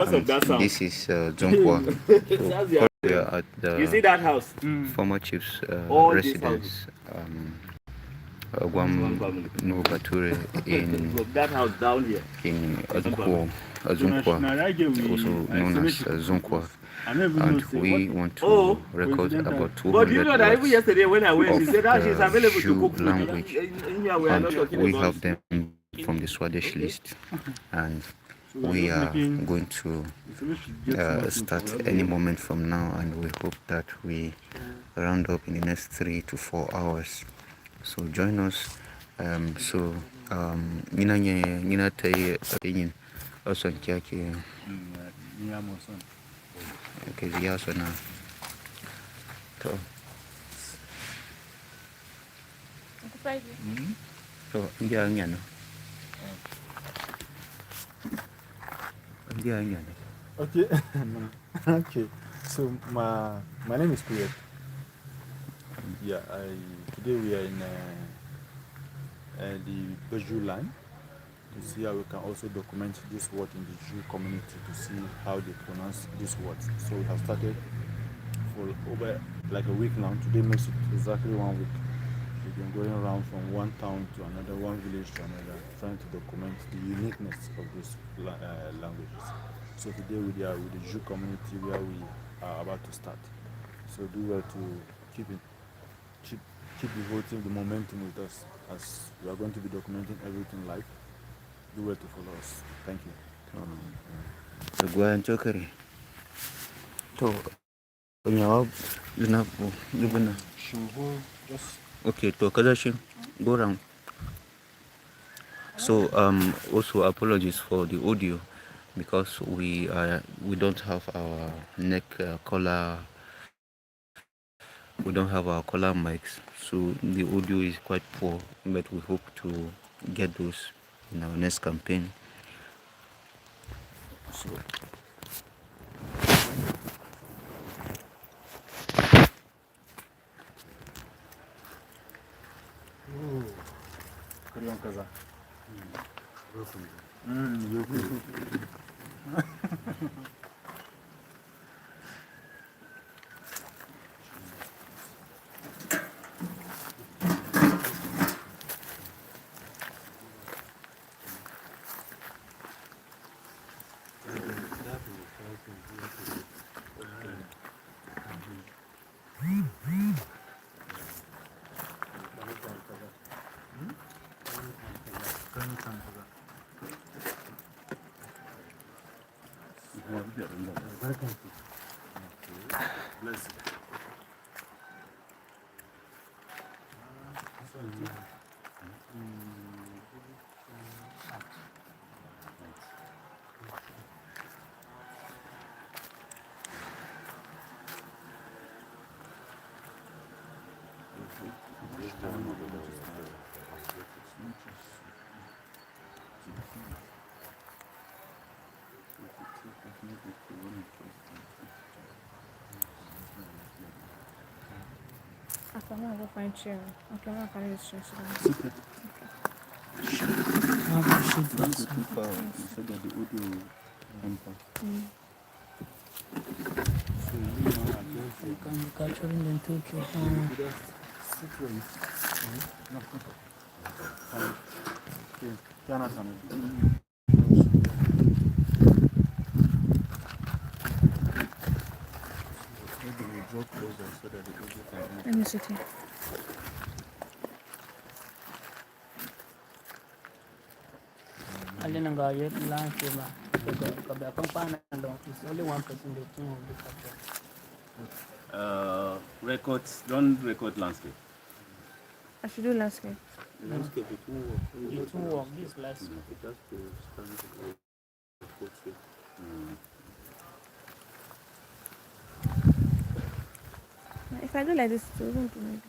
This is Zonkwa. So we are at You see that house? former chief's All these residence, Agwam Nuhu Bature in That house down here. Zonkwa, also known as Zonkwa. And we want to record about But do you 200 know that even words yesterday when I went, she said that she's of available to Jew cook food. language, In here, we are not and talking we about have them from the Swadesh list, and we are going to start any moment from now, and we hope that we round up in the next 3 to 4 hours. So join us. Nina tay yin oson kyake ke ziya sona to ndia nyano Okay. Okay. So my name is Tyap. Yeah, today we are in the Baju line to see how we can also document this word in the Jew community to see how they pronounce this word. So we have started for over like a week now. Today makes it exactly 1 week. We've been going around from one town to another, one village to another, trying to document the uniqueness of these languages. So today we are with the Jew community where we are about to start. So do well to keep the whole thing, the momentum with us, as we are going to be documenting everything live. Do well to follow us. Thank you. Gwan chokari to nyawa zinapo lubana okay to kazashi go round. So also apologies for the audio because we don't have our neck collar, we don't have our collar mics, so the audio is quite poor, but we hope to get those in our next campaign. So I cannot go find chair. I cannot carry this chair. You can be capturing them too. Let me sit here. I didn't go yet lunch. It's only one person the team will be captured. Records, don't record landscape. I should do landscape. Landscape, it won't work. It won't work. This landscape. It has to stand portrait. If I do like this, it won't do maybe.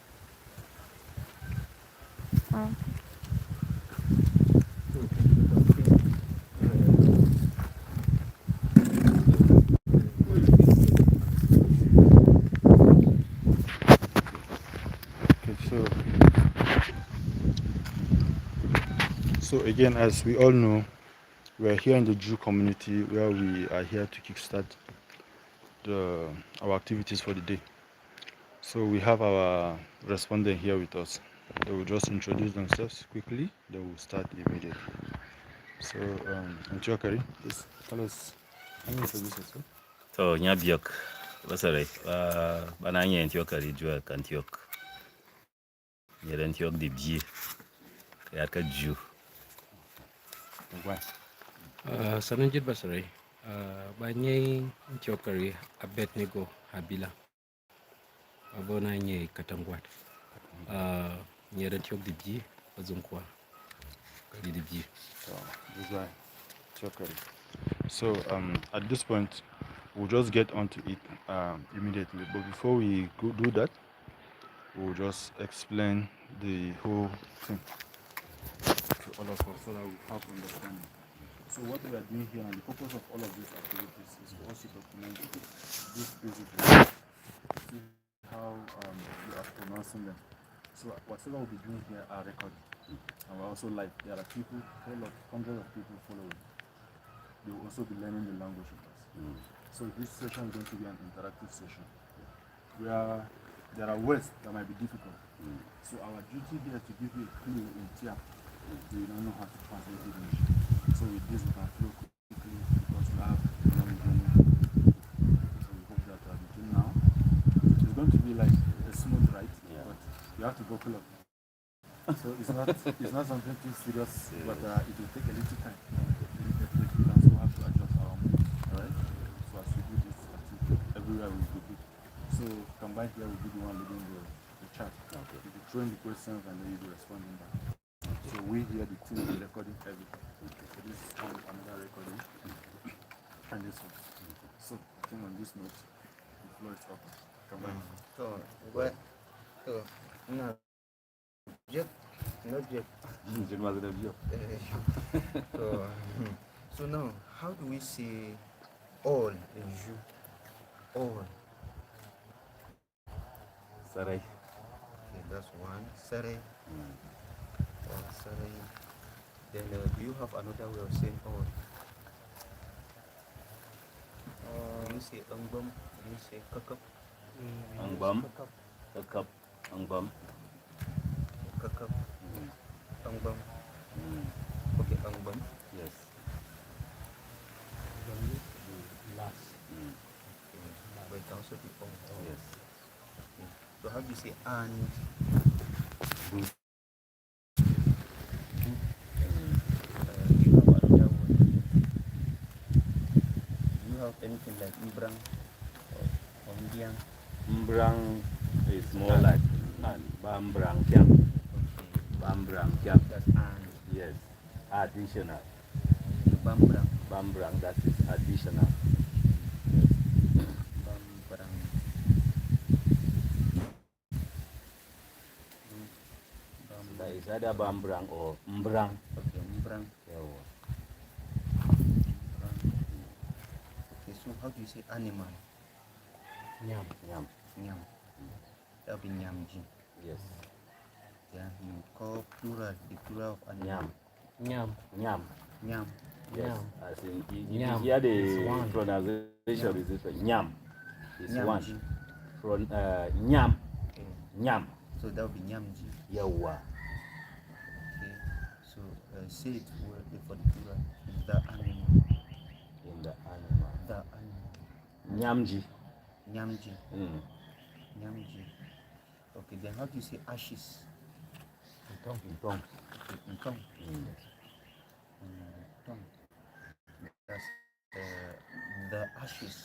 So again, as we all know, we're here in the Jew community where we are here to kickstart our activities for the day. So we have our respondent here with us. They will just introduce themselves quickly, then we'll start immediately. So, Antiochari, please tell us, can you introduce yourself? So, Nyabiok, Basare, Bananya Antiochari, Juak Antioch. You're Antioch the Byyi, Yaka Jew. Why? Sanunjit Basare, Banye Chokari, Abednego, Habila, Abona Nye Katangwat, near the Chok the Byyi, Zonkwa, Kali the Byyi. So, this guy, Antiochari. So, at this point, we'll just get onto it immediately. But before we do that, we'll just explain the whole thing to all of us so that we have understanding. So what we are doing here and the purpose of all of these activities is for us to document this basic words, see how we are pronouncing them. So whatever we'll be doing here are recorded. And we're also live. There are people, hundreds of people following. They will also be learning the language with us. So this session is going to be an interactive session where there are words that might be difficult. So our duty here is to give you a clue in Tyap. You don't know how to translate it in English. So with this we can flow quickly because we have long journey. So we hope that between now it's going to be like a smooth ride, but you have to buckle up. So it's not something too serious, but it will take a little time. We also have to adjust our mood. Alright? So as we do this, I think everywhere will be good. So come back here, we'll be the one leading the chat. Okay. You will throw in the questions and then you'll be responding back. So we here, the team, will be recording everything. So this is another recording. And this one. So I think on this note, the floor is open. Come back. So, what? So, no. Not yet. So now, how do we say all in Jew? All. Sarai. Okay, that's one. Sarai. Sarai. Then do you have another way of saying all? You say Agwam, you say Kataf. Angbam, Kataf, Angbam. Kataf. Agwam. Okay, Agwam. Yes. Last. But it can also be all. Yes. So how do you say and? You have another one. Do you have anything like Mbrang or Mbiang? Mbrang is more like Bambrang Tyap. Bambrang Tyap. That's and. Yes. Additional. Bambrang. Bambrang, that is additional. Bambrang. That is either Bambrang or Mbrang. Okay, Mbrang. Yeah. Okay, so how do you say animal? Nyam. Yam. Nyam. That would be Nyamji. Yes. Yeah, you call plural, the plural of animal. Yam. Nyam. Yam. Nyam. Yes. Nyam. As in, Nyam here is the one. pronunciation is this way. Nyam is Nyamji. one. From Nyam. Okay. Nyam. So that would be Nyamji. Yawa. Okay. So say it for the plural. The animal. In the animal. The animal. Nyamji. Nyamji. Nyamji. Okay, then how do you say ashes? Tom. Okay, in tongue. Tongue. That's the ashes.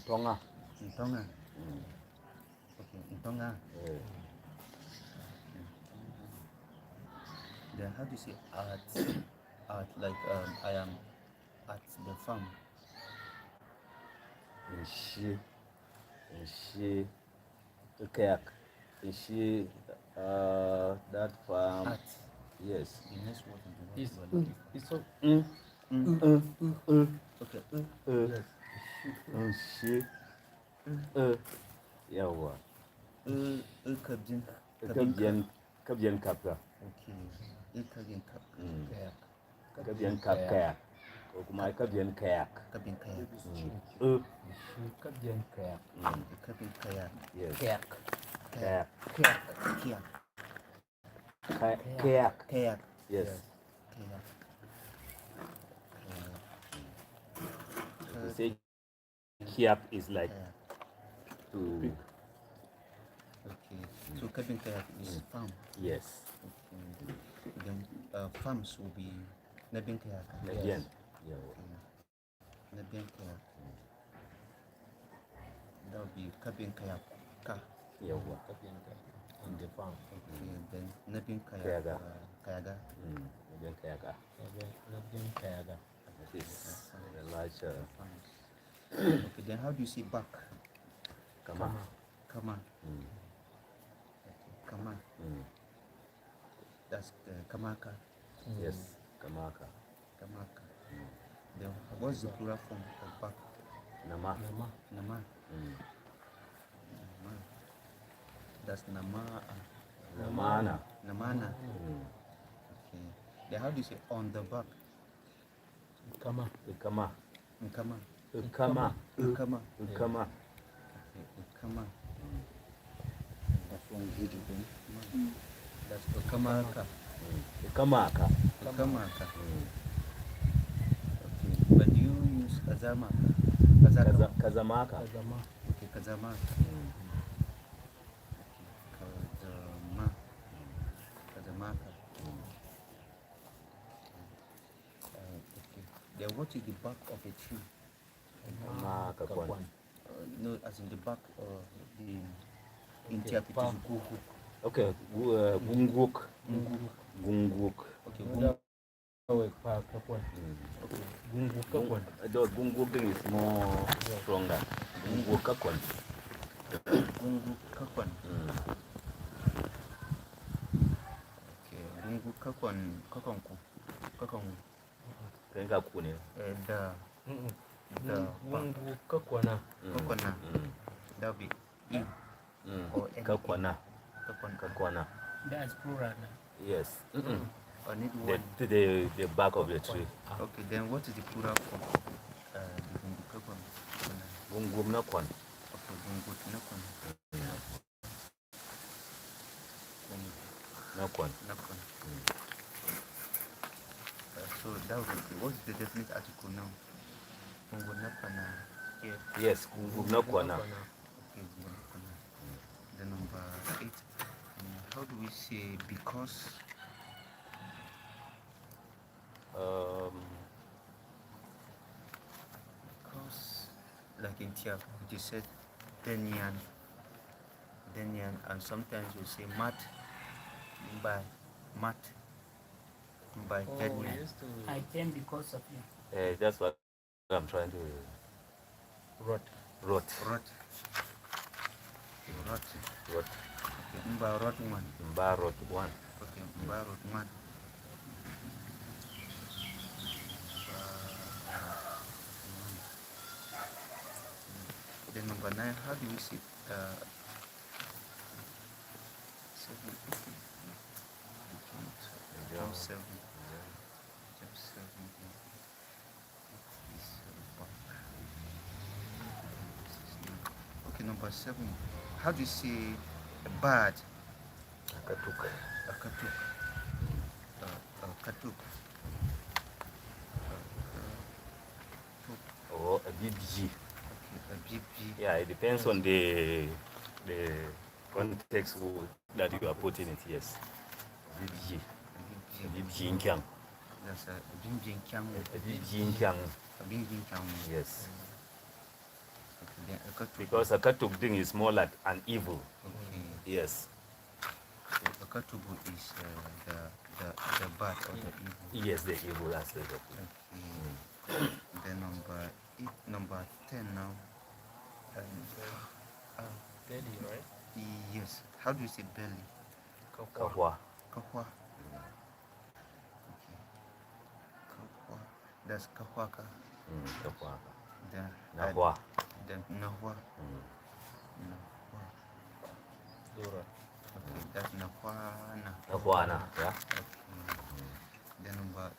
Tonga. In tongue. Okay, in tongue. Then how do you say at? At like I am at the farm. She. Kayak. She. That farm. At. Yes. The next word It's is the word you are looking for. so. Okay. She. Yawa. Kabin. Kabien kapra. Okay. Kabin kap. Kabiyan kayak. Ko kuma kabiyan kayak. Kabin kayak. Kabien kayak. Kabin kayak. Yes. Kayak. Kayak. Kayak. Kayak. Kayak. Kayak. Yes. Kayak. You say Tyap is like to. Okay. So kabin kayak is farm. Yes. Okay. Then farms will be nabin kayak. Again. Yeah. Nabin kayak. That will be kabin kayak. Ka. Yeah. Kabien kayak. On the farm. Okay. Then nabin kayak. Kayaga. Kayaga. Again kayak. Kabien kayak. This a large. Okay. Then how do you say back? Kama. Kama. Kama. That's kamaka. Yes. Kamaka. Kamaka. Then what's the plural form of back? Nama. Nama. Nama. That's nama. Namana. Namana. Okay. Then how do you say on the back? Kama. Kama. Nkama. Kama. Nkama. Kama. Okay. Nkama. That's one video. That's kamaka. Kamaka. Kamaka. Okay. But do you use kazamaka? Kazamaka. Kazamaka. Kazama. Okay. Kazamaka. Kazamaka. Okay. Then what is the back of a tree? Kamaka. No, as in the back of the in Tyap it is gugu. Okay. Gunguk. Gunguk. Okay. Kawai pa kakwan. Okay. Gunguk kakwan. The gunguk thing is more stronger. Gunguk kakwan. Gungu kakwan. Okay. Gungu kakwan. Kakanku. Kakanku. Kenga kune. The Gunguk kakwana. kakwana. That will be E. Or N. Kakwana. Kakwan. Kakwana. That's plural. Yes. I need one. The back of the tree. Okay. Then what is the plural form? The gungu kakwan. Gungum nakwan. Okay. Gungu nakwan. Nakwan. Nakwan. So that would be, what's the definite article now? Gungu nakwana. Here. Yes. Gungum nakwana. Okay. Gungu nakwana. The number 8. How do we say because? Because, like in Tyap, you said Denyan, and sometimes you say mat by Denyan. I came because of you. That's what I'm trying to. Rot. Rot. Rot. Rot. Okay. Mba rot one. Mba rot one. Okay. Mba rot one. Then number 9, how do you say 7? Jump 7. Okay, number 7. How do you say a bird? Katuk. A katuk. Katuk. Or a BG. A BB. Yeah, it depends on the context that you are putting it. Yes. BG. BG in Kyang. That's a BB Kyang. A BG in Kyang. A BB Kyang. Yes. Okay, then a katuk. Because a katuk thing is more like an evil. Okay. Yes. So a katubu is the bad or the evil. Yes, the evil aspect of it. Okay. Then number 8, number 10 now. Belly, right? Yes. How do you say belly? Kahwa. Kahwa. Okay. Kahwa. That's kahwaka. Kahwa. Then Nahwa. Then nahwa. Nahwa. Dora. Okay. That's nahwana. Nahwana. Yeah. Okay. Then number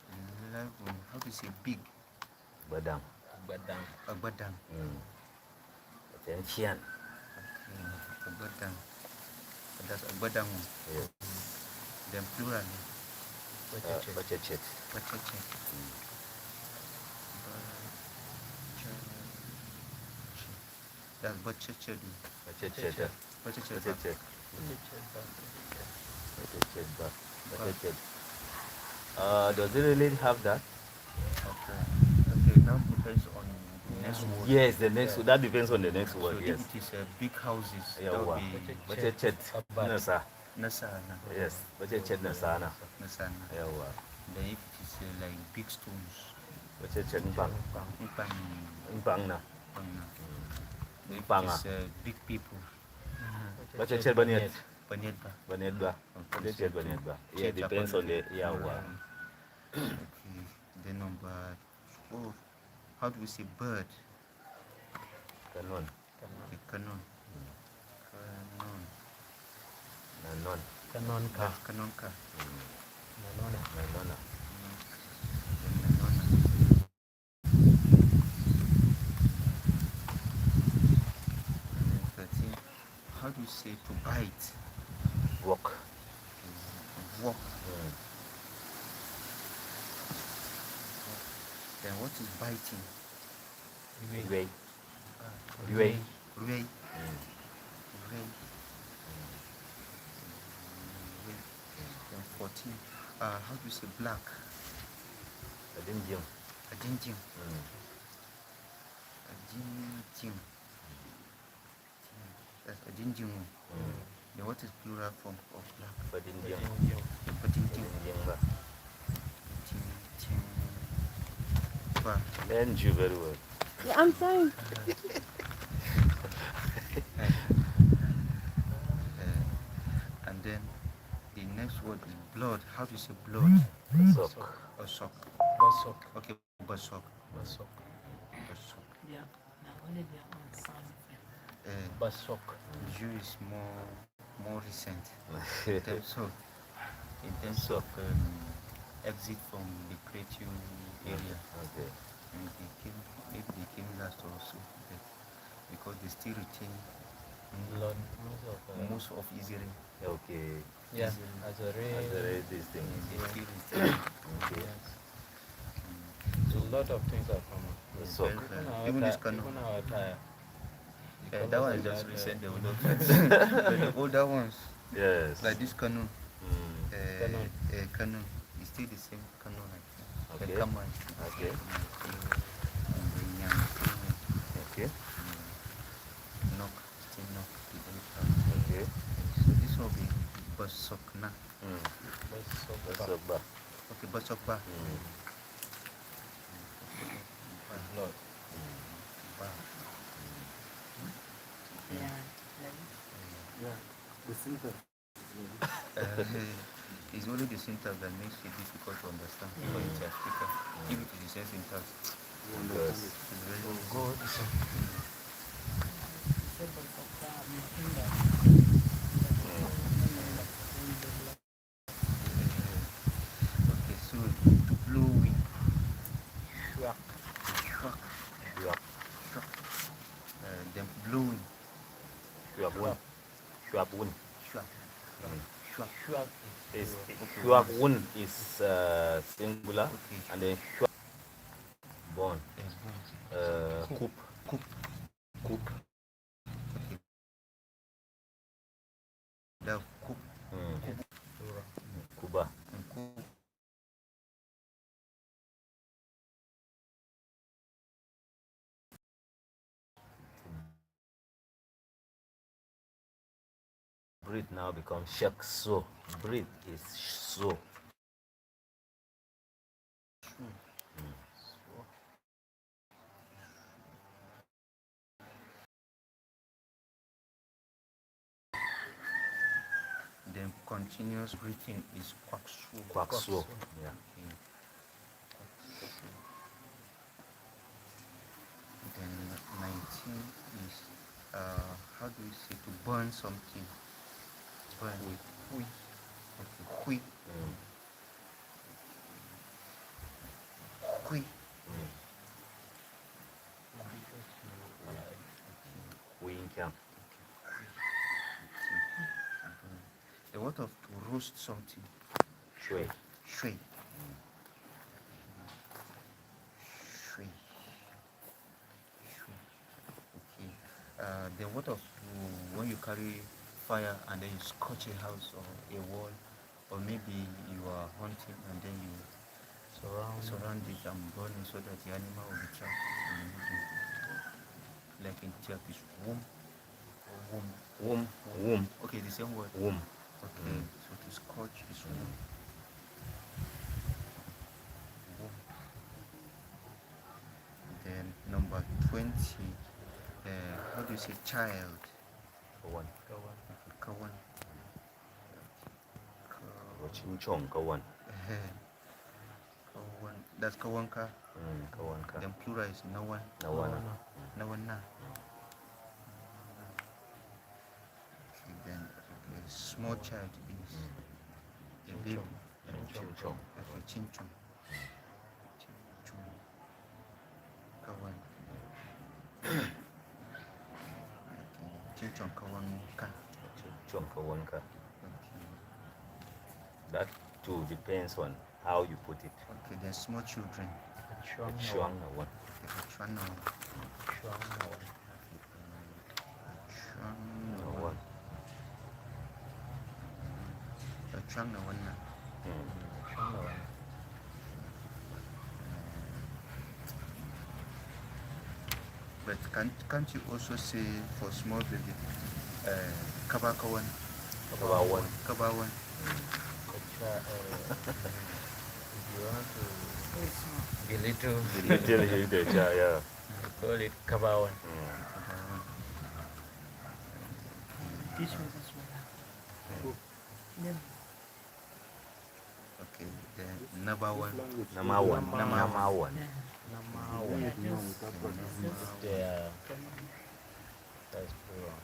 how to say big? Badang. Badang. Agbadang. Attention. Agbadang. That's Agbadang. Yes. Then plural. Bacecet. Bacecet. That's bacecet. Bacecet. Bacecet. Bacecet. Bacecet. Does it really have that? Okay, now depends on the next word. Yes, the next that depends on the next word. So Yes. if it is big houses, Yeah, that will wow. be Bacecet. Nasa. Nasana. Yes. Bacecet nasana. Nasana. Yeah, wow. Then if it is like big stones, Bacecet mpang. Mpang. Mpang na. If it Mpanga. is big people, Bacecet banyet. Banyedba. Banyedba. Bacecet banyedba. Yeah, depends on the yeah, wow. Okay, the number. Oh, how do we say bird? Kanon. Okay, canon. Canon. Nanon. Kanonka. Canonka. Nanona. Nanona. Nanona. And then 13. How do you say to bite? Walk. Walk. Then what is biting? Way. Ruay. Way. Ruay. Then 14. How do you say black? Adinjim. Ajinjim. Ajinjim. That's Ajinjim. Then what is plural form of black? Badinjim. Ajinjim. Badinjim. Ba. Learned you very well. Yeah, I'm trying. And then the next word is blood. How do you say blood? Sock. Or sock? Basok. Okay, basok. Basok. Basok. Yeah, now only their own sound different. Basok. Jew is more recent in terms of exit from the creative area. Okay. And they came last also, but because they still retain Blood. most of Israel. Okay. Yeah. As Azare. a these things. They still retain. Okay. So a lot of things are common. The sock. Even this Even canoe. our attire. That one is just recent development. But the older ones, Yes. like this canoe, Canoe. canoe, is still the same canoe like that. Okay. The Kama. Okay. Okay. Knock, still knock, the elephant. Okay. So this will be Basokna. That's a bar. Okay, Basokba. Blood. Yeah, The syntax. It's only the syntax that makes it difficult to understand for the speaker. If it is the same syntax, Yes. it's very Good. okay, so to blow wind. Shuak. Shuak. Shuak. Shuak. Then blowing. Shuak-wun. Shuak-wun. Shuak. Shuak. Shuak. Shuak-wun is singular, Okay. and then shuak born. Coop. Coop. Coop. Okay. The coop. Kuba. And coop. Breathe now becomes shak so. Breathe is so. Then continuous breathing is quacksu. Quack so. Yeah. Then 19 is how do we say to burn something? Burn. Okay. Hui. Kui. Winkiam. The word of to roast something. Shui. Shui. Shui. Okay. The word of when you carry fire and then you scorch a house or a wall, or maybe you are hunting and then you surround it and burn it so that the animal will be trapped. Like in Tyap is womb. Womb. Okay, the same word. Womb. Okay, so to scorch is womb. Then number 20, how do you say child? Kawan. Kawan. Chinchong kawan. Kawan. That's kawanka. Kawanka. Then plural is nawan. Nawana. Nawana. Okay, then small child is a baby. Chinchong. Okay, chinchong. Chinchong. Kawan. Okay, chinchong kawanka. Chinchong kawanka. Okay. That too depends on how you put it. Okay, then small children. Chuang nawan. Okay, Chuang nawan na. But can't you also say for small baby, kabakawan? Kabawan. Kabawan. If you want to belittle The child, yeah. you call it kabawan. Teach me this one. Never. Okay, then nabawan. Namawan. Namawan. Yeah. That's plural.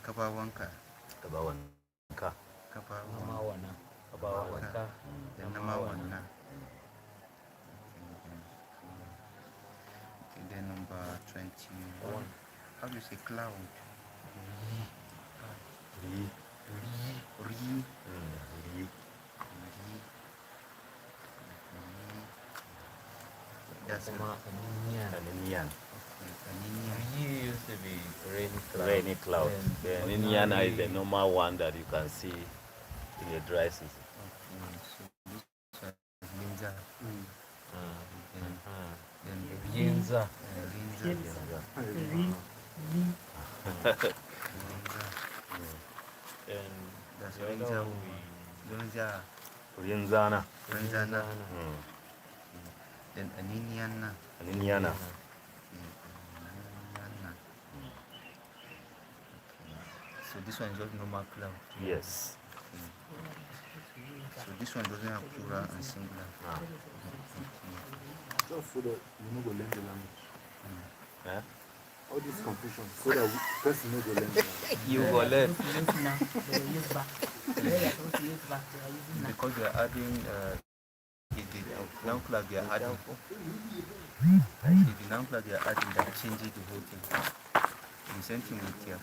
Kabawanka. Kabawan. Ka. Kabawan. Namawana. Kabawanka. Then namawana. Okay, then number 21. How do you say cloud? Ri. Ri. Ri. That's it. Aninian. Aninian. Byyi used to be rainy cloud. Rainy cloud. Then Aninian is the normal one that you can see in the dry season. Okay, so this is Linza. Then Yinza. Linza. And That's the other Linza. one Linza. Rinzana. Linzana. Then Aniniana. Aniniana. So this one is just normal cloud. Yes. So this one doesn't have plural and singular. Just so that you know go learn the language. Huh? All this confusion, so that person know go learn the language. You go learn. Use now. They will use back. They are supposed to use back. They are using now. Because we are adding the noun class we are adding. The noun class we are adding that changes the whole thing. The same thing with here.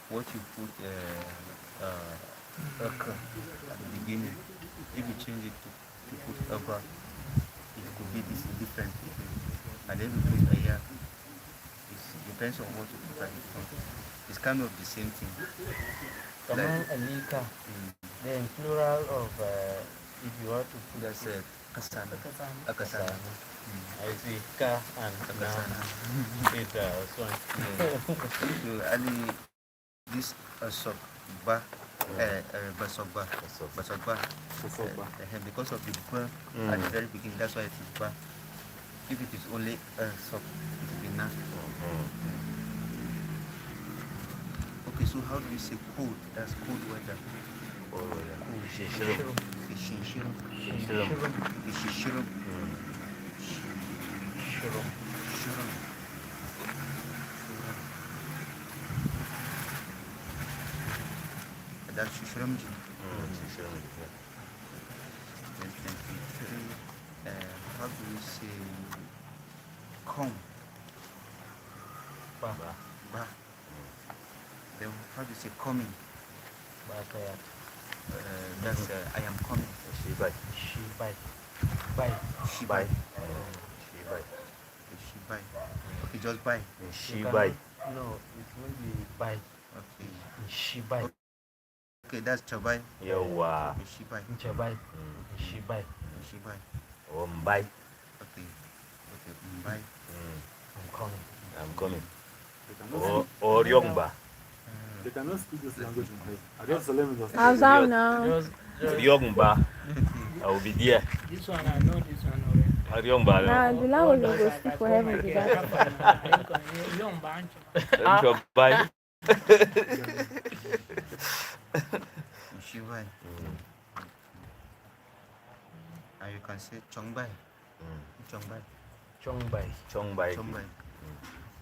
What you put at the beginning, if you change it to put upper, it could be this different. And then we put a year. It depends on what you put at the front. It's kind of the same thing. Kaman Alika. Then plural of if you want to put That's kasana. Kasana. Akasana. I see ka and Akasana. it also. So Ali, this basogba, basogba, because of the ba at the very beginning, that's why it is ba. If it is only sok, it will be na. Okay, so how do you say cold? That's cold weather. Shishirum. Shishirum. Shishirum. Shishirum. That's Shishirum. Shishirum. Then 23. How how do we say come? Ba. Ba. Then how do you say coming? Ba Tyap. That's I am coming. She by. She by. By. She By. buy. She by. Okay, she buy. Okay, just buy. She You by. cannot- No, it will be by. Okay. She by. Okay, that's chabai. Yawa. Okay, she buy. Incha by. She by. She buy. Buy. Okay. Okay, buy. I'm coming. I'm coming. They cannot, Or young ba. they cannot speak this language in place. I just let me just. How's that now? Just Young ba. I will be there. This one, I know this one already. Or young ba. Nah, the language we go speak for heaven be that. Young bunch. Bye. She buy. And you can say chongbai. Chongbai. Chong by. Chong by. Chongbai.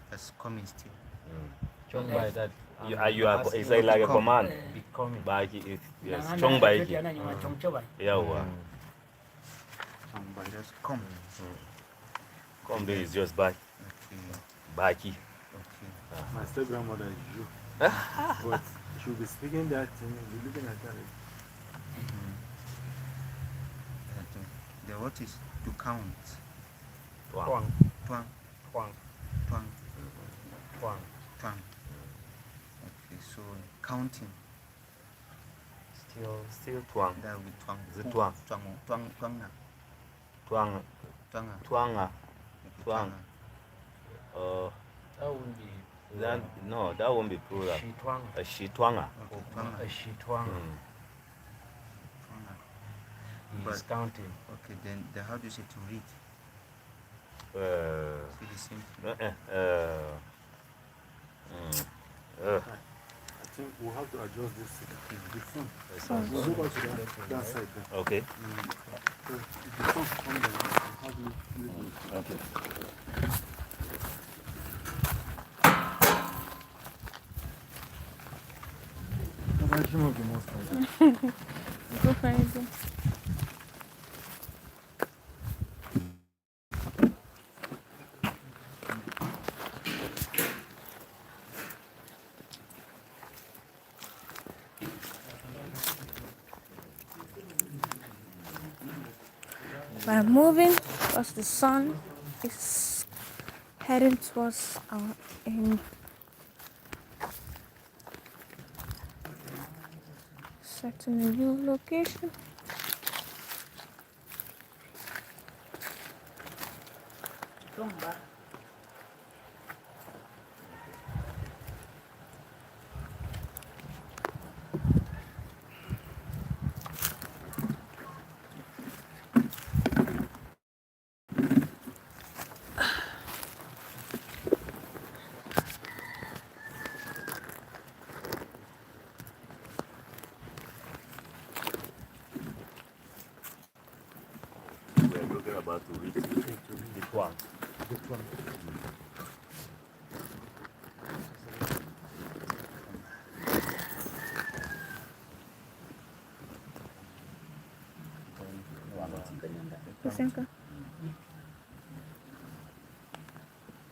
That's coming still. Chong by that. You are it's like a command. Be coming. Ba yes. Chong by. Yawa. Chongbai. Just come. Come there is just by. Okay. Baki. Okay. My step grandmother is you. But she'll be speaking that thing, you'll be looking at that. The what is to count? Twang. Twang. Twang. Twang. Twang. Twang. Okay, so counting. Still Twang. That will be twang. The twang. Twang. Twang. Twanga. Twang. Twanga. Twanga. Okay, Twang. That won't be. That no, that won't be plural. She twang. She twanga. Okay, twanga. She twang. Twanga. He's counting. Okay, then how do you say to read? See the same thing. I think we'll have to adjust this phone. We'll go back to that side there. Okay. So if the phone comes down, how do you do it? Okay. Go find it. We're moving because the sun is heading towards our end. Setting a new location. We're about to reach the twang. Kusenka.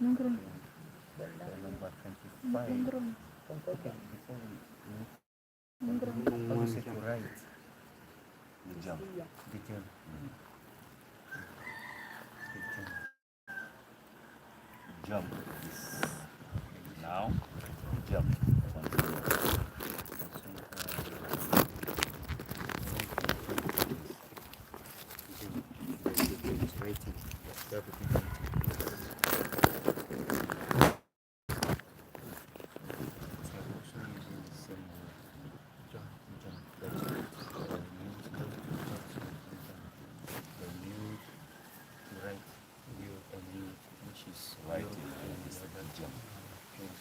Nongkrong. Number 25. Nongkrong. Okay, before we Nongkrong. how do you say to write? The jump. The jump. The jump. Jump. Now, jump. Writing.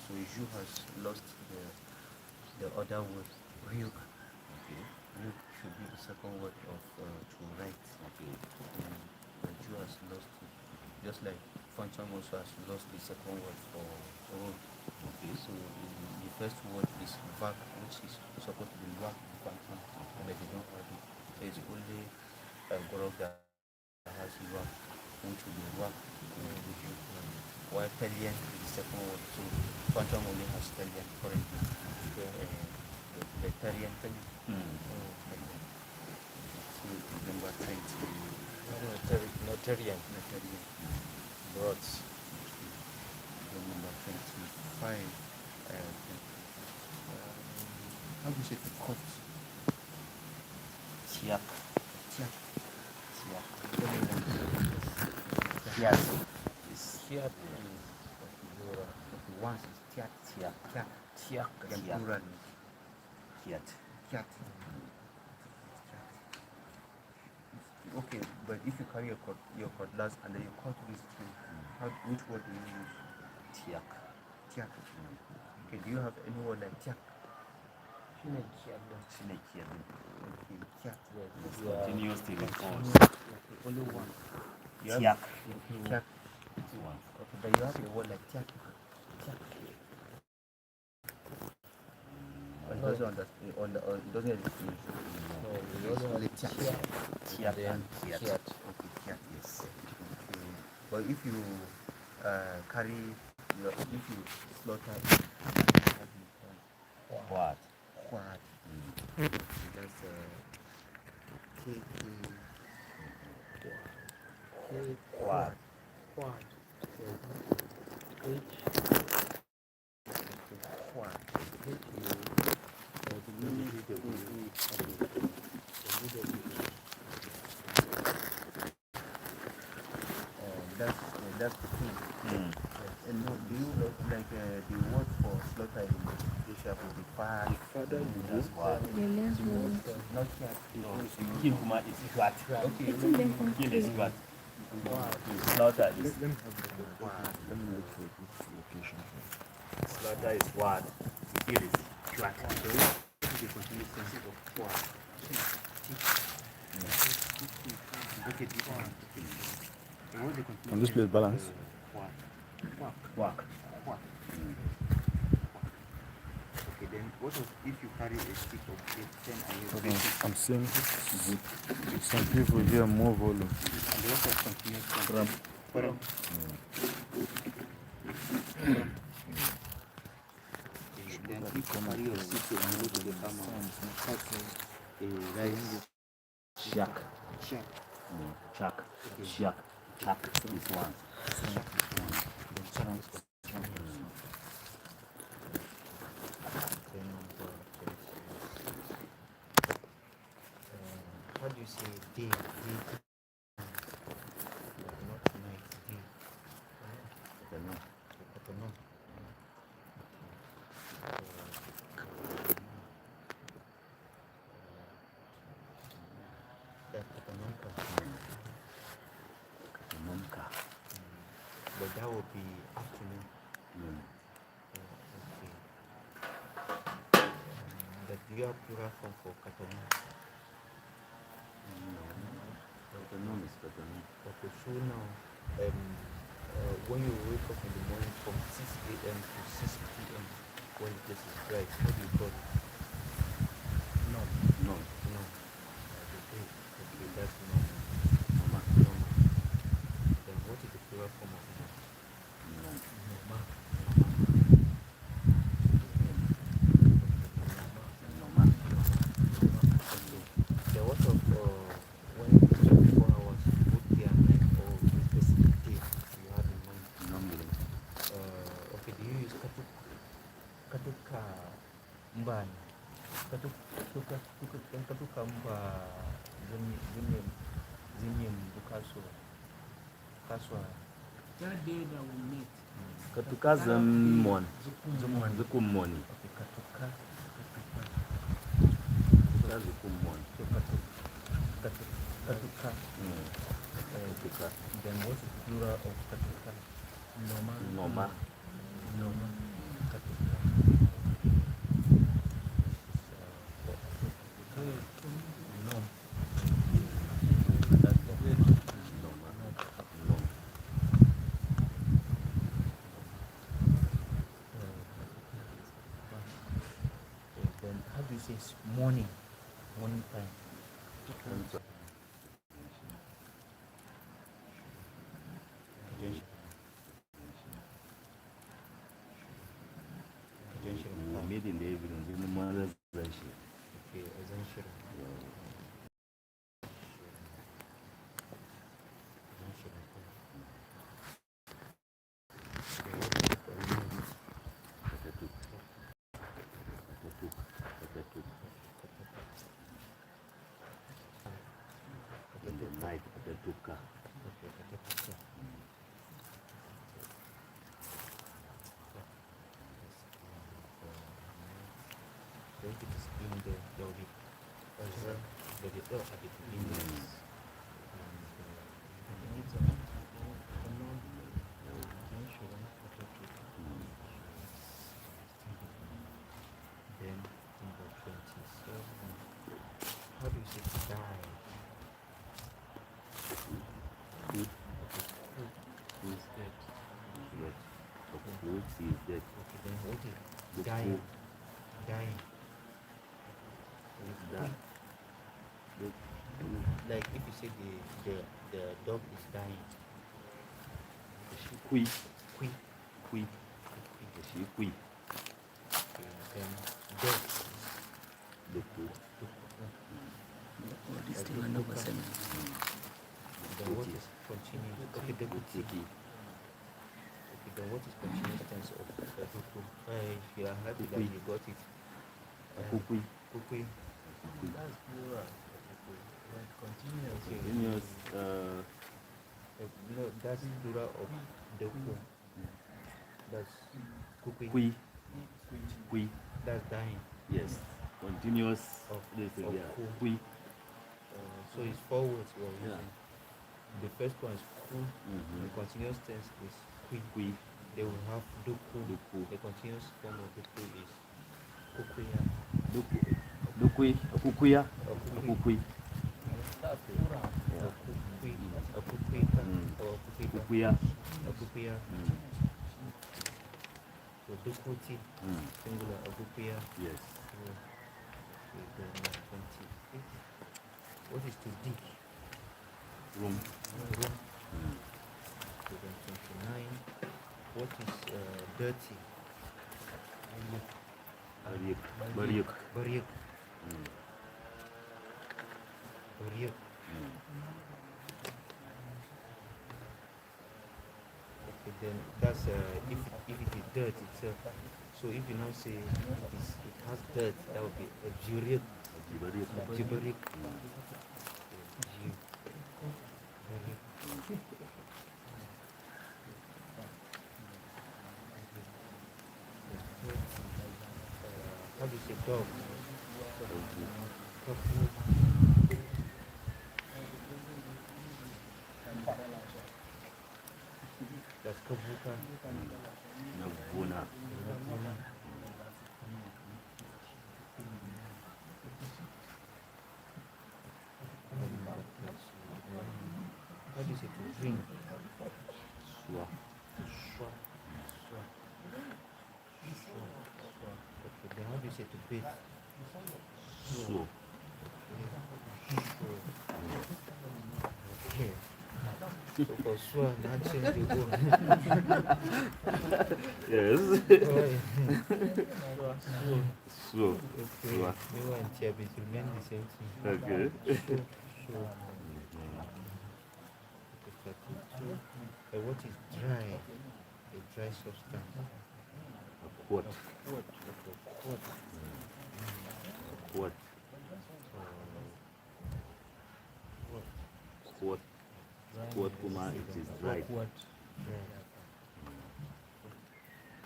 So you has lost the other word, ryuk. Ryuk should be the second word of to write. And you has lost it. Just like function also has lost the second word for road. So the first word is verb, which is supposed to be verb function, but they don't have it. So it's only a group that has verb. going to be work with you. While Talian is the second word, so Phantom only has Talian currently. The Talian. So number 20. Notarian. Broads. Number 25. How do you say the court? Tyap. Tyap. Tyap. Tyap. Once is Tyap. Tyap. Then plural is Tyap. Tyap. Okay, but if you carry your cutlass and then you cut these two, which word do you use? Tyap. Tyap. Okay, do you have any word like Tyap? Snake. Okay, Tyap. Continuous till it falls. Only one. Tyap. Tyap. Okay, but you have a word like Tyap. It doesn't understand. It doesn't exist. It's only Tyap. Tyap and Tyap. Okay, Tyap, yes. Okay. But if you if you slaughter What? quad, that's What? quad. That's the thing. And no, do you know, like the word for slaughter in Asia would be far? That's what. Not yet. Kilkuma is what? Okay, Kill is what? Slaughter is. Let me look for this location. Slaughter is what? Kill is what? the continuous tense of kwa. Look at this one. Can this place balance? Walk. Okay, then what if you carry a stick of 10 and you Hold on, I'm seeing some people here more volume. and what of continuous tense? Then if you carry your stick and you go to the farmer, rice, Shack. Shack. Shack. Shack is one. how do you say day? Day. Not night, day. Afternoon. But that would be afternoon. Okay. But do you have plural form for Katana? Okay, so now, when you wake up in the morning from 6 a.m. to 6 p.m., when the place is bright, what do you call it? No. Okay, that's normal. Then what is the plural form of no? Then what of when it's 24 hours, both day and night, or a specific day you have in mind? Okay, do you use katuka mbani? Katuka mba zimye mbukaso kaswa. That day that we meet. Katuka Zamon. Zukumoni. Okay, katuka. Zukumoni. So katuka. Then what's the plural of katuka? Noma. Katuka. Nom. That's the then how do you say morning time? made in the evidence in the mother's version. Okay, essential. Night Atatuka. Going to discipline there will be at the beginning. Then number 27. How do you say die? Who is dead? Yes. Who is dead? Okay, then what is dying? Dying. That. Like if you say the dog is dying. Kui. Qui. Kui. She kui. Okay, then death. Duku. Then what is continuous? Okay, the Duku. Okay, then what is continuous tense of Duku? You are happy that you got it. Kukui. Kukui. That's plural. Like continuous. Continuous. No, that's plural of Duku. That's Kukui. Kui. Kui. That's dying. Yes. Continuous. Of yeah. ku. Kui. So it's 4 words we're Yeah. using. The first one is ku. The continuous tense is kui. Kui. They will have duku. Duku. The continuous form of duku is kukuya. Duku. Dukui. Kukuya. Kukui. That's plural. Yeah. Kukui. Kukuika. Or kukuika. Kukuya. Kukuya. So dukuti. Singular. Kukuya. Yes. Okay, then 28. What is to dig? Room. Room. Okay, then 29. What is dirty? Bariuk. Bariuk. Bariuk. Bariuk. Okay, then that's if it is dirt itself. So if you now say it has dirt, that would be a juriuk. Bariuk. Jibariuk. How do you say dog? That's kabuka. Navuna. How do you say to drink? Swa. Shwa. Okay, then how do you say to bathe? So. Okay. So for swa, not change the word. Yes. So. Okay. Swa. You and Tyap is remain the same thing. Okay. So. What is dry? A dry substance. A quart. Quart. Quart. Quart kuma it is dried. Dry.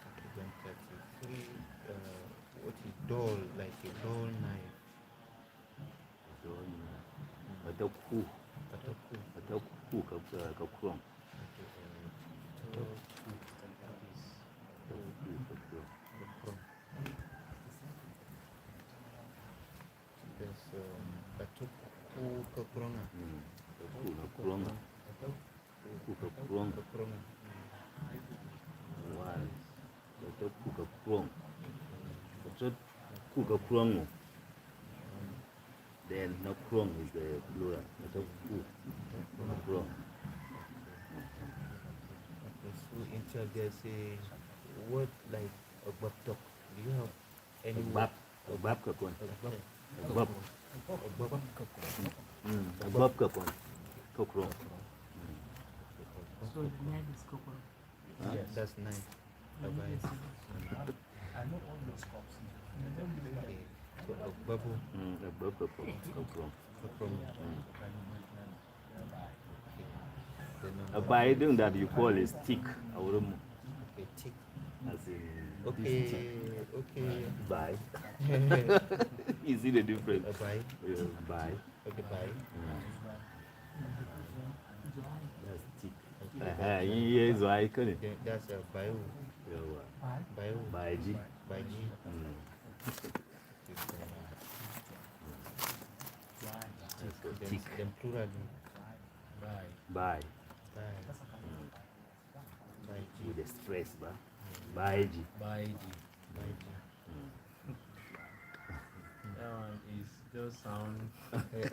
Okay, then 33. What is dull? Like a dull knife. Ataku. Ataku. Ataku kakrom. There's Ataku kakrona. Kakrom. Kakrom. Kakrona. One. Ataku kakrom. Ataku kakrom. Then Nakrong is the plural. Nakrong. Okay, so in Tyap there's a word like a babtok. Do you have any Agbap. Agbap kakon. Agwam. Agbap. Agwam. Agbap kakon. Kokro. So the name is Kokoro. Yes, that's 9. Abai. I know all those cops. Okay. So Agbabu Agbap kakon. Kokro. from the number. By doing that you call is tick. Aurum. Okay, tick. As in Okay, this tick. okay. By. You see the difference? Abai. By. Okay, bye. That's tick. Yes, why couldn't Then that's a bio. Bio. By G. By G. Then plural. Bye. By. Bye. By G. With the stress, ba. By G. Byyi. By G. That one is just sound.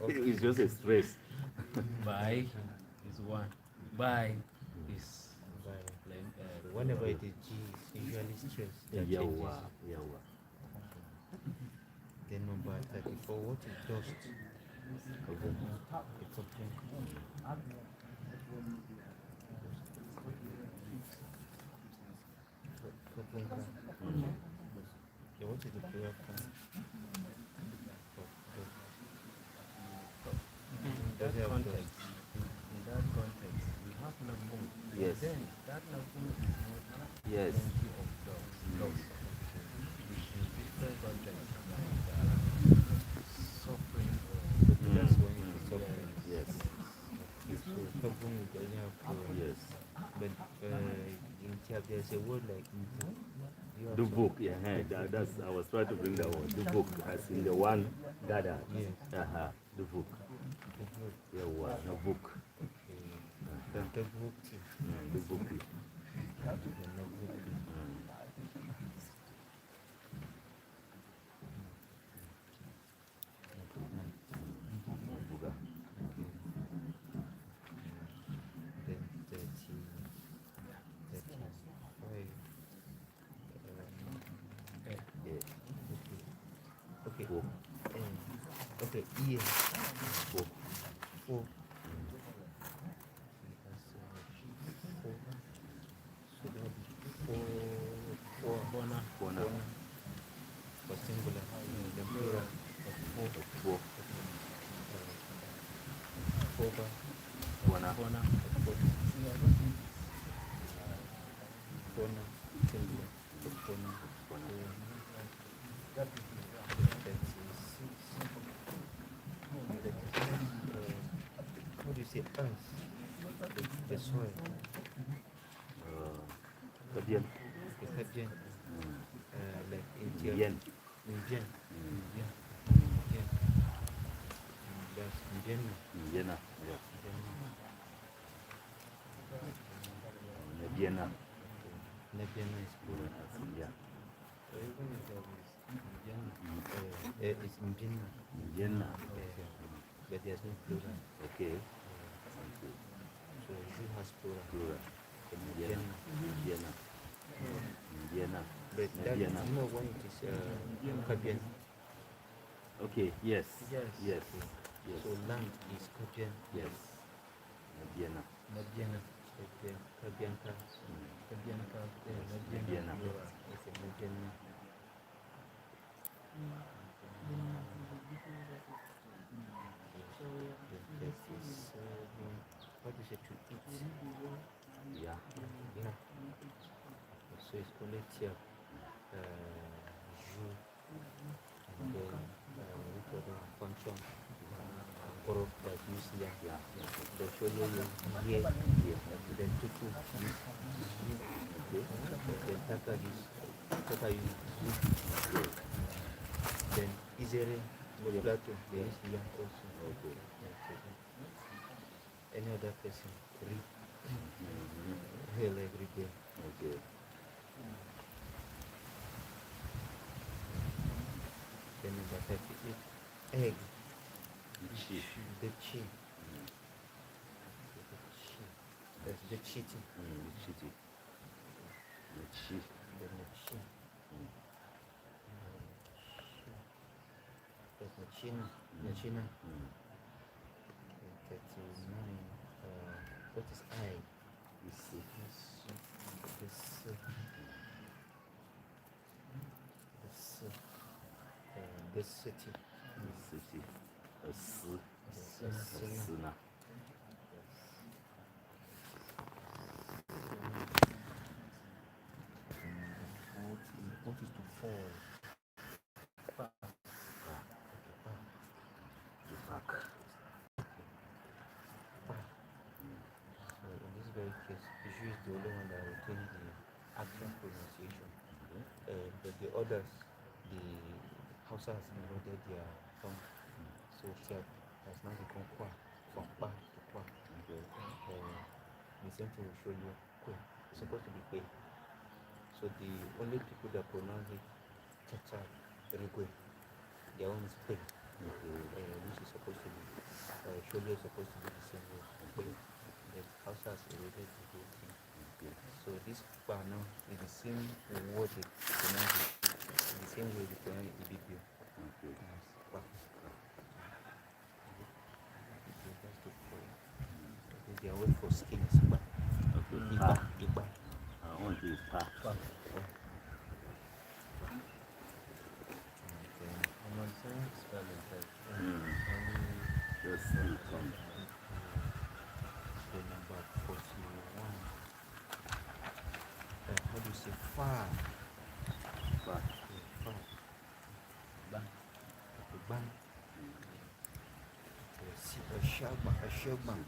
It's just a stress. By is one. By is Bye. like Whenever it is G, it's usually stress. That changes. Yawa. Yawa. Then number 34, what is dust? Okay. It's a Okay, what is the prayer form? in Does it that have context. In that context, we have Nafun. Yes. Then that Nafun is not Yes. plenty of dogs. Dogs. Which in different contexts like suffering or That's when it is suffering. Yes. So suffering we only have prayer. Yes. But in Tyap there's a word like you have The some- book, yeah, that's I was trying to bring that one. The book, as in the one gather. Yes. The book. The book. Yeah, what? The book. The book too. The book. The notebook too. Buga. Then 35. Yeah. Okay. Four. Okay. Yeah. Four. 4. So that would be 4. Bona. Corner. For singular. The plural of 4. Four. 4 bar. Corner. Bona. Corner. Singular. Corner. What do you say? Earth. The soil. Kadian. The Kajen. Like India. Yen. Indian. That's Indian. Yena. Yeah. Mediana. Nabiana is plural. Yeah. So even if there is Indian, it's Indian. Yena. But there's no plural. Okay. So it has plural. Plural. Yena. Yena. Yena. But that is, Mediana. you know when it is Kabian. Okay. Yes. Yes. Yes. Yes. So land is Kabian. Yes. Mediana. Mediana. Kabianka. Mediana. Mediana. It's a Mediana. What is it to eat? Yeah. Yeah. So it's only Tyap, Ju, and then which other function? Koro, that use yeah. Yeah. The Sholo, yeah. Then Tutu, use. Okay. Then Taka use. Taka use. Then Izere, Plato, there is yeah also. Okay. Any other person, read. Hell every day. Okay. Then number 38, egg. Chi. The chi. That's the cheating. The chi. Then the chi. China. Yeah, China. 39. What is I? This city. What is to fall? So in this very case, Bishu is the only one that retains the actual pronunciation. But the others, the Hausa has eroded their tongue. So Tyap has now become Kwa, from Pa to Kwa. The same thing will show you Kwe. It's supposed to be Kwe. So the only people that pronounce it Chacha, Rigwe, their own is Kwe. Which is supposed to be, Sholo is supposed to be the same way. Kwe. The Hausa has eroded the whole thing. So this Kwa now is the same word they pronounce it. The same way they pronounce Ibibio. Their word for skin is Iba. Iba. I want to Pa. I'm on saying spelling test. Just So number 41. How do you say far? Far. Far. Bang. Bang. A shagba.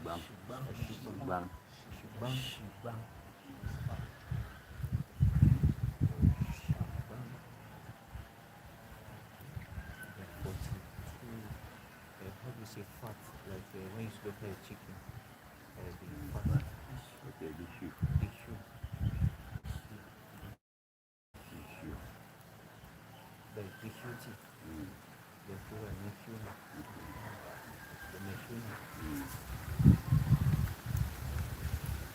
Bang. Bang. How do you say fat? Like when you slaughter a chicken, the fat. Okay, the shoe. The shoe. The shoe. The food and the shoe. The machine.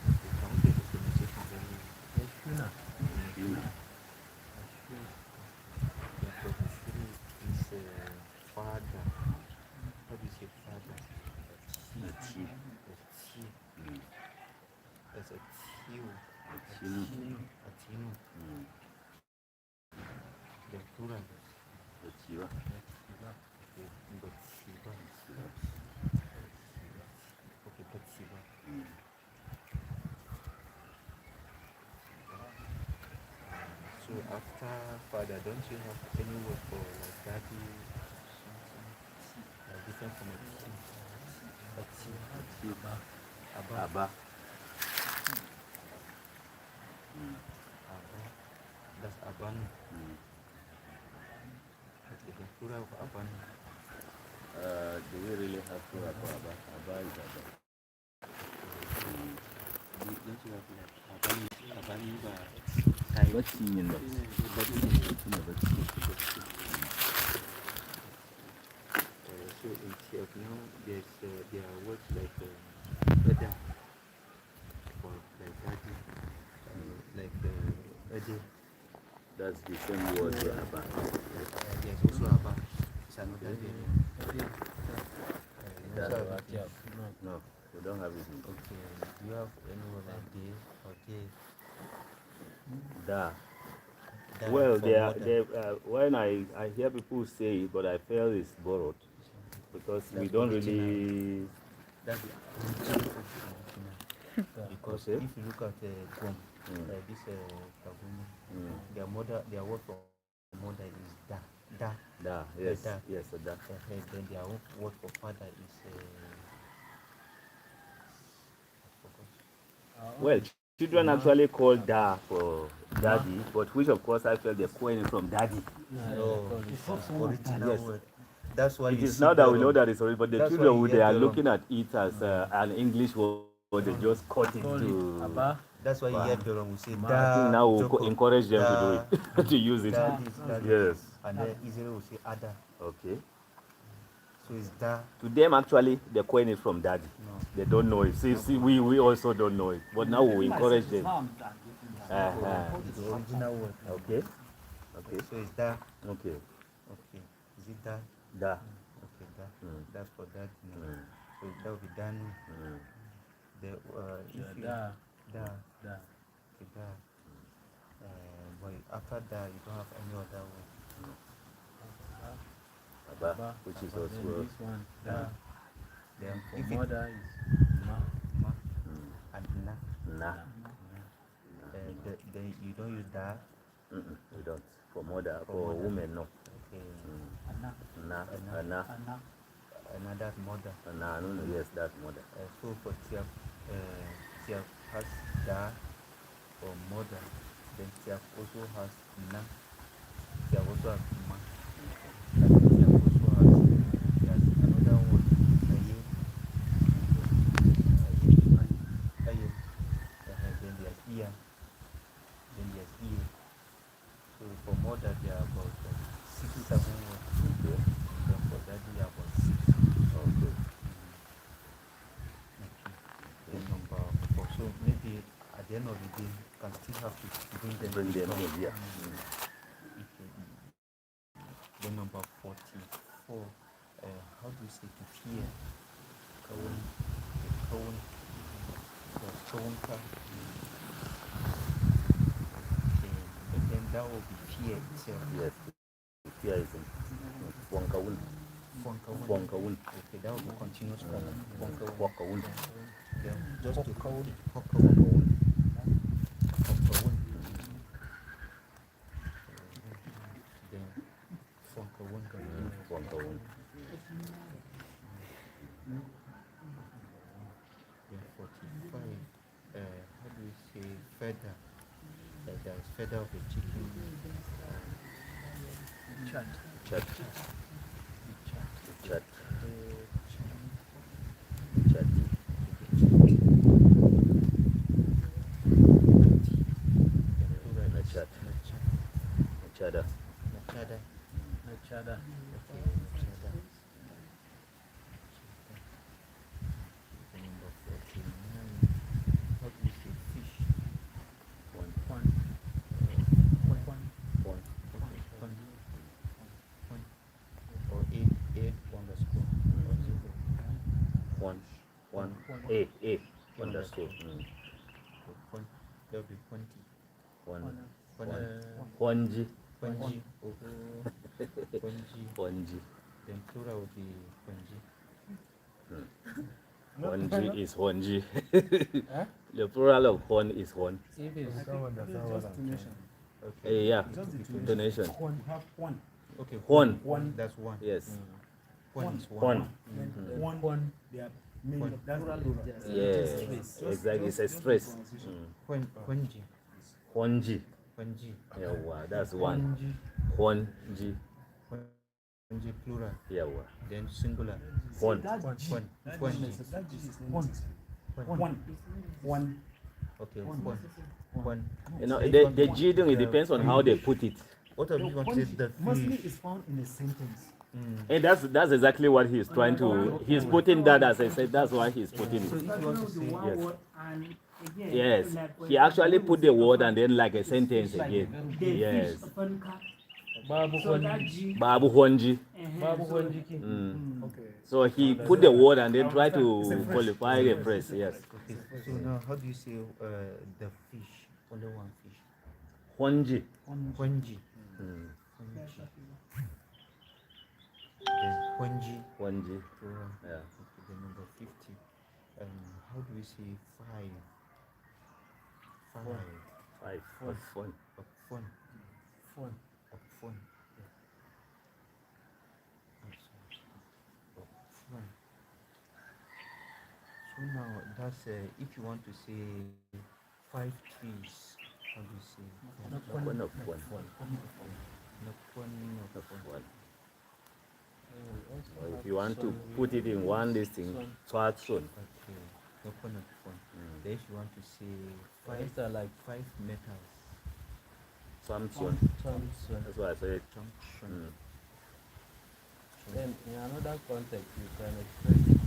The counter is the machine. The shoe. The is father. How do you say father? A T. That's a teal. A tino. The plural. The Tiwa. Okay, Batsiba. So after father, don't you have any word for like daddy, something different from a T? Abba. Abba. Abba. That's Abanu. Okay, the plural of Abanu. Do we really have to have Abba? Abba is Abba. Don't you have like Abanu? So in Tyap now, there are words like Eda for like daddy, like Ede. That's the same word for Abba. There's also Abba. It's another variant. No, we don't have it. Okay, do you have any word like day or day? Da. Da Well, for when I hear people say it, but I feel it's borrowed because we don't really. That's the original. Because if you look at gwam, this Kaduna, their word for mother is da. Da, yes, Da. yes, da. Then their word for father is I forgot. Well, children actually call da for daddy, but which of course I felt they're calling from daddy. No, it's original word. That's why It you is see now that we the know wrong. that it's already, but the That's why children you they hear are the looking at it as an English word, they just cut it to. Abba. That's why you hear the wrong. We say I da. think now we'll Joko, encourage them da, to do it, to use it. da this, da this. Yes. And then Israel will say ada. Okay. So it's da. To them, actually, they're calling it from daddy. No. They don't know it. See, we also don't know it. But now we encourage them. It's the original word. Okay. Okay. So it's da. Okay. Okay. Is it da? Da. Okay. mother. That's for that. So that will be done. The if you Da. okay, da. But after that, you don't have any other word. Aba, which is also This one. Da. Then For if mother is ma. ma and na, na. then you don't use da. We don't. For mother, for women, no. Okay. Na, na. Another mother. Na, no, yes, that's mother. So for Tyap, Tyap has da for mother. Then Tyap also has na. Tyap also has ma. Tyap also has another one. Aye. Then there's ear. Then there's ear. So for mother there are about 6, 7 words. Okay. Then for daddy there are about 6. Okay. Then number 4. So maybe at the end of the day, you can still have to bring them in, yeah. Okay. Then number 44. How do you say to hear? Kaun. Zonkwa. But then that will be fear itself. Yes. Fear is in Wankawun. Wankawun. Okay, that will be continuous form. Wakawun. Then just to Wakawun. Then Wankawun. Wankawun. Then 45. How do you say feather? There's feather of a chicken. Chat. Chat. Chat. Chada. Nachada. Number 49. How do you say fish? One. Or eight underscore. One. A. Underscore. That'll be 20. Honji. Ponji. Honji. Then plural will be ponji. Honji is honji. The plural of hon is hon. If it's Okay. Yeah. Donation. You have one. Okay. Hon. That's one. Yes. One is Hon. one. One. They are made. That's plural. Yes. Exactly. It's a stress. Ponji. Honji. Ponji. Yeah, that's one. Honji. Ponji plural. Yeah. Then singular. Hon. Ponji. One. Okay. One. You know, the G thing, it depends on how they put it. What of you want to say the Mostly fish? is found in a sentence. And that's exactly what he's trying to. He's putting that, as I said. That's why he's putting So it. if you want to say Yes. He actually put the word and then like a sentence again. Yes. Babu Honji. Babu Honji. Babu Honji. Okay. So he put the word and then try to qualify the phrase. Yes. okay. So now how do you say the fish? Only one fish. Honji. Ponji. Then ponji. Honji. Plural. Yeah. Okay, then number 50. How do we say five? Five. What's fun? Fun. Fun. Fun. So now that's if you want to say 5 trees, how do you say? Fun of fun. Not fun. Or if you want to put it in one listing, Twatsun. Okay. No fun of fun. Then if you want to say Five are like 5 metals. Samson. That's why I said. Junction. Then in another context, you can express it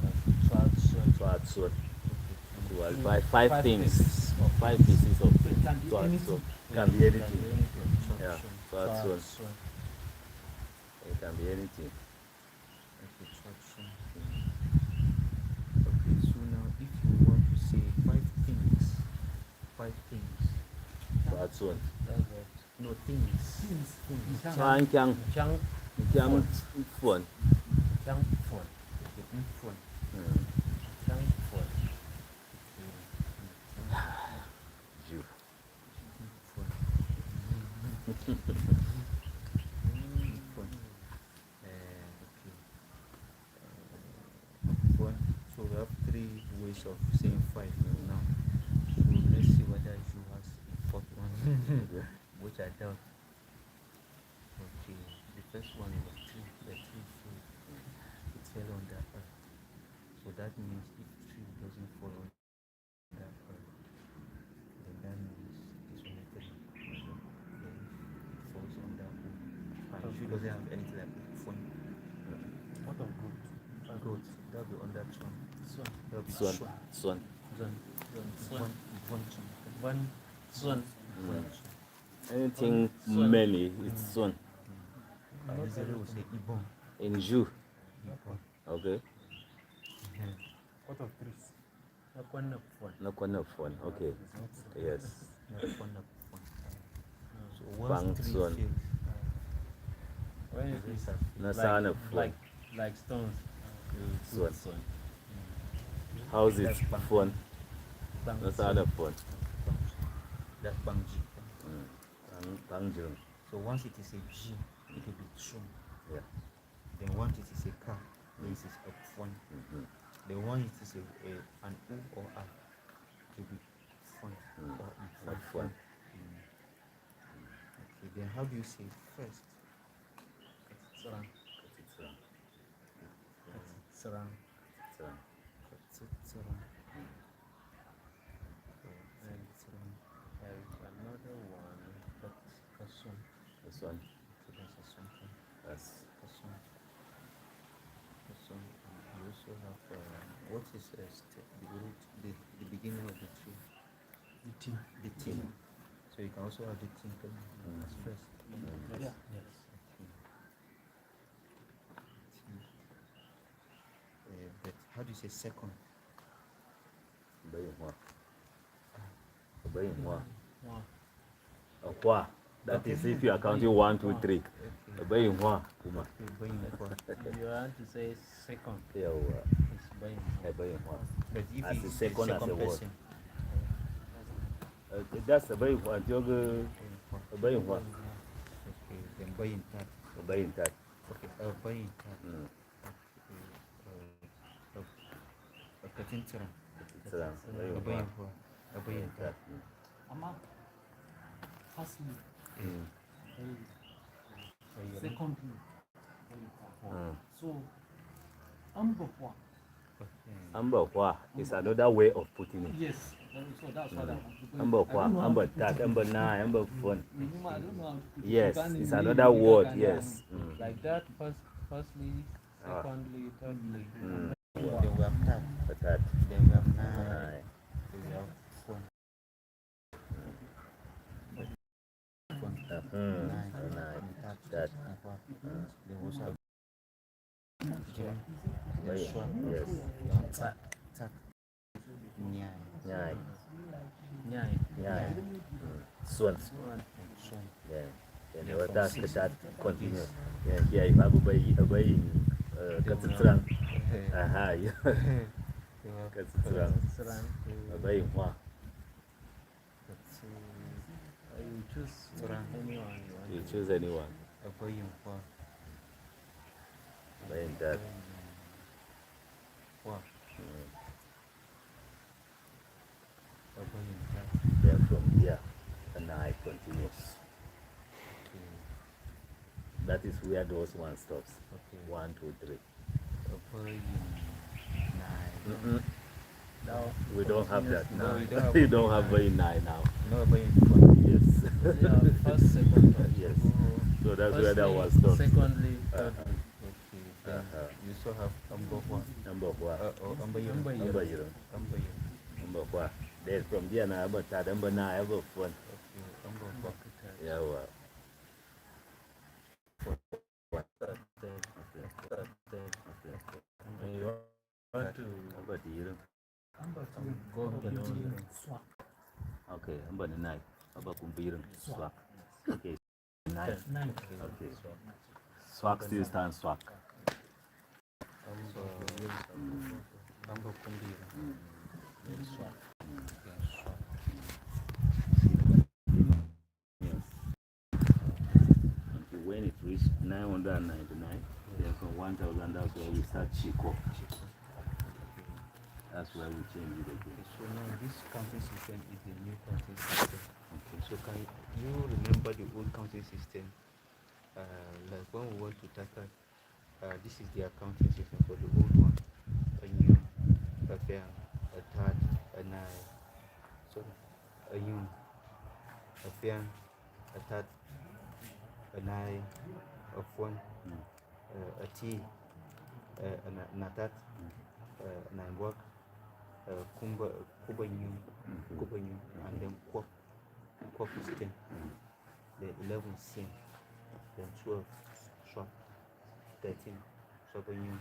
as Twatsun. Well, by Five five things pieces. or 5 pieces of It can be Twatsun. anything. Can be anything. Yeah. Junction. Twatsun. It can be anything. Okay, 5 things. That's one. That's what. No, things. Chang Chang Chang Chang phone. Chang phone. Okay, phone. Chang phone. You. Phone. So we have 3 ways of saying 5 now. So let's see whether you has a 4th one, which I doubt. Okay, the first one is the tree it fell on the earth. So that means if tree doesn't fall on the earth, then that means it's only 3. Then it falls on the earth. And tree doesn't have anything like phone. What of goat? Goat, that'll be on that one. Swan. Anything many, it's Swan. I usually would say Ibon. In Ju. Okay. What of trees? No corner phone. Okay. Yes. So once Bang tree Swan. fails, When it is No sound of phone. like stones. Swan. How's it phone? bang No sound of phone. that's bang G. Bang Jun. So once it is a G, it will be Tsun. Yeah. Then once it is a K, means it's a phone. Then once it is an U or A, it will be phone or I. Phone. Okay, then how do you say first? Sarang. Sarang. And there is another one. This one. So that's a something. That's You also have what is the beginning of the tree? The T. So you can also have the T as first. Yeah. Yes. But how do you say second? That is if you are counting 1, 2, 3. Okay. Kuma. You want to say second. Yeah, It's by But if as it's a second as a word. person, That's a very one. You're a very one. okay, then buying that. A very that. Okay, buying that. Katintra. It's a very one. Buying that. Ama, firstly, secondly, so, Ambokwa. Amber Hua is another way of putting it. Yes, so that's what I want to do. Amber Hua, Amber Tat, Amber Na, Amber Fun. I don't know how to put it. Yes, You can't it's really another do word, that yes. like that. Firstly, secondly, thirdly. Then we have tap. Tat. Then we have nine. Nine. Then we have phone. Nine. That. Then we also have Yes. tak. Nyai. Nyai. Nyai. Nyai. Swan. Son. Yeah. And the other that continues. Yeah, here you have a bay Katsutrang. Aha, yeah. Katsutrang. Sarang. A bay Hua. You choose anyone you want. You choose anyone. Buying for. Baying that. Then from here, and I continues. That is where those one stops. Okay. 1, 2, 3. Nine. Now, We don't have that No, now. we don't have We don't have very 9 now. No buying for. Yes. yeah, first, second, third. Yes. So that's where that one Firstly, stops. secondly, thirdly. Okay. Then you still have Ambokwa. Number 1. Ambayiro. Number 0. Ambayiro. Number 1. Then from there now, number 3, number 9, number 1. Okay. Ambokwa. Yeah, well. And you want to Number 0. go beyond. Okay. Okay, but the knife. About kumbiring swak. Okay, knife. Okay. Swak still stands swak. When it reached 999, then from 1000, that's where we start Chico. That's where we change it again. So now this counting system is the new counting system. Okay. So can you remember the old counting system? Like when we went to Tyap, this is the accounting system for the old one. A new, a fair, a third, a nine. Sorry, a new, a fair, a third, a nine, a phone, a T, a natat, a nine work. Kuba new, and then Kwok is 10, then 11 sin, then 12 shop, 13 Sabo new,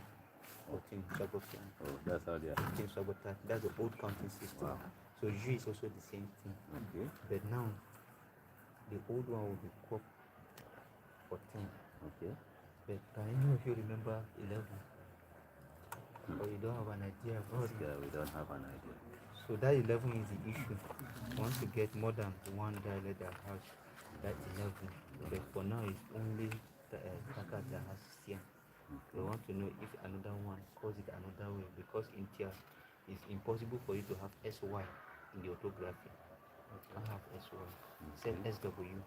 14 Sabo fin. Oh, that's how they are. 15 Sabo tat. That's the old counting system. Wow. So Ju is also the same thing. Okay. But now the old one will be Kwok 14. Okay. But can you know if you remember 11? Or you don't have an idea about it? Yeah, we don't have an idea. So that 11 is the issue. Once you get more than one dialect that has that 11, but for now it's only Kaka that has Siam. We want to know if another one calls it another way, because in Tyap it's impossible for you to have SY in the orthography. You can't have SY. Say SW.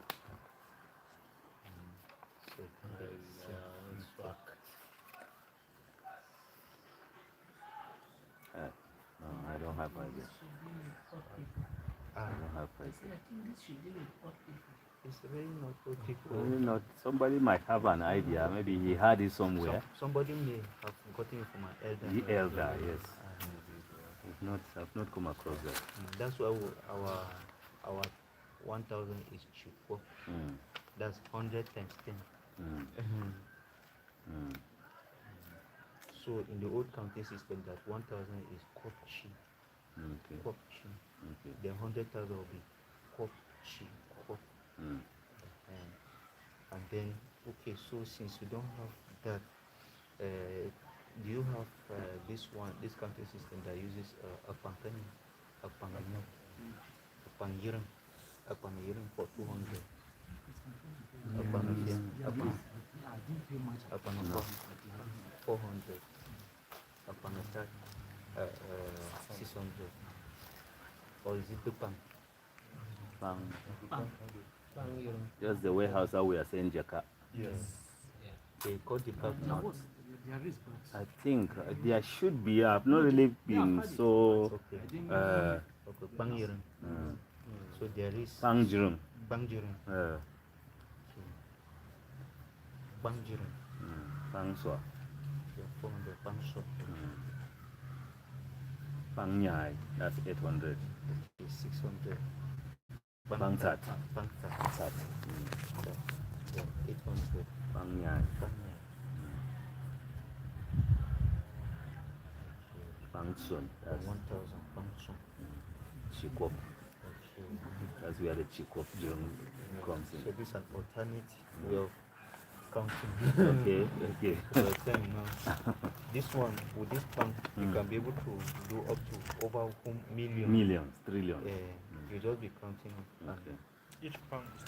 So no, I don't have idea. I don't have idea. it's very not for people. Maybe not. Somebody might have an idea. Maybe he had it somewhere. Somebody may have gotten it from an elder. The elder, yes. I've not come across that. That's why our 1000 is cheaper. That's 100 times 10. So in the old counting system, that 1000 is Kopchi. Okay. Kopchi. Okay. Then 100,000 will be Kopchi. Kop. And then, okay, so since you don't have that, do you have this counting system that uses a pantani, a panganyo, a pangiram, for 200, a panafia, a panafia, 400, a panatat, 600, or is it the pan? Just the way Hausa we are saying Jaka. Yes. They call the bag not. I think there should be. I've not really been so. Okay, Bangiran. So there is Pangjirum. Bangiran. Bangiran. Pangswa. 400 Pangswa. Pangnyai. That's 800. 600. Pangtat. Pangtat. 800. Pangnyai. Pangsun. That's 1000 Pangsun. Chikop. That's where the Chikop drum comes in. So this is an alternate way of counting. Okay. So then now, this one with this count, you can be able to do up to over millions, trillions. You just be counting. Okay. Each pound is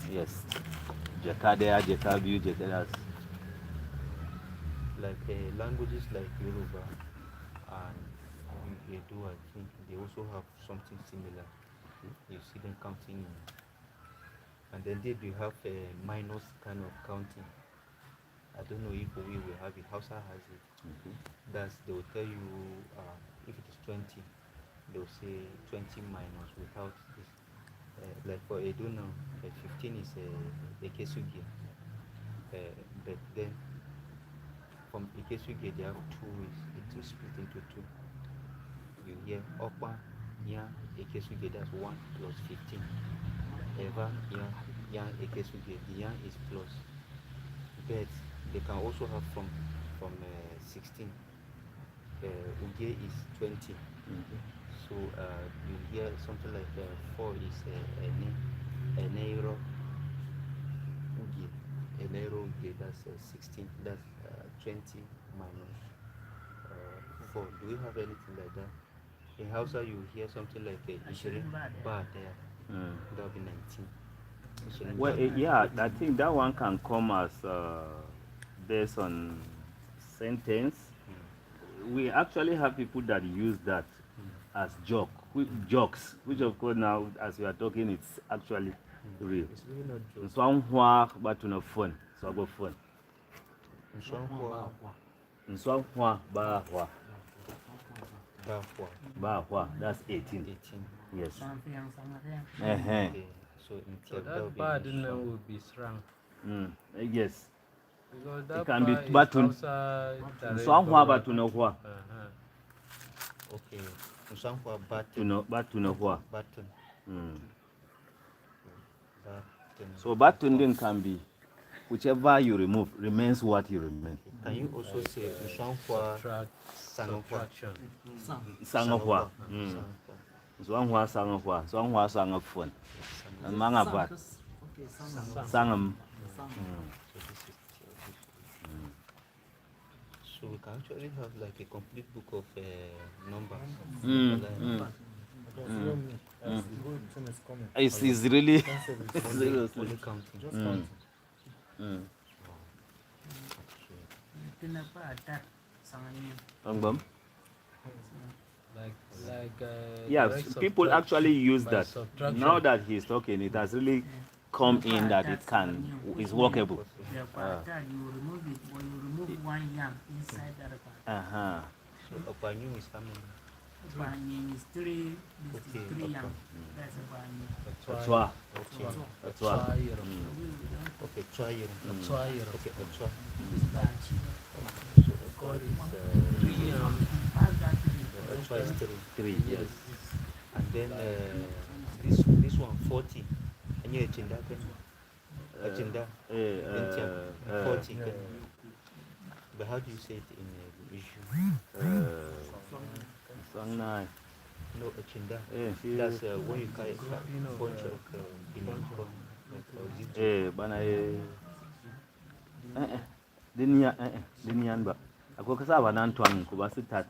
200. Yes. Jakadea, Jakabu, Jakadas. Like languages like Yoruba and Edo, I think they also have something similar. You see them counting, and then they do have a minus kind of counting. I don't know if we will have it. Hausa has it. That's, they will tell you if it is 20, they will say 20 minus without this. Like for Edo now, 15 is a Kesugi. But then from Ikesuge they have 2 ways. It is split into 2. You hear Opa, Nya, Ikesuge, that's 1 plus 15. Eva, Yan, Ikesuge, the Yan is plus. But they can also have from 16. Uge is 20. So you hear something like 4 is Enero Uge. Enero Uge, that's 16. That's 20 minus 4. Do we have anything like that? In Hausa, you hear something like Ishirin Ba there. That will be 19. Well, yeah, I think that one can come as based on sentence. We actually have people that use that as jokes, which of course now, as we are talking, it's actually real. It's really not joke. So I'm but to no fun. So I go fun. So that's 18. 18. Yes. Okay. So in So Tyap, that that will be bad in Nshwan. would be strong. Yes. Because that can be part is batun. outside direct So I'm border. but to no what. Okay. Nshwan To Batten. no but to no what. Batten. Batten. So batunding can be whichever you remove remains what you remain. Can you also say Nshwan Subtraction. Sangwa. Sangwa sangwa. Sangwa sangwa. And manga bat. Sangam. So we can actually have like a complete book of numbers. It's really Only counting. Agwam? Like Yes, direct people subtraction actually use by that. subtraction. Now that he's talking, it has really come in that it is workable. You remove it when you remove one yam inside the other part. So Okwanyu is how many? One is 3, this Okay, is 3 okay. yam. That's a one. That's why. Okay. That's why. Okay, try it. Okay, try. This batch. So Okwa is 3. 3, yes. And then this one 40. And you agenda agenda. Then Tyap, 40. But how do you say it in issue? Song 9. No, agenda. That's That's when you carry a bunch of bana diniyan ba akwai kasa ba nan tuwan ku ba su tat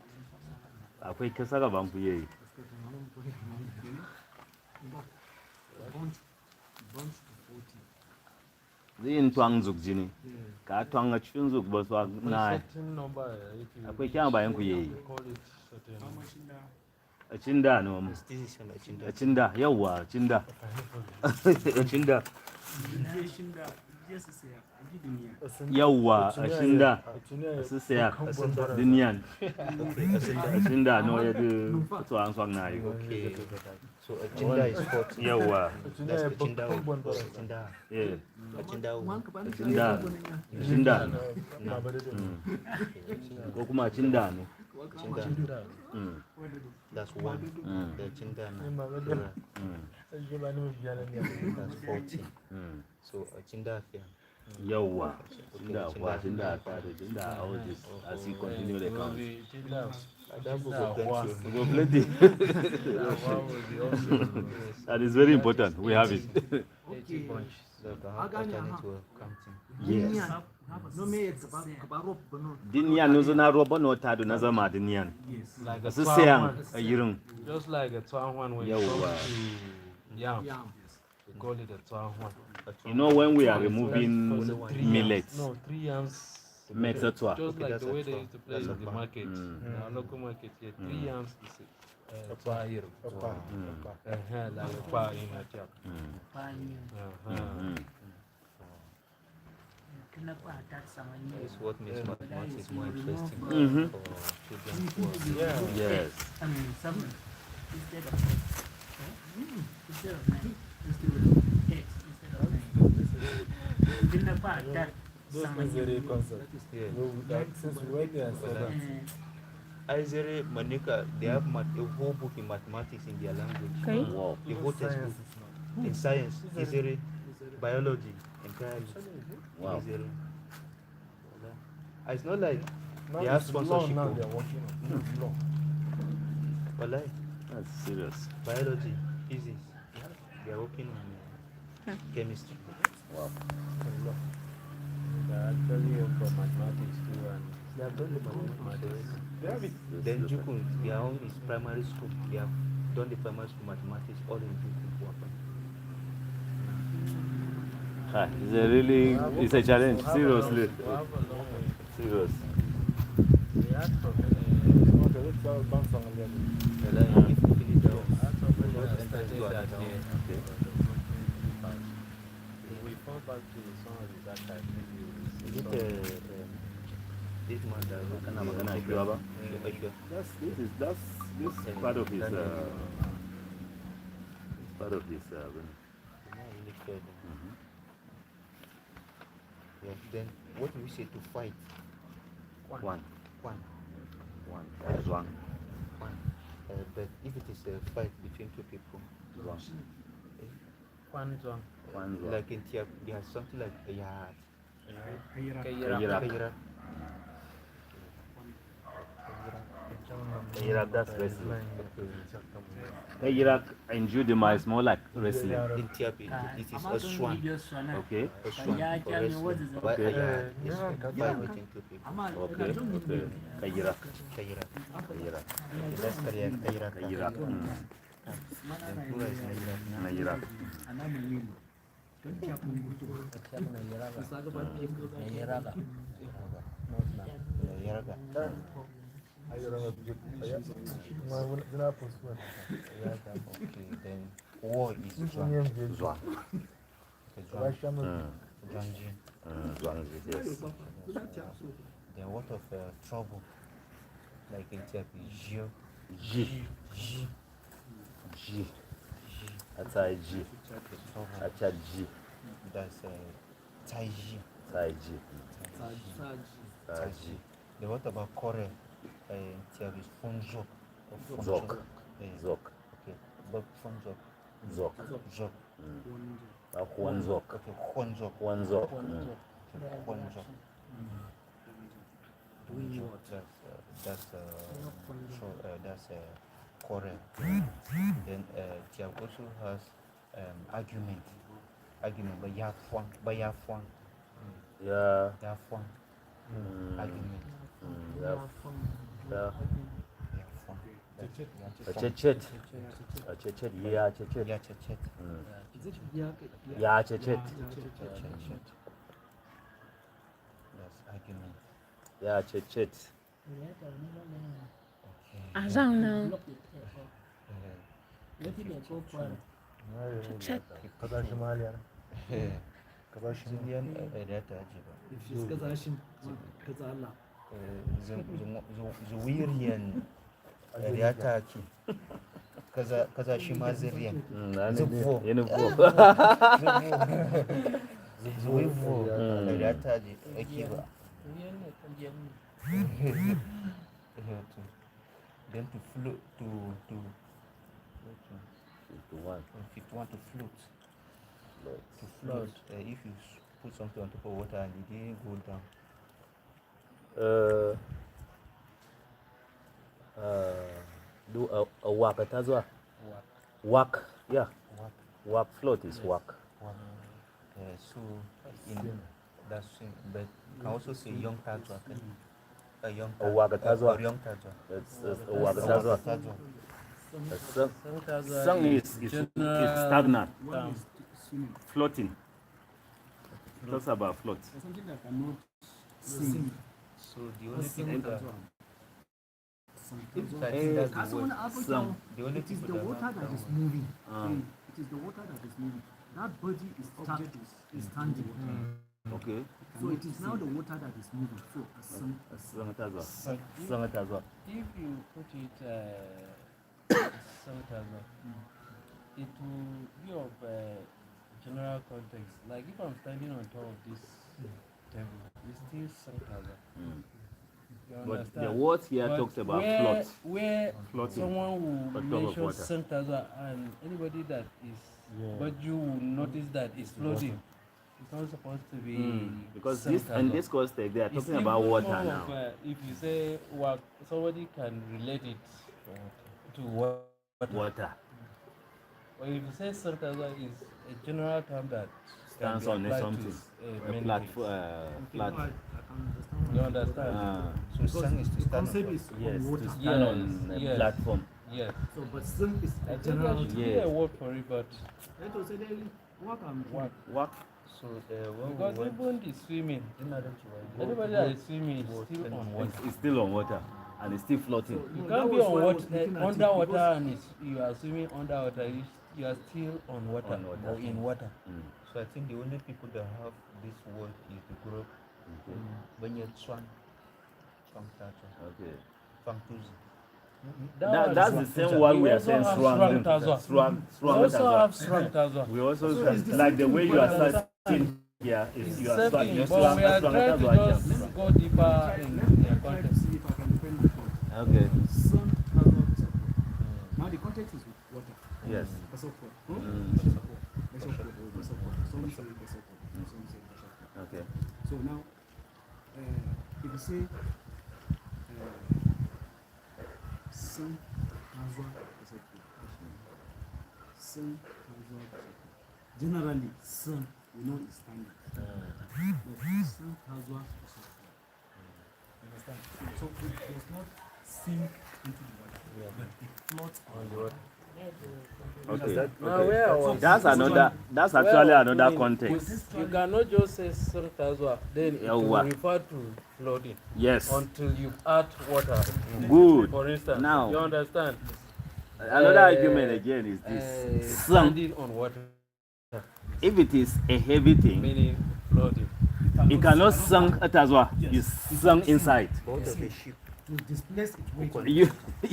akwai kasa ga ban kuye zin tuwan zuk jini ka tuwan a cikin zuk ba su na akwai kyan bayan kuye a cinda no mu a cinda yawa cinda cinda yawa a cinda su saya duniyan a cinda no ya du tuwan son na yi Okay. So agenda is 40. yawa That's agenda. Agenda. eh Agenda. cinda ko kuma cinda ne Agenda. That's 1. The agenda. That's 40. So agenda here. yawa cinda ta da cinda all this as you continue the count That book will plenty. go plenty that is very important we have it So can have alternative counting. yes diniyan nuzo na roba no ta do na zama diniyan Like a su twang sayan one. a yirin Just like a twang one when it Yawa. comes to yam. We call it a twang one. you know when we are That's removing three millets yams. No, 3 yams. makes a twa Just like that's the a way they twang. used to play That's in a the twang. market. In our local market here, 3 yams is a twang. Like a twang in a chap. It's what makes mathematics more interesting Mhm. for children. yes I mean, 7 instead of 8. Instead of 9. Instead of 8. Instead of 9. In the part that Aizere Manika, they have a whole book in mathematics in their language. Okay. wow The whole textbook. In science, Izere, biology, entirely. Wow. Izere. It's not like Now They have it's law sponsorship. now they're working on. It's law. Wallahi, That's serious. biology, physics. They are working on chemistry. Wow. They actually for mathematics too, and They have done the mathematics. They have it. Then Juku, their own is primary school. They have done the primary school mathematics all in Juku. It's a challenge. Seriously. Serious. they had from Okay, let's bounce on again. If you finish the we fall back to some of the archive is it this man that This part of his really fair. Yeah, then what do we say to fight? one. That's one. But if it is a fight between two people, like in Tyap, they have something like a yard. Iraq, that's wrestling. Iraq and Judima is more like wrestling. In Tyap, it is a swan. Okay. A swan for wrestling. But a yard is a fight between two people. Okay. Iraq. Kayira. That's Kayira. Iraq. Then plural is Kayira. Iraq. Yaraga. Okay, then war is Zwa. Zwangi. Yes. Then what of trouble? Like in Tyap is G. That's a G. That's a G. That's Taiji. G. Then what about Kore? In Tyap is Fonzok. Zok. Okay, but Fonzok. Zok. Juan Zok. Okay, Honzok. Juanzok. Honzok. That's Kore. Then Tyap also has argument, but Yafwan. Yeah. Yafwan. Argument. Yeah. Yafwan. Chechet. Yeah, Chechet. Yeah, Chechet. That's argument. Yeah, Chechet. Azang now. Check. Zuwiriyan riyata ki kaza shi ma ziriyan zubvo zuwivo riyata ji ake ba then to float to if you want to float if you put something on top of water and it didn't go down. Do a walk as well. Walk, yeah. Walk float is walk. So in that's but can also say young tazwa. A young Tazwa. Young tazwa. It's a walk tazwa. Song is stagnant. Floating. Talks about float. Something that cannot sing. So the only thing that Song. the only It is thing the water that is moving. It is the water that is moving. That body is standing. Okay. So it is now the water that is moving. So Song tazwa. if you put it sometimes it will be of general context. Like if I'm standing on top of this table, it's still sometimes. But the words here talks about float. Where Floating someone will on top of mention water. Santaza and anybody that is, but you will notice that it's floating. It's not supposed to be Because sunk this as in well. this context they are It's talking about even water more now. of, if you say what somebody can relate it to water. Water Or if you say sunk as well, is a general term that stands can on be applied something. to A many platform. things. Plat. I can understand. You understand? So Because sun is to the stand concept on. is Yes, on to water. stand on a Yes. platform. Yes. So, but sun is I a think there general. should be Yes. a word for it, but Let us say they work and what? What? So when Because we went, even the swimming, Boat- anybody that is swimming is still on water. It's still on water and it's still floating. You No, can't that be was on why I was water, looking at it, underwater, because- and you are swimming underwater. You are still on water, On water. or in water. so I think the only people that have this word is the group when you're Swan Tacho, Okay. Fantuzi. That's the same one we are saying Strong strong. We also have strong tazwa. We also So it's the like same the thing way we you are understand. starting here is you are Same strong. thing, You're but we are strong. trying to just go deeper in the Try to context. see if I can defend my point. Okay. Sun has no vessel. Now the context is water. Yes. Vessel pot. Mm. Vessel pot. Vessel pot or vessel pot. Some say vessel pot. Some say vessel pot. Okay. So now, if you say sun has one vessel pot. Sun has one vessel pot. Generally, sun we know is standing. But sun has one vessel pot. Understand? So it does not sink into the water, but it floats on the water. Okay. Now, where I was- That's where actually I was another doing context. is you cannot just say strong tazwa, then it will Yawwa. refer to floating Yes. until you add water. Good. For instance, Now- you understand? Another argument again is this. Sun, Standing on water, if it is a heavy thing, meaning floating. it cannot sink as well. You sunk inside. Boat of a ship. To displace its weight.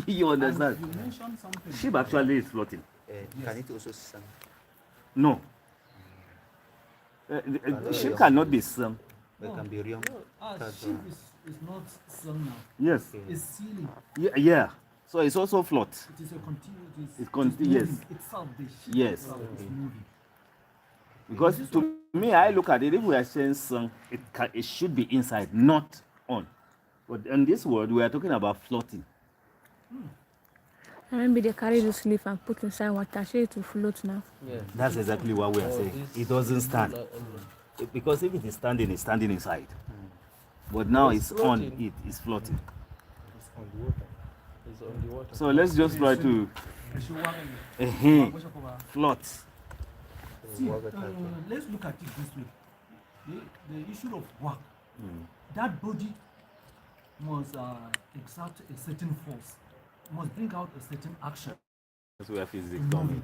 You And understand? you mentioned something. Ship actually is floating. Can it also sink? No. The ship cannot be sunk. But it can be real. Ship is not sung now. Yes. It's sealing. Yeah. So it's also float. It is a continuous. It's yes. Itself, the ship Yes. itself is moving. Because to me, I look at it, if we are saying sunk, it should be inside, not on. But in this word, we are talking about floating. And maybe they carry this leaf and put inside water, so it will float now. Yes. That's exactly what we are saying. It doesn't stand. Because if it is standing, it's standing inside. But now it's on floating. it's floating. It's on the water. It's on the water. So let's just try to float. See, let's look at it this way. The issue of work. That body must exert a certain force, must bring out a certain action. That's where physics in comes moving.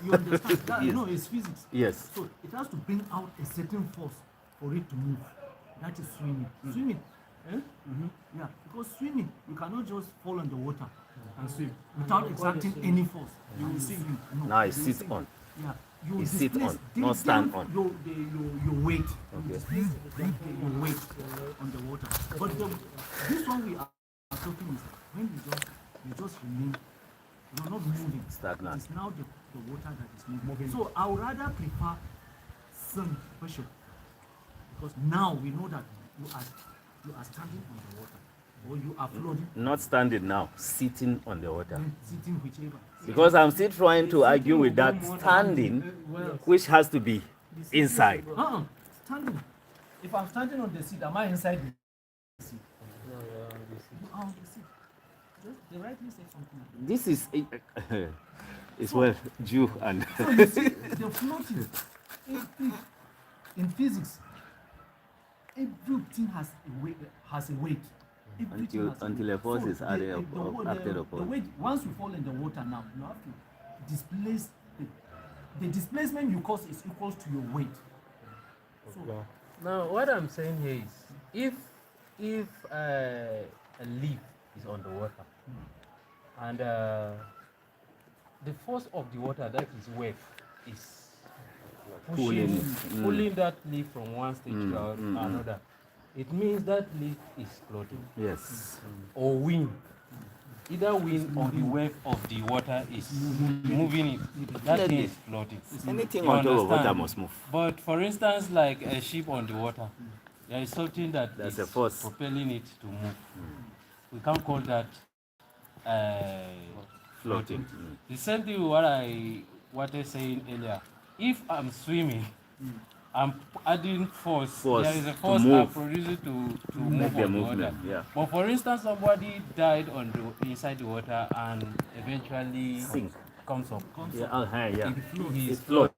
You understand? That, Yes. No, it's physics. Yes. So it has to bring out a certain force for it to move. That is swimming. Swimming. Yeah, because swimming, you cannot just fall in the water and swim without exerting any force. You will sink. No, Now it you will sits sink. on. Yeah, you It sit displace on, the- not stand the- on. Your weight. You Okay. displace your weight on the water. But this one we are talking is when you just remain, you're not moving. Stagnant. It's now the water that is moving. So I would rather prefer sun pressure because now we know that you are standing on the water or you are floating, Not standing now, sitting on the water. sitting whichever. Because I'm still trying to argue with that standing, which has to be inside. Standing. If I'm standing on the seat, am I inside the seat? No, you're on the seat. You are on the seat. They rightly say something like that. This is it's well Jew and So you see, the floating, in physics, everything has a weight. Everything has until a force is added the acted the upon. weight, once you fall in the water now, you have to displace the displacement you cause is equal to your weight. So Now, what I'm saying here is, if a leaf is on the water, and the force of the water, that is wave, is pulling that leaf from one stage to another, it means that leaf is floating. Yes. Or wind. either wind or the wave of the water is moving it, that thing is floating. Anything You on top of water understand? must move. But for instance, like a ship on the water, there is something that There's is a force. propelling it to move. We can't call that floating. The same thing with what I was saying earlier. If I'm swimming, I'm adding force. There is a force I'm producing to move on the water. Yeah. But for instance, somebody died on the inside the water and eventually comes up. Yeah. It floats.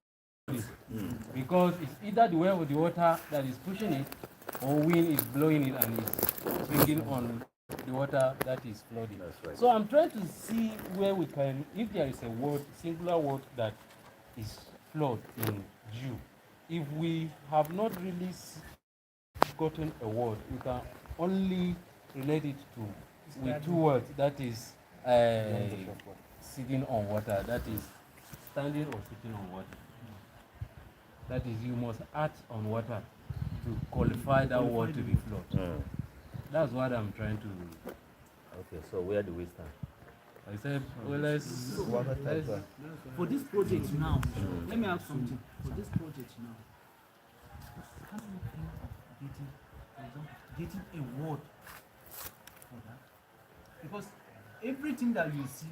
Because it's either the wave of the water that is pushing it, or wind is blowing it and it's swinging on the water that is flooding. That's right. So I'm trying to see where we can, if there is a word, singular word that is flood in Jew. If we have not really gotten a word, we can only relate it to with two words. That is sitting on water. That is standing or sitting on water. That is, you must act on water to qualify that word to be float. That's what I'm trying to. Okay, so where do we start? I said, well, let's For this project now, let me ask something. For this project now, how do you think of getting, for example, getting a word for that? Because everything that you see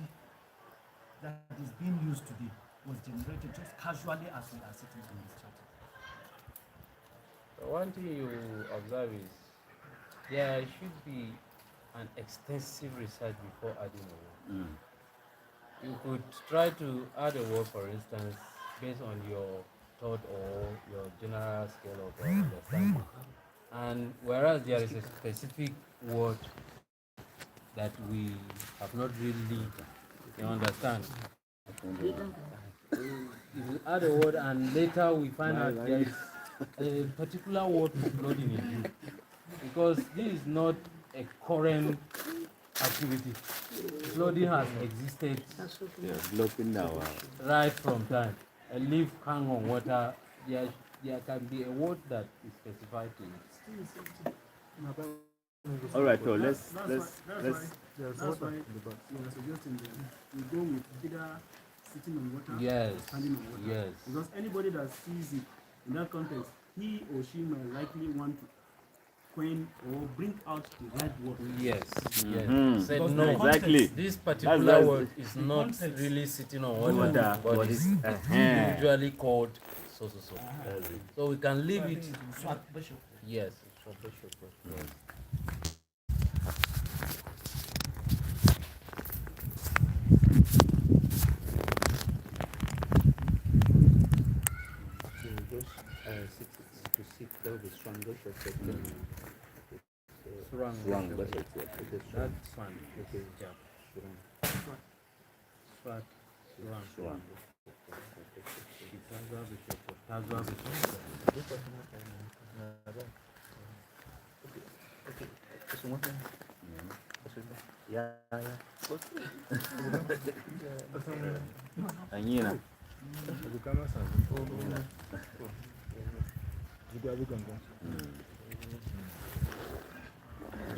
that is being used today was generated just casually as we are sitting in this chat. One thing you observe is there should be an extensive research before adding a word. You could try to add a word, for instance, based on your thought or your general scale of understanding. And whereas there is a specific word that we have not really understand. You add a word and later we find out there is a particular word for flooding in you. Because this is not a current activity. Flooding has existed right from time. A leaf hang on water, there can be a word that is specified to it. All right, so let's. That's why you are suggesting that we go with either sitting on water Yes. or standing on water. Yes. Because anybody that sees it in that context, he or she may likely want to coin or bring out the right word. Yes. Said Because no. Exactly. This particular That's- word is not context. really sitting on water, Water, but but it's it's usually called so. So we can leave it. Swat bishop. Yes. Swang, but it's That's fun. Okay. Yeah. Swat. swang. Yeah. Anyina.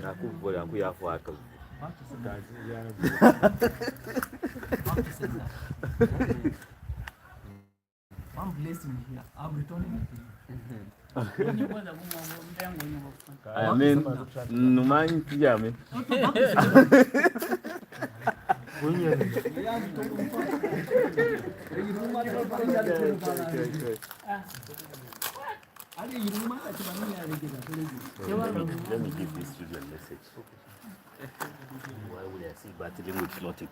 Nakuvula kuyafu aka. One blessing here. I'm returning it to you. I mean, numanyi tujame. Let me give this student a message. Why would I see battling with floating?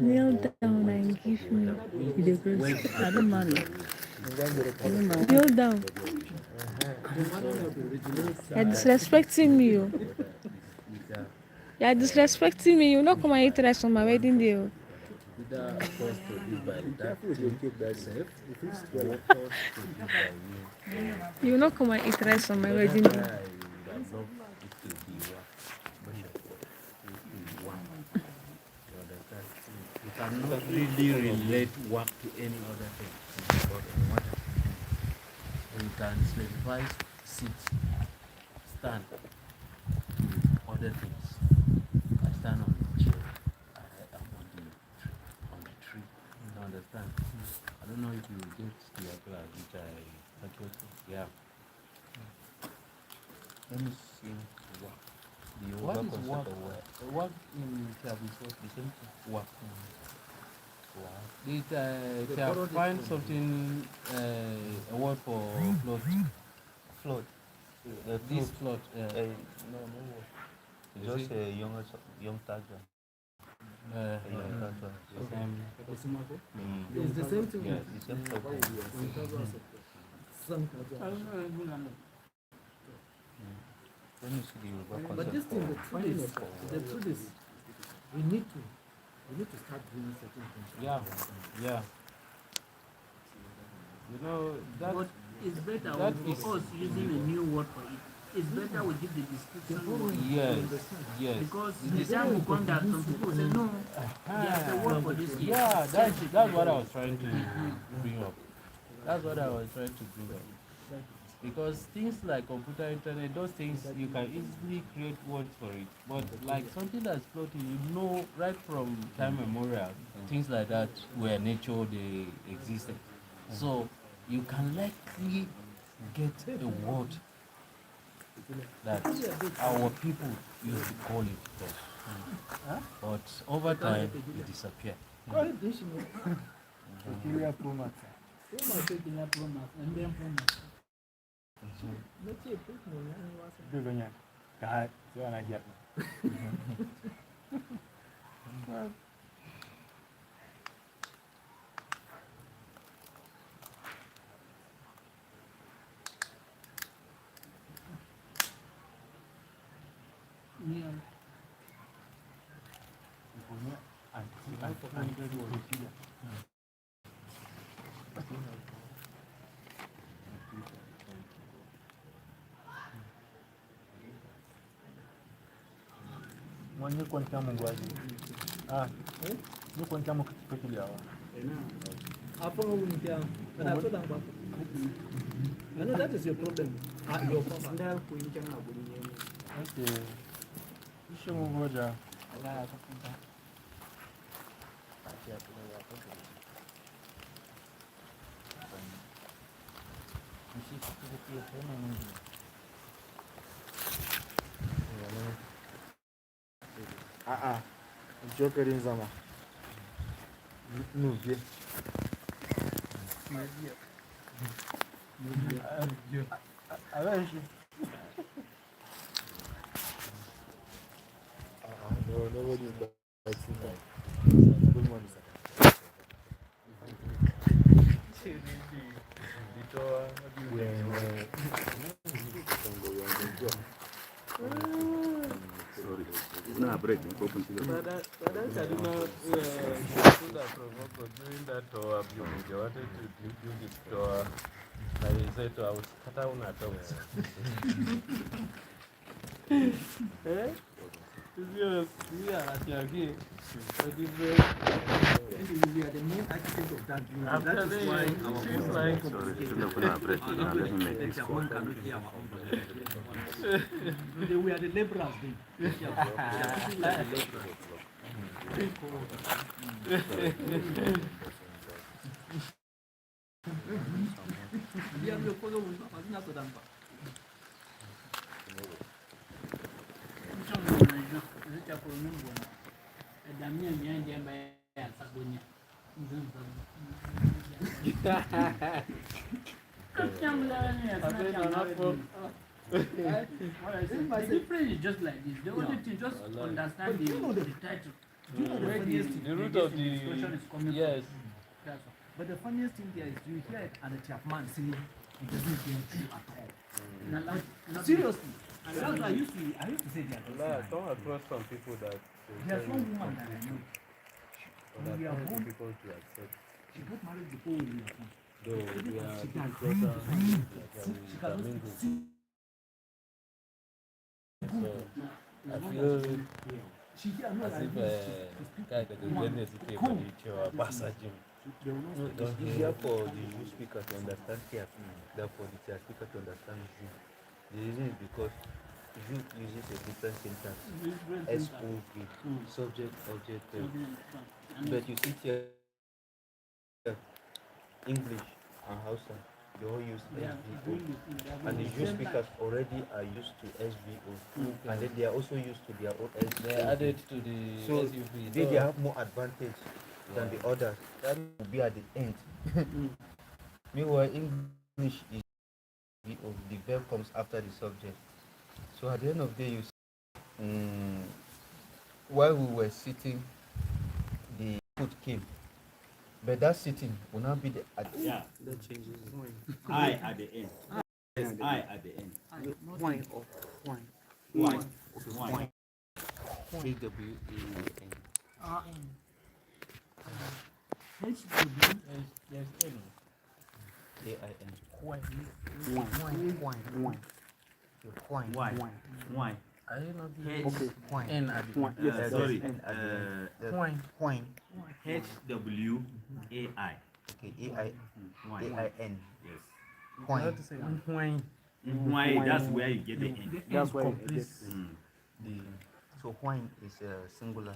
Kneel down and give me the grace. I don't marry. Kneel down. You're disrespecting me. Oh. You're disrespecting me. You're not come and eat rice on my wedding day. Oh. You're not come and eat rice on my wedding day. You cannot really relate work to any other thing but water. You can specify sit, stand, other things. I stand on the chair. I am on the tree. You understand? I don't know if you get the class which I yeah. Let me see work. What is work? Work in Tyap is what? The same thing. Work. Did Tyap find something, a word for float? Float. This float. No. Just a young tiger. It's the same thing. Yes, the same thing. Let me see the Yoruba concept. But this thing, the truth is, we need to start doing certain things. Yeah. You know, that, but it's better that for us using a new word for it. It's better we give the description. Yes. Because the time will come that some people say, no, there's a word for this. Yeah, that's what I was trying to bring up. Because things like computer, internet, those things, you can easily create words for it. But like something that's floating, you know, right from time memorial, things like that where nature they existed. So you can likely get a word that our people used to call it. But over time, it disappeared. When you can come and go, you can come quickly. I know that is your problem. Your personal Okay. You should move over. Joker in Zama. No, yeah. No, nobody is biting that. Good morning, sir. It's not a break. Open to the Kaduna during that tour, they wanted to do this tour. Like they said, I was cut out on tongues. We are at your game. We are the main architect of that. That is why it's like. Sorry, it's not going to break. Let me make this call. We are the laborers. The difference is just like this. The only thing, just understand the title. Do you know the funniest thing? The root of the expression is coming yes. from. That's all. But the funniest thing there is you hear it and the Tyap man singing. It doesn't bear true at all. Seriously. And that's why I used to say they are just I lying. come across some people that There's one woman that I know. that We are find born. difficult to accept. She got married before we were born. Though we are She big can brother, she cannot mingle. see. So I feel She can know as that if guy that is going to Cool. the passage. They will not No, speak. it's easier for the you speaker to understand Tyap than for the Tyap speaker to understand you. The reason is because you uses a different syntax. SOV, subject, object, but you see here English and Hausa, they all use SVO. And the Jew speakers already are used to SVO. And then they are also used to their own SVO. They added to the So SUV. they have more advantage than the others. That will be at the end. Meanwhile, English is VO. The verb comes after the subject. So at the end of the day, you see, while we were sitting, the food came. But that sitting will not be the Yeah. that changes. I at the end. Yes, I at the end. Wine or wine. Wine. Wine. AWAN. AIN. Wine. Wine. I didn't know H. Wine. N at the end. Sorry. Wine. Wine. HWAI. Okay. Wine. AIN. Yes. Wine. Wine. Wine. That's where you get the end. That's why So wine is singular.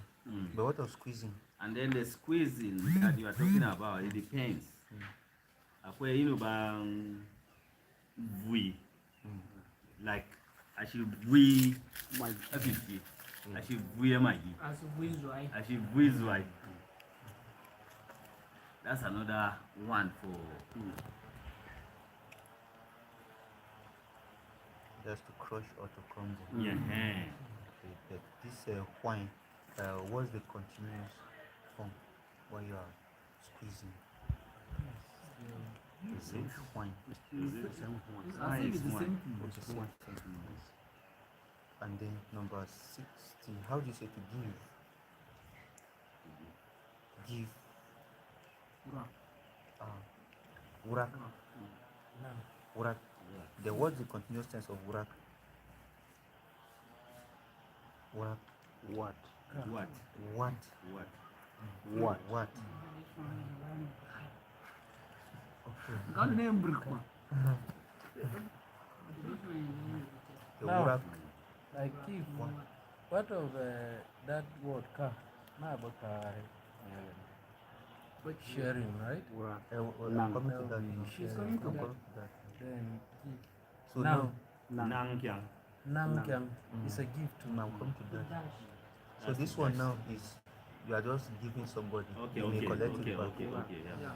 But what of squeezing? And then the squeezing that you are talking about, it depends. Where you know, we like I should we my I should we Maggie. As we right. I should we right. That's another one for. Just to crush or to crumble. Yeah. Okay, but this wine, what's the continuous form while you are squeezing? Is it wine? I think it's the same thing. Okay, same thing. And then number 60, how do you say to give? Give. Urak. Urak. Then what's the continuous tense of urak? Urak. What? What? What? What? What? God name Brickman. The Now, urak. like if part of that word car, not about car, but sharing, right? I'm coming to that. She's I'm coming to coming that. to that. Then So now, Nangyang. Namgyang is a gift. now I'm coming to that. So this one now is you are just giving somebody. Okay, You may okay, collect okay, it back. okay, yeah.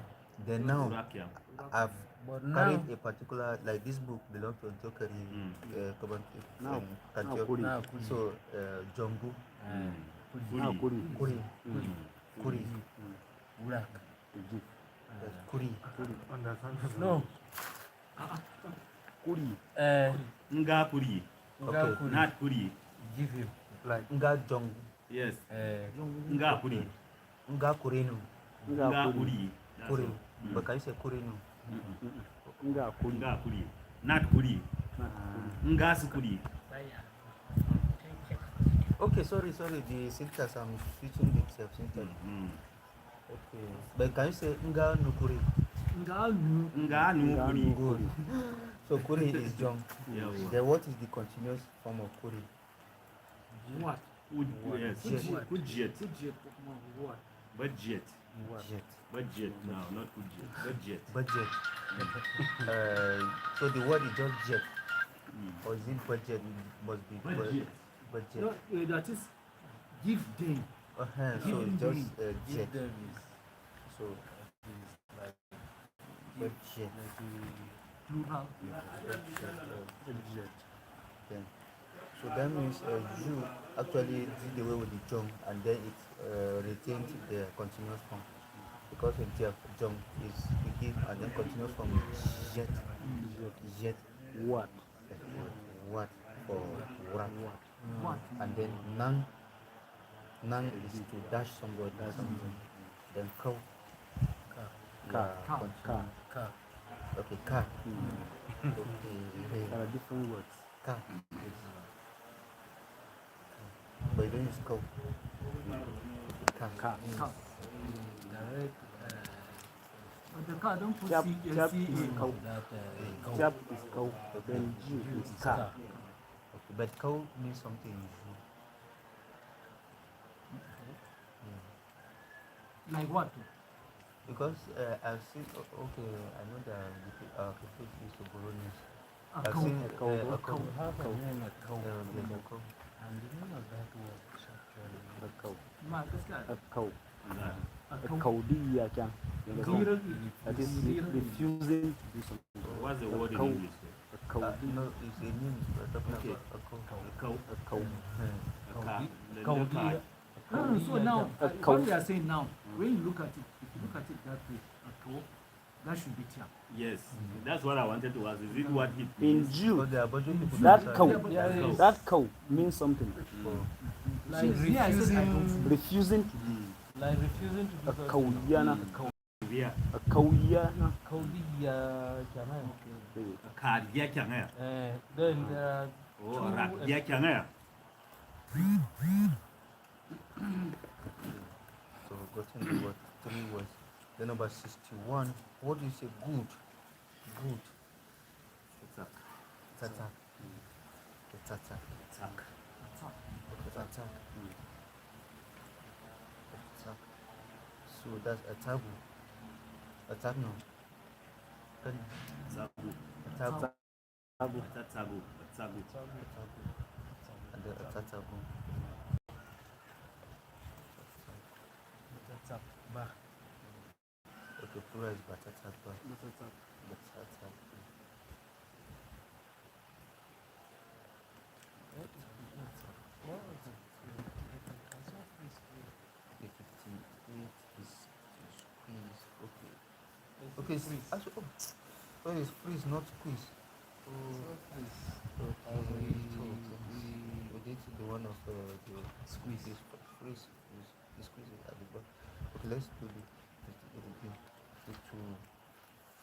Then now Urakyang. I've But now, carried a particular, like this book belongs to Jokeri Now, now So Jumbo, now Kuri. Kuri, Kuri, Urak. yes, Kuri. No. Kuri. Nga Kuri. Okay. Not Kuri. Give him. Like Nga Jong, Yes. Nga Kuri. Nga Kurenu, Nga Kuri. That's Kuri. all. But can you say Kurenu? Nga Kuri. Nga Kuri. Not Kuri. Nga Sukuri. Okay, sorry, the syntax, I'm switching the syntax. Okay, but can you say Nga Nukuri? Nga Nukuri. Good. So Kuri is Jong. Yeah. Then what is the continuous form of Kuri? What? Yes. Budget. What? Budget. Jet. Budget. No, not budget. Budget. Budget. So the word is just jet. Or is it budget? It must be Budget. budget. No, that is give them. So it's just jet. Give them So it's like budget. Plural. Budget. Then, so that means you actually did away with the jump and then it retained the continuous form. because in Tyap, jump is begin and then continues from jet, jet, What? what for what, What? and then nang is to dash somebody, something. Then cow, Car. continue. Okay, car. Okay, There are different words. car. But you don't use cow. Car. Direct. But the car don't put Tyap C is in cow. that. Tyap is cow. Then G is car. Okay, but cow means something. Like what? Because I've seen, okay, I know that people used to borrow names. A I've cow. seen A cow. a cow. Have a name a cow. There's a cow. And the name of that word is actually. A cow. Ma, gaskiya. A cow. A A cow. kaudiya can. That is refusing to do something. What's the word in cow. English? A cow. No, it's a name. We're talking Okay. about a cow. A cow. A cow. A car. The Cow. leopard. No, so now, A what cow. we are saying now, when you look at it, if you look at it that way, a cow, that should be Tyap. Yes, that's what I wanted to ask. Is it what it In means? Jew, Because there are bunch of people that that cow, Yeah, that cow means something. Like here I said I don't. Refusing to do. Like refusing to do A that. kauyana. Yeah. A kauyana. Kaudiya Kyamaya. A car. Yeah, can I? Then there are Oh, two a rat. Yeah, can I? So we've gotten the word, 3 words. Then number 61, what do you say good? Good. Attack. Attack. Attack. Attack. Okay, attack. Attack. So that's attack. Attack no. Sabu. Attack. Attack. Sabu. And then attack. Okay, plural is batata. Batata. The 58 is squeeze. Okay. Okay, actually, oh, it's freeze, not squeeze. We did the one of the squeeze. This freeze. The squeeze is at the back. Okay, let's do the 58 again. To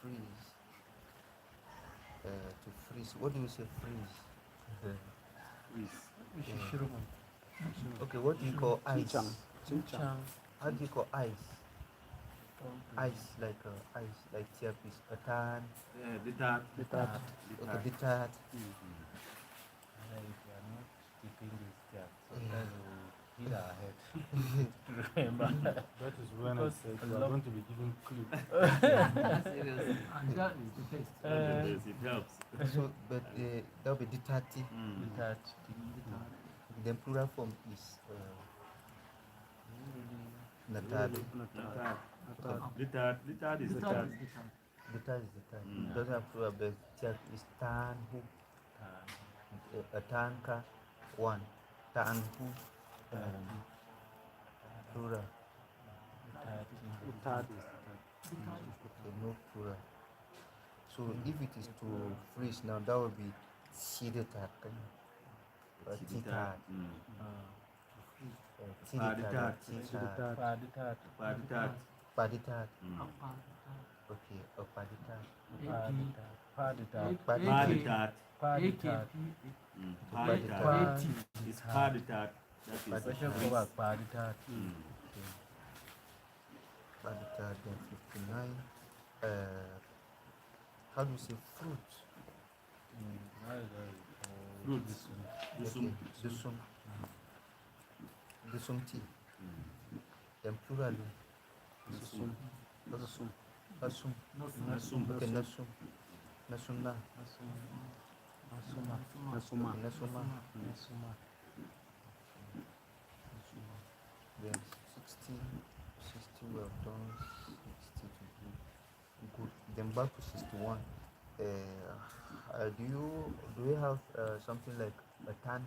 freeze. To freeze. What do you say freeze? Okay, what do you call ice? Chinchan. How do you call ice? Ice, like ice, like Tyap is a tan. Yeah, the tat. Okay, the tat. if you are not keeping this Tyap, sometimes we will hit our head to remember. That is when I said we are going to be giving clue. And that is the best. Yes, it helps. So, but that will be ditati. That Then plural form is natado. The tat is the tat. Ditat is the tat. Doesn't have plural, but Tyap is tanhu. A tanka, one. Tanhu, plural. Okay, no plural. So if it is to freeze now, that would be sidetat. Titat. Paditat. Titat. Paditat. Paditat. Okay, a paditat. Paditat. Paditat. Paditat. It's paditat. That is Question go back, Paditat. Paditat, then 59. How do you say fruit? fruits. Okay, dusum tea. Then plural. Nasum. Okay, nasum. Nasumna. Nasuma. Nasuma. Then 60 we have done 60 to do. Good. Then back to 61. Do you have something like a tan?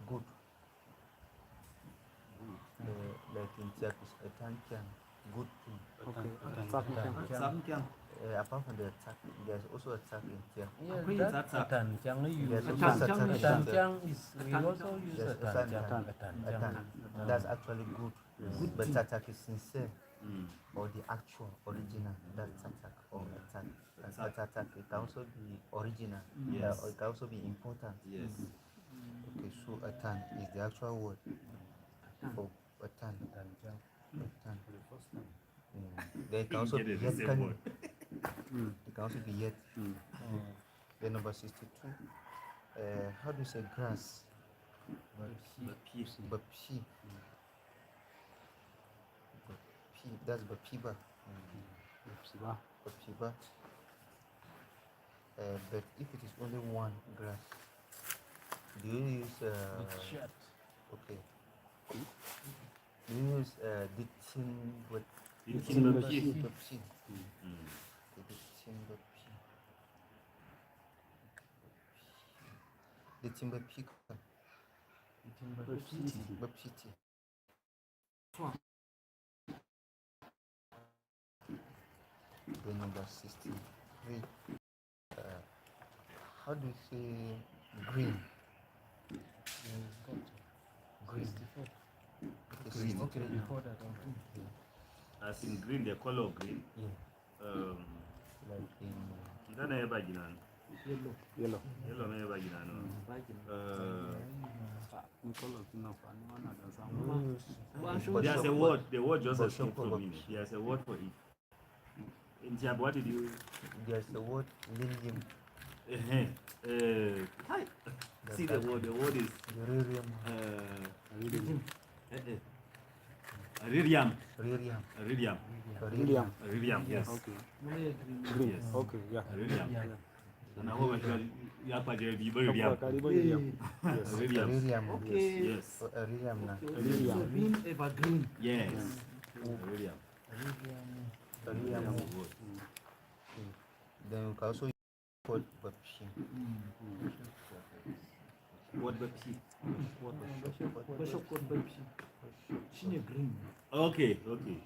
Good. Like in Tyap is a tan can. good thing. Okay. Apart from the attack, there's also attack in Tyap. Yes, Akwai that Atanchang you Yes, use. Atanchang is Atanchang is we also use Yes, Atanchang. Atan. That's actually good. But attack is sincere, or the actual, original. That's attack or attack. Attack, it can also be original. Yes. Or it can also be important. Yes. Okay, so atan is the actual word for atan. Atan. There can also be yet. There can also be yet. Then number 62. How do you say grass? Bapi. That's bapiba. Bapiba. But if it is only one grass, do you use okay? Do you use Bapi? The timber peak. Bapiti. The number 63. How do you say green? Green. Green. Okay. As in green, the color of green. Yeah. Like in Ndana ya baginan. Yellow. Yellow na ya baginan. There's a word. The word just escaped from me. There's a word for it. In Tyap, what did you? there's the word lilium. See the word. The word is Ririum. Ririam. Ririum. Ririam. William. Ririam. Yes. Okay. Green. Yes. Okay. Yeah. Ririam. And I hope you are part of the Ririam. Yes. Ririam. Ririum. Yes. Ririum. William. Green evergreen. Yes. Ririum. Ririum. Then we can also use called Bapi. What Bapi? Bishop called baby. Shine green. Okay. Hold on.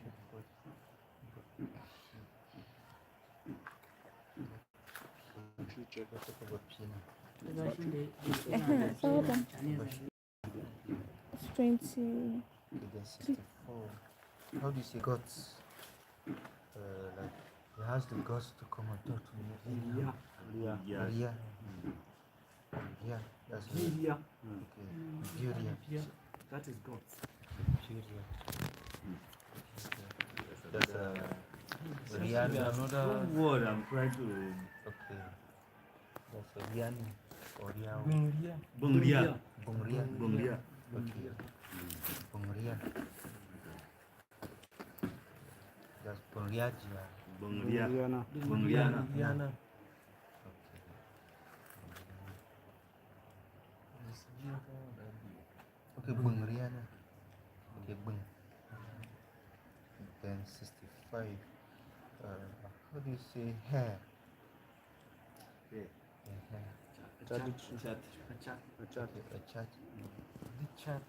It's 20. 64. How do you say guts? Like he has the guts to come and talk to me. Yeah. Yeah. That's it. Media. Okay. Beauty. That is God. That's Another word I'm trying to. okay. That's a Riani or Riao. Bungria. Bungria. Bungria. Okay. Bungria. That's Bungriagia. Bungriana. Okay, Bungriana. Okay, Bung. Then 65. How do you say hair? Yeah. Hair. Chat. Okay, a chat. The chat.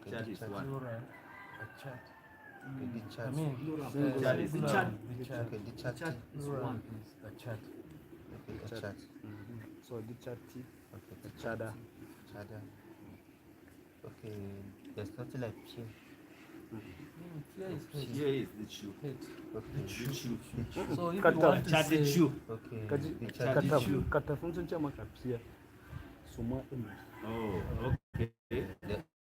Okay, Chat the is chat. one. A chat. Okay, the chat. I mean, Chat is the one. chat. Okay, the chat. Is one. Is a chat. Okay, a chat. So the chatty. Okay, the Chada. Chada. Okay, there's nothing like peer. Here is head. Here is the shoe. Head. Okay, The shoe. So if you Kataf. want to Chat the say shoe. okay, Kaji the chat. katafun sun ce maka fiye su ma ɗin. Oh, okay.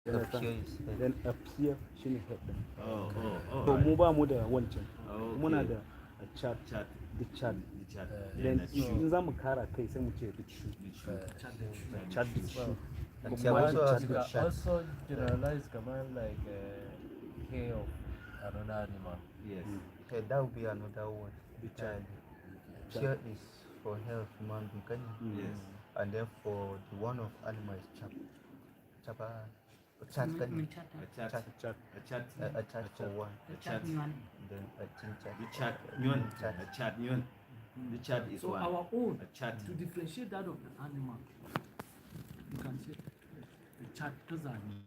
The peer is head. Then a fiye shi ne head ɗin. Oh. To mu ba mu da wancan. Okay. Muna da a chat, Chat. the chat. The chat. Then the shoe. in za mu kara kai sai mu ce the shoe. The shoe. Chat the shoe. And Kuma also chat has you the can chat. also generalize command like hair of another animal. Yes. Okay, that would be another word. The chat. Peer is for health, human being. Yes. And then for the one of animal is chap. Chapa. Chat. A chat. Chat. A chat. A chat for one. A chat. Then a chat. The chat. Nyun. A chat. Nyun. The chat is So one. our own, A chat. to differentiate that of an animal, you can say the chat doesn't.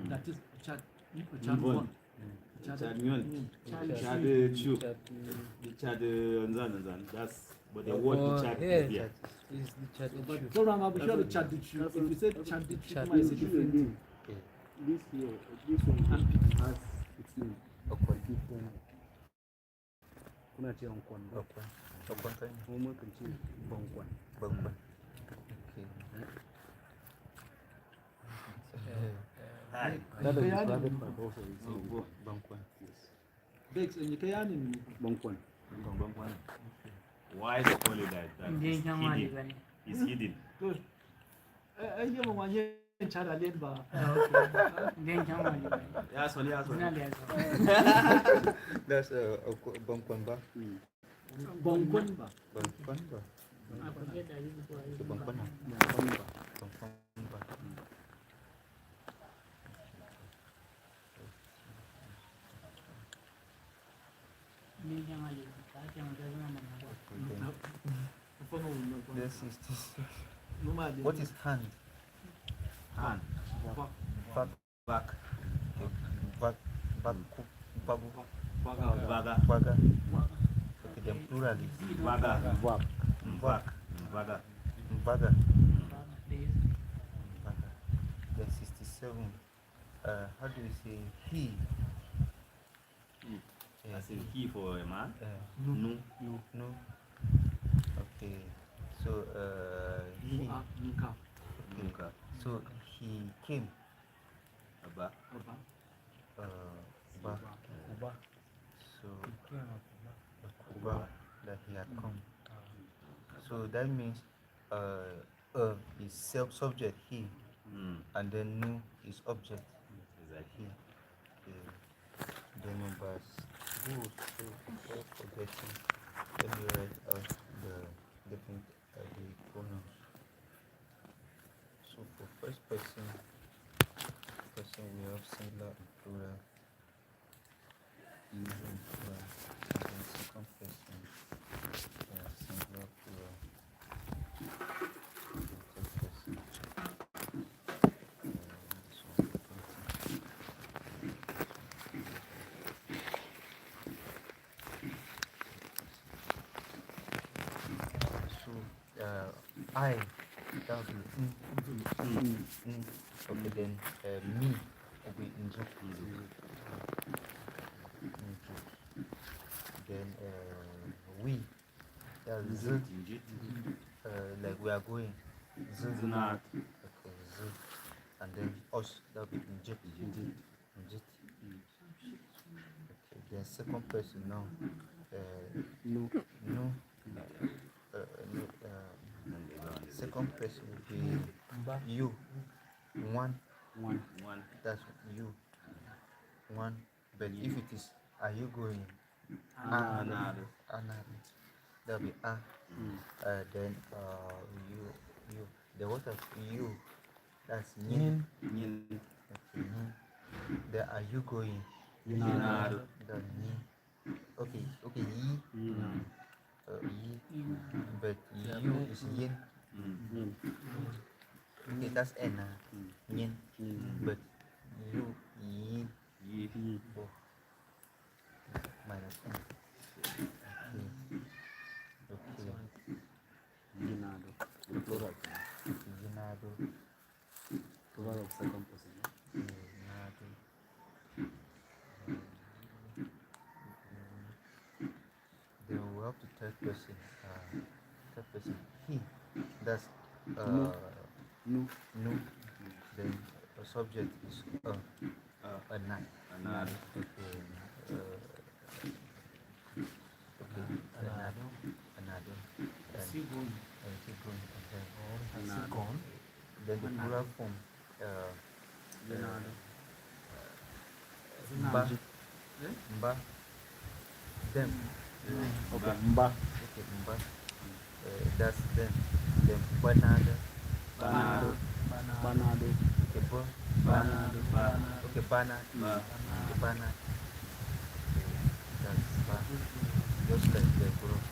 That is a chat Nyun. one. Chad Nguyen. Chad Chu. Chad Nzan. That's but the word Chad is there. Is the chat So now I'll be sure to chat the truth. If you say chat the truth, it might say different thing. This here, this one has its name. Kuna ce Onkwan. Kuma kan ce Bonkwan. That is the private part also. Bonkwan. Yes. Bex, and you can Bonkwan. Why they call it that? It's hidden. It's hidden. good. You know, when you chat a little bar. Yes, one. That's Bonkwan Ba. Bonkwan ba. Bonkwan Ba. I forget that this is what I Bonkwan Ba. What is hand? Hand. Back. Back. Vaga. Okay, then plural is Vaga. Vaga. Then 67. How do you say he? As in he for a man. No. Okay. So he. Okay. So he came. Ba. So Uba that he had come. So that means is subject he, and then nu is object. Exactly. The numbers. Forgetting. Let me write out the different the pronouns. So for first person we have singular and plural. Using plural. And then second person we have singular plural. And third person. This one, so I, that will be okay, then me will be inject. Then we, that's z, like we are going. Z, Not. okay, z, and then us, that will be inject. Okay, then second person now. No. Second person will be you. One. That's you. One. But if it is, are you going? Another. That'll be then you. The what of you? That's yin. Okay. Then are you going? Another. The ni. Okay. Yi. Yi. But you is yin. Okay, that's n. Yin. But you yin. Oh. Minus 1. Okay. Yinado. The plural. Yinado. Plural of second person. Yinado. Then we have the third person. He. That's No. Then the subject is another. Another. Another. Keep going. Gone. Then the plural form. Mba. Them. Okay. Mba. Okay, mba. That's them. Then banana. Banado. Okay, Banado. okay, banana. Banana. That's ba. Just like the group.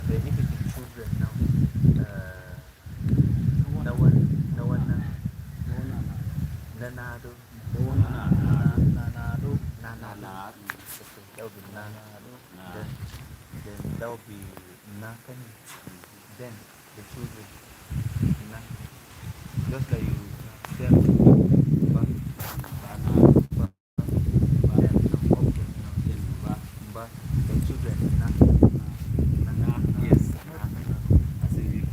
Then if it is children now, no one, nanado, that would be na kani. Then the children na. Just like you say ba, ba, then some object ba, the children na. Yes. As in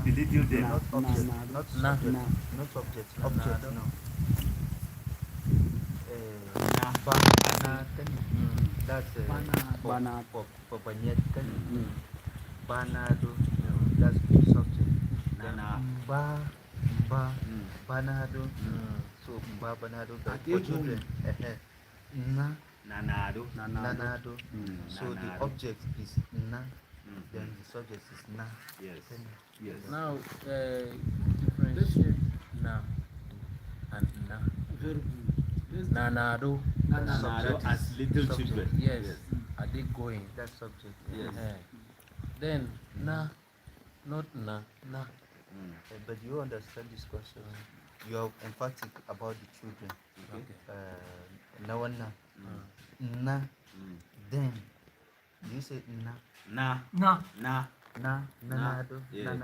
the little there. Not object, not subject, not subject, object no. Ba, na kani. That's for banyet kani. Banado, that's subject. Nana. Ba, banado. So ba banado, but for children. Na, Nanado. nanado. So the Nanado. object is na, then the subject is na. Yes. Yes. Now, differentiate na and na. Very good. Nanado. Nanado as little children. Yes. Are they going? That's subject. Yes. Then na, not na. But you understand this question. You are emphatic about the children. Na one na. Na. Then you say na. Nanado. Yeah.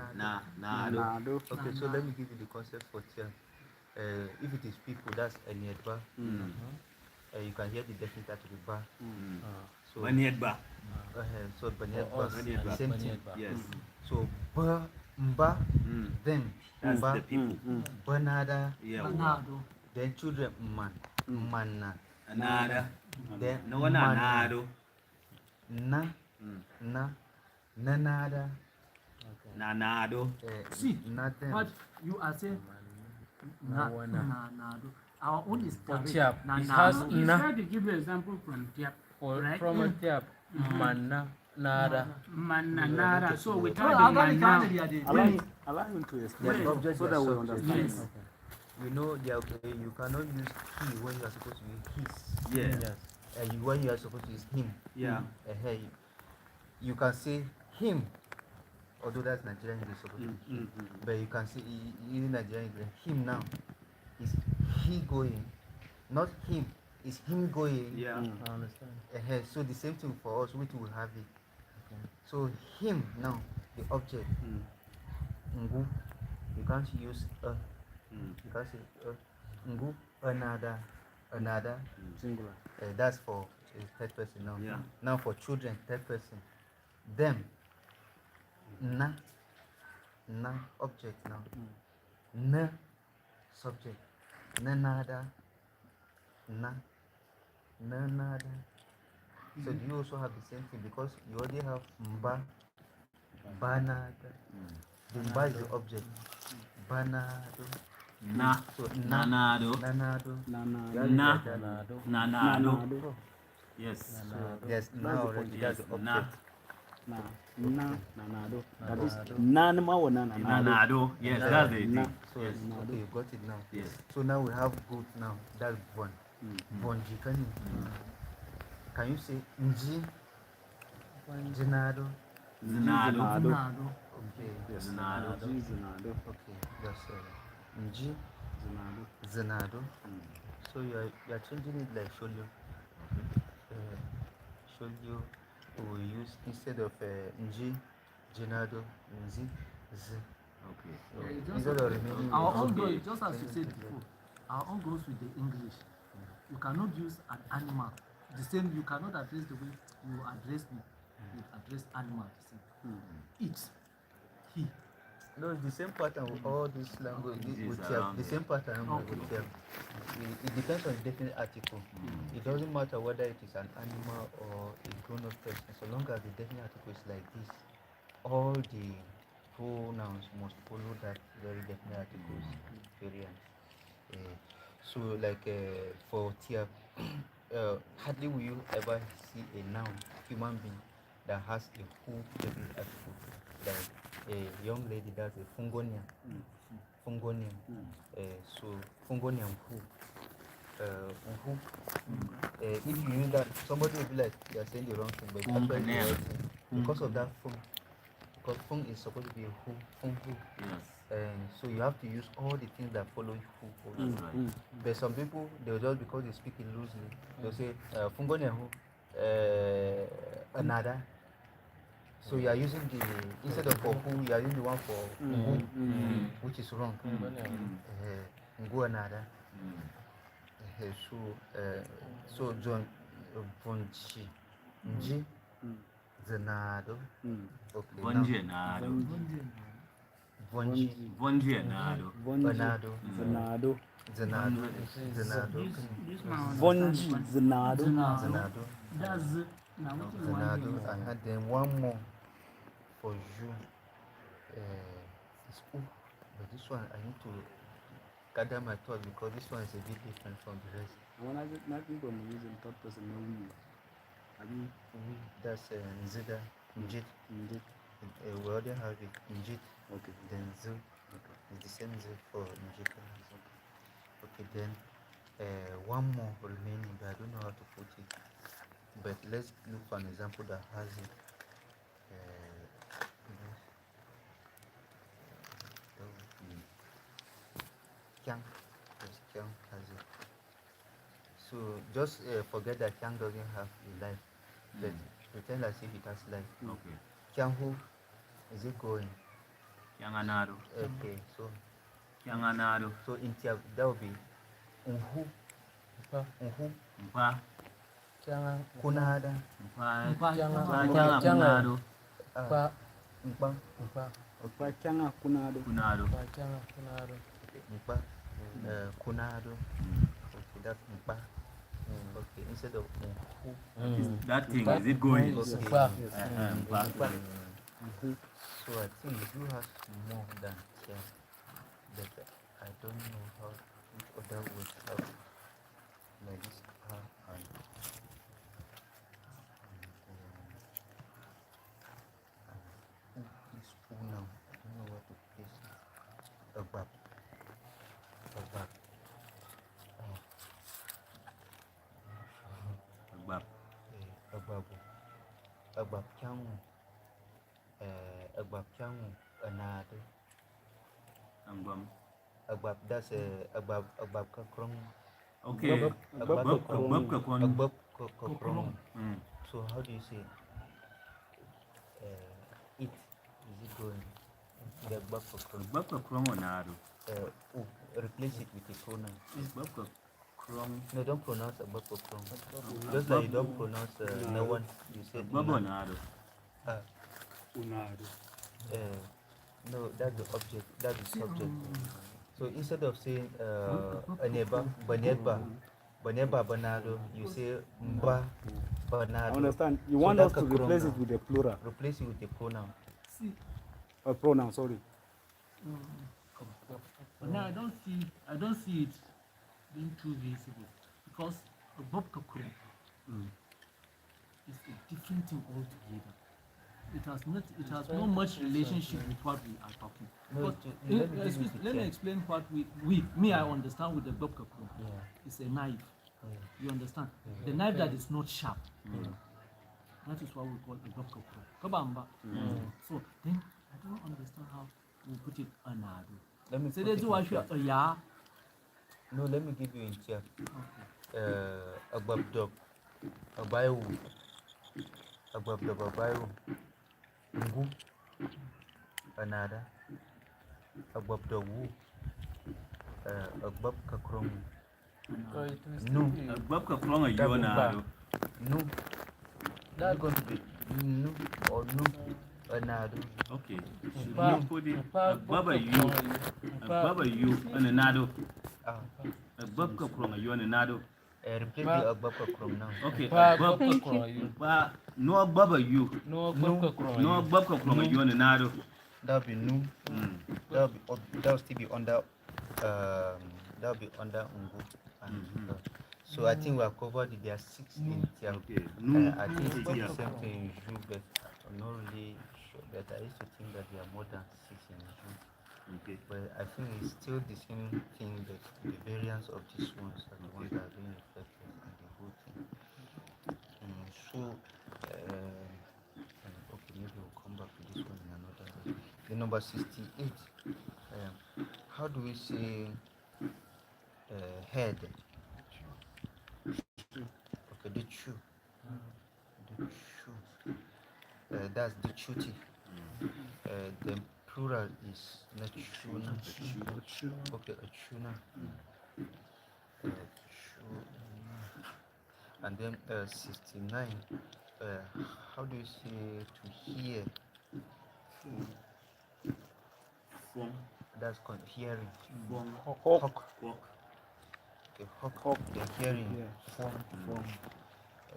Nanado. Okay, so let me give you the concept for Tyap. If it is people, that's Enyedba. You can hear the definite article ba. So Banyedba. So Banyedba. The same thing. Yes. So ba, mba, then That's mba, the people. banada, Yeah. then children man, manna, Anada. then No one manna, anado. nanada, Nanado. See, nothing. what you are saying, our own is direct. Tyap. Na, It na, has no. na. Try to give an example from Tyap. Right? From a Tyap. Manna, nada. Mananara. So No, without I the got the mana, kind of the Allow him to explain The object so that we is understand. subject. yes. You know, you cannot use he when you are supposed to use his. Yeah. Yes. When you are supposed to use him. Yeah. You can say him, although that's Nigerian English supposed to be he. But you can say in Nigerian English, him now is he going, not him, is him going. Yeah. I understand. So the same thing for us, which will have it. So him now, the object, ngu, you can't use you can't say ngu, another, Singular. that's for third person now. Yeah. Now for children, third person, them, na, object now, na, subject, nanada, nanada. So do you also have the same thing because you already have mba, banada. The mba is the object, banado. Na. So Nanado. nanado. Na. Nanado. Yes. Yes, now already that's the Na. object. Nanado. That is nanma or nanado. Nanado. Yes, that's the Na. thing. So Yes. okay, you got it now. Yes. So now we have goat now. That's one. Bonji can you say nji? Jinado. Zinado. Okay. Yes. Zinado. Zinado. Okay. That's nji. Zinado. Zinado. So you are changing it like sholyo. Sholyo we use instead of nji, jinado, nzi, z. Okay. So Yeah, it's just instead of remaining our with own okay. goes, just as you said before, our own goes with the English. You cannot use an animal. The same, you cannot address the way you address me. You address animal the same. It, he. No, it's the same pattern with all these language with Tyap. The same pattern with Tyap. It depends on the definite article. It doesn't matter whether it is an animal or a grown-up person. So long as the definite article is like this, all the pronouns must follow that very definite article's variant. So like for Tyap, hardly will you ever see a noun, human being, that has a who definite article. Like a young lady that's a fungonia. So fungonium who. If you use that, somebody will be like you are saying the wrong thing, but it's actually the right thing. Because of that fung. Because fung is supposed to be a who, fung who. Yes. So you have to use all the things that follow who. Also. But some people, they'll just because they speak it loosely, they'll say fungonia who, another. So you are using the, instead of for who, you are using the one for who, which is wrong. Ngu another. So John Vonchi. Nji. Zenado. Okay. Vonjenado. Vonji. Vonjenado. Vanado. Zenado. Zenado. Zenado. This man Vonji. Zenado. Zenado. That's now what you want Zenado. here. I had then one more for you. It's O. But this one I need to gather my thoughts because this one is a bit different from the rest. When I get nothing from using third person, no we. I mean, We, that's Nzida, Njit. indeed. We already have it, Njit. Okay. Then Z. It's the same Z for Njika. Okay, then one more remaining, but I don't know how to put it. But let's look for an example that has it. Kyang. Yes, Kyang has it. So just forget that Kyang doesn't have a life, but pretend as if it has life. Okay. Kyang who is it going? Yanganado. Okay, so Yanganado. in Tyap that will be Unhu. Unhu. Mpa. Kunada. Mpa Yanganado. Mpa. Kwa kyanga kunado. Kunado. Mpa. Kunado. Okay, that's Mpa. Okay, instead of Unhu. That thing, is it going? Okay. Mpa. So I think you do have more than Tyap, but I don't know how which other words have like this and this O now. I don't know what to place it. Agwam. Agwam Kyangu. Agwam Kyangu Anadu. Agwam. That's Agwam Kakrong. Okay. Agwam Kakrong. So how do you say it? Is it going? The Agwam Kakrong. Agwam Kakrong. Replace it with a pronoun. Agwam Kakrong. No, don't pronounce Agwam Kakrong. Just like you don't pronounce no one, you say Unado. Unado. No, that's the object, that's the subject. So instead of saying Aneba, Baneba Banado, you say Mba Banado. I understand. You want us to replace it with a plural. Replace it with a pronoun. See. A pronoun, sorry. But now I don't see it being too visible because the Bob Kakuru is a different thing altogether. It has not much relationship with what we are talking. But let me explain what I understand with the Bob Kakuru. It's a knife. You understand? The knife that is not sharp. That is what we call a Bob Kakuru. Kabamba. So then I don't understand how we put it anadu. Let me say that's why you are. No, let me give you in Tyap. Agbab dog, Abayu, Agbab dog, Abayu, Ngu, Anada, Agbab dog, Agbab Kakrong, No, Agbab Kakrong, you are No, that's going to be No or No. Anado. Okay. You put it Baba you and anado. A Baba Krong, you and anado. Replace the Baba Krong now. Okay, Baba no Baba you. No Baba Krong, you and anado. That'll be no. That'll still be under that'll be under Ungu. So I think we have covered it. There are 6 in Tyap. I think it's the same thing in Ju, but I'm not really sure. But I used to think that there are more than 6 in Ju. Okay. But I think it's still the same thing, but the variants of these ones are the ones that are being reflected in the whole thing. Okay, maybe we'll come back to this one in another day. The number 68. How do we say head? Okay, the shoe. The shoe. that's the chuti. The plural is nachuna. Okay, achuna. And then 69. How do you say to hear? From. That's hearing. Hawk. Okay, hawk. The hearing. Form.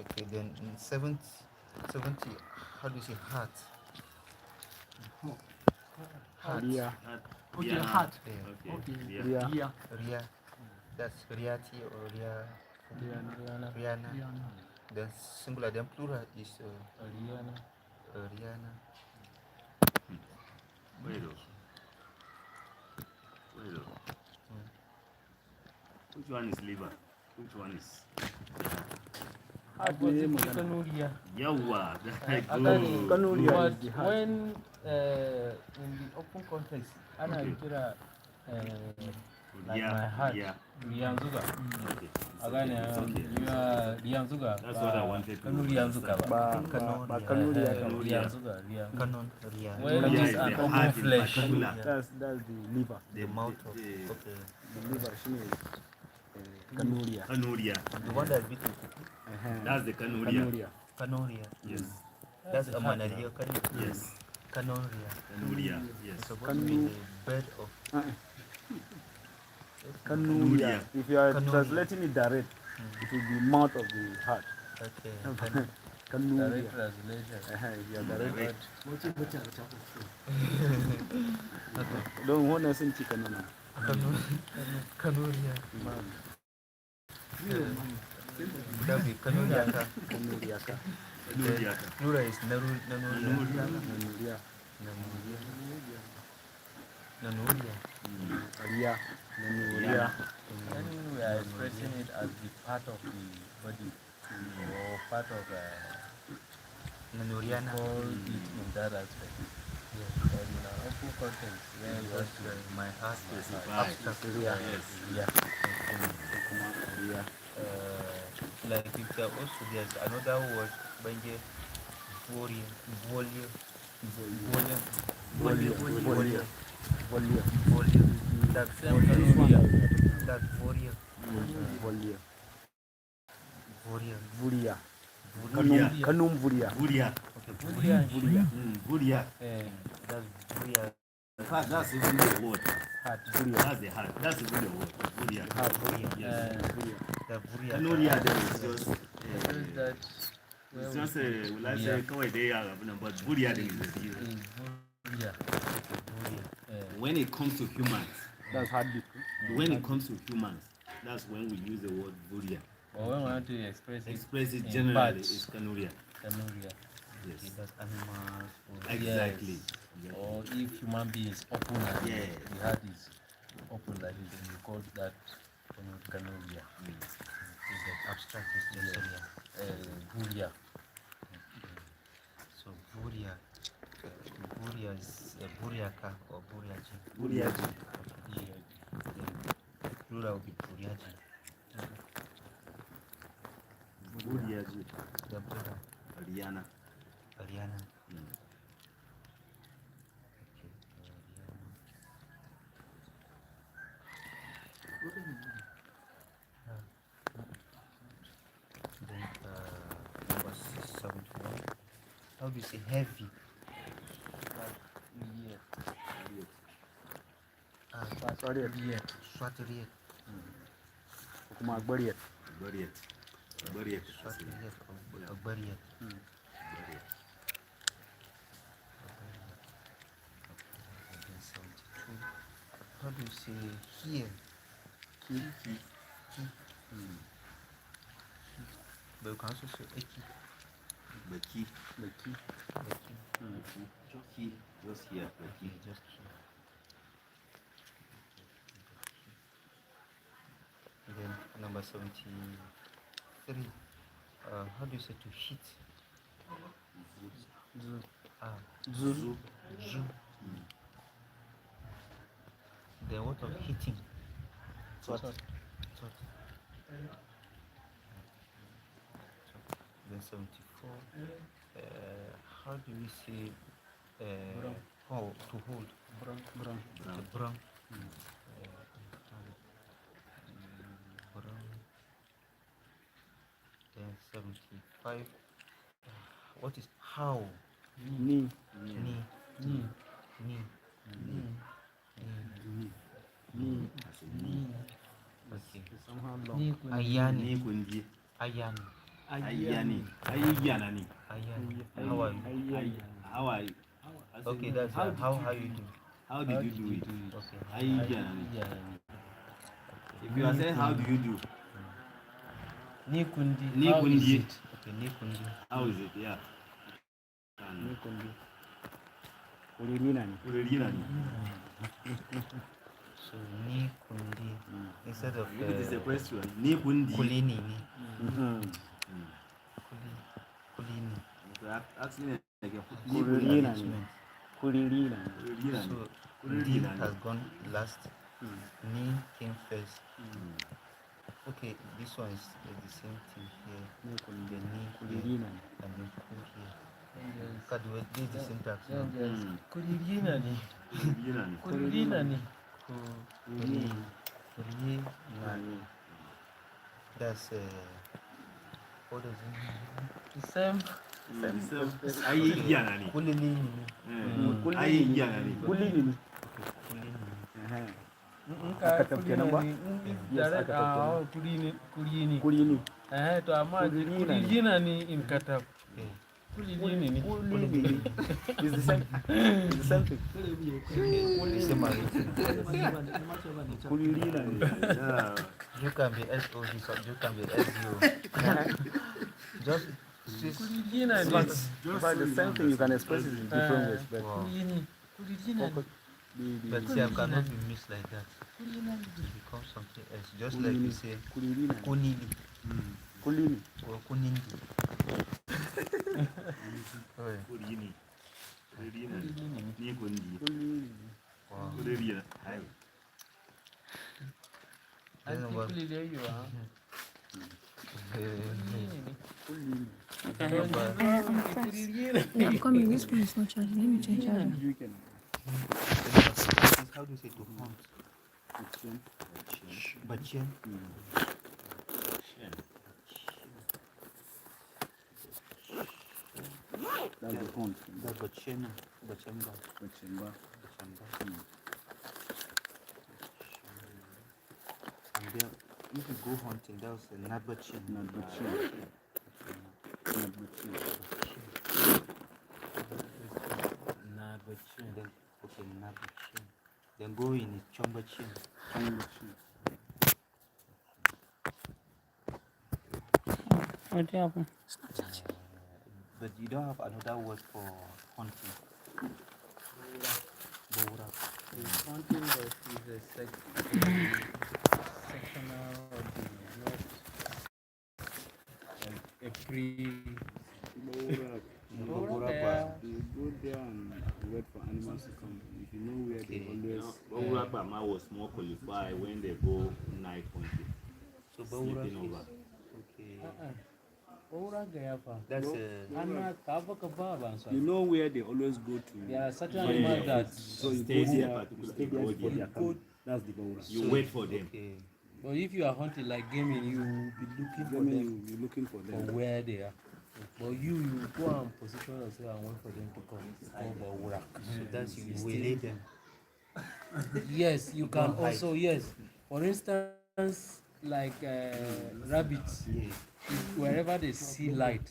Okay, then in 70, how do you say heart? Heart. Ria. Okay, heart. Yeah. Okay. Ria. Yeah. Ria. That's Riati or Ria. Riana. Then singular, then plural is Riana. Wait. Which one is liver? Which one is? Yawa. Kanuria But is the heart. when in the open context, Anna kira like my heart, Rianzuga. Again, Rianzuga. That's what I wanted to Rianzuga. Kanuria. Kanon. When it is an open flesh. That's the liver. The mouth of The liver. Kanuria. the one that's between. That's the Kanuria. Kanoria. Yes. That's a manario. Yes. Kanoria. Yes. It's supposed to be the bed of. Kanuria. If you are translating it direct, it will be mouth of the heart. Okay. Kanuria. Direct translation. Yeah, direct. Don't want to sing chicken. Kanuria. That'll be Kanuriaka. Plural is Nanuria. Ria. When we are expressing it as the part of the body or part of Nanuriana. call it in that aspect. Yes. But in an open context, where you want to my heart is abstract. Yes. Yeah. Like if there also there's another word, Banje, volume. That volume. Kanum Vuria. Buria. Okay, Buria. that's Vuria. In fact, that's even the word. Heart. That's the heart. That's even the word. Buria. Yes. The Vuria. Kanuria then is just. That It's just will I say kawai dai ya rabu nan, but Buria then is the deal. When it comes to humans, That's heartbeat. when it comes to humans, that's when we use the word Buria. or when we want to express It in generally parts. is Kanuria. Yes. That's animals. Exactly. Yes. Or if human beings open and Yeah. the heart is open like this, you call that Kanuria. Is that abstract is just Buria. So Buria is Buriaka or Buriaji. Buriaji. Plural will be Buriaji. Buriaji. The plural. Ariana. Ariana. Then number 71. How do you say heavy? Swatiriet. Buriet. Swatiriet or Buriet. How do you say here? But you can also say Eki. Baki. Key. Just here. Baki. Just here. And then number 73. How do you say to hit? Zoo. Then what of hitting? Then 74. how do we say how to hold? Brown. The brown. Then 75. What is how? Ni. Okay. Somehow long. Ayani. Kundi. Ayani. Ayani. Ayanani. Ayani. How are you? How are you? Okay, that's how you do. How did you do it? Okay. Ayanani. If you are saying how do you do? Ni kundi. Ni How is kundi. it? Okay, ni kundi. How is it? Yeah. Ni kundi. Ulilinani. Ulilinani. So ni kundi instead of Maybe this is a question. Ni kundi. kulini ni. Kulini. Ask me again. Kulilinani. Kulilinani. So D has gone last. Ni came first. Okay, this one is the same thing here. Ni kundi. The ni Kulilinani. and then ku here. Kadwe, this is the syntax. Kulilinani. Ulilinani. Kulilinani. Kulilinani. That's what does it mean? The same. Ayanani. Kulini. Ayanani. Kulilinani. Kataf kenan ba? Kulini. To amma kulilinani in Kataf. Kulilinani. It's the same. It's the same thing. Kulilinani. You can be SOD, so you can be SEO. Just But the same thing you can express it in different ways. But but Tyap cannot be mixed like that. It becomes something else. Just like you say kunini Kulini. or kunindi. Kulini. Ulilinani. Ni kundi. Wow. Ulilinani. I don't know what. Come in, this one is not charging. Let me change charger. You can. How do you say to hunt? Bachien. That's the hunt. That's bachien. Bachemba. Bachemba. And then if you go hunting, that was a nabachin. Nabachin. Then okay, nabachin. Then go in chombachin. What happened? But you don't have another word for hunting. Bora. Hunting is a sectional or not a pre. You go there and wait for animals to come. If you know where they always. Bama was more qualified when they go night hunting. So Bora is over. okay. That's You know where they always go to. there are certain animals that So you Stay go there there, you stay there before they are coming. That's the Baura. You wait for them. Okay. but if you are hunting like gaming, you will be looking for them You're looking for for them. where they are. But you go and position yourself and wait for them to come. It's called Bawurak. So that's you waylay them. Yes, you can also, yes. For instance, like rabbits, wherever they see light,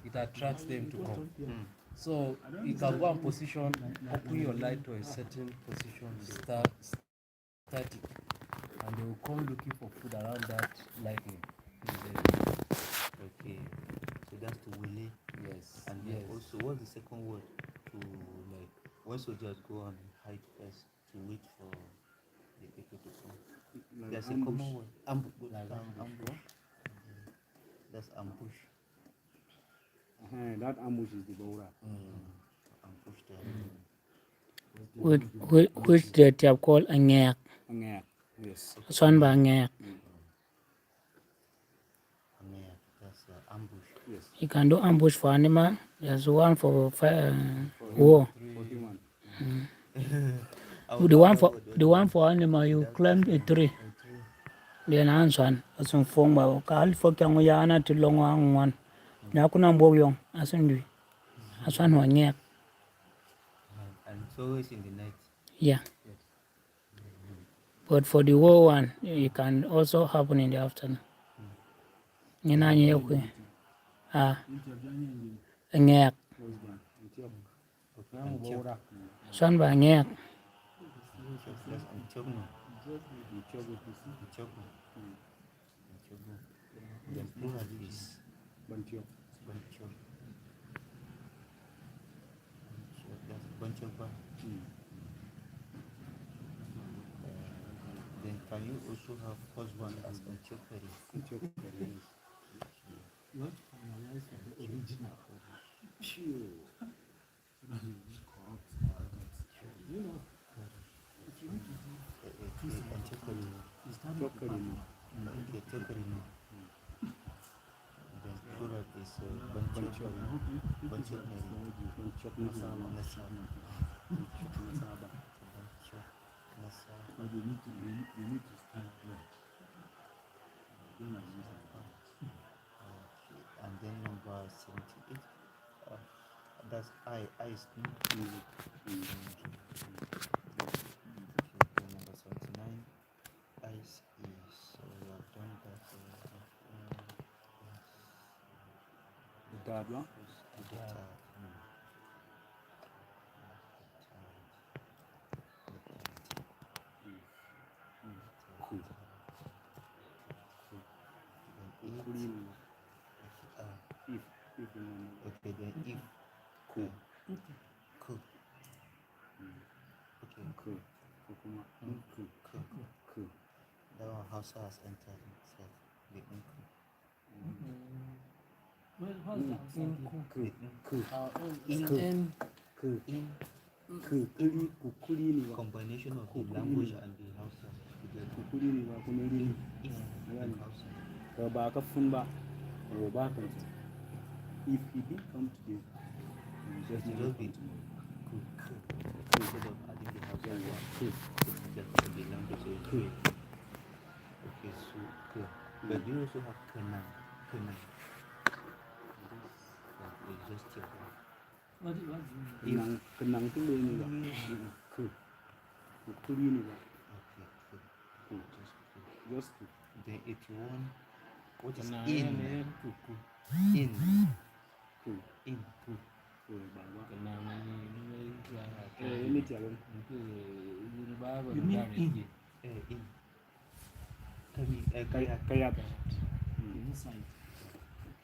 it attracts them to come. So you can go and position, open your light to a certain position, static, and they will come looking for food around that lightning. Okay. So that's to waylay. Yes. And then also, what's the second word to like when soldiers go and hide first to wait for the people to come? Like There's a ambush. common word. Ambush. Like ambush. That's ambush. That ambush is the Baura. Ambush Which the Tyap called a ngak. Yes. Son ba ngak. That's ambush. Yes. You can do ambush for animal. There's one for war. 41. The one for animal, you climb a tree. Then answer as on form by Kal for Kangoyana to long one. Nakuna Boyong, as in you. As one one, yeah. And so it's in the night. Yeah. But for the war one, it can also happen in the afternoon. Ngak. Son by ngak. The plural is Bantiok. that's Banchoba. Then can you also have husband as Banchokari? You have to finalize the original. Pure. So that you will corrupt. You know, if you want to do Banchokari. you start with the Chokari. Then plural is Banchokari. But you need to start there. And then number 78. That's I is number 79. Ice is so we have done that. Okay, then if cool. Okay, cool. That one Hausa has entered itself. The uncle. Well, what's Combination of the language and the Hausa together. In Hausa. If he did come today, Just be instead of adding the Hausa one. Just the language so it's okay, so cool. But do you also have Kenan? It's just your what do you kenang tu boleh ni tak? Kukuli ni tak? Okay, cool. Just cool. Then 81. What is in? Ini tiada. You mean in? Kayat. Inside.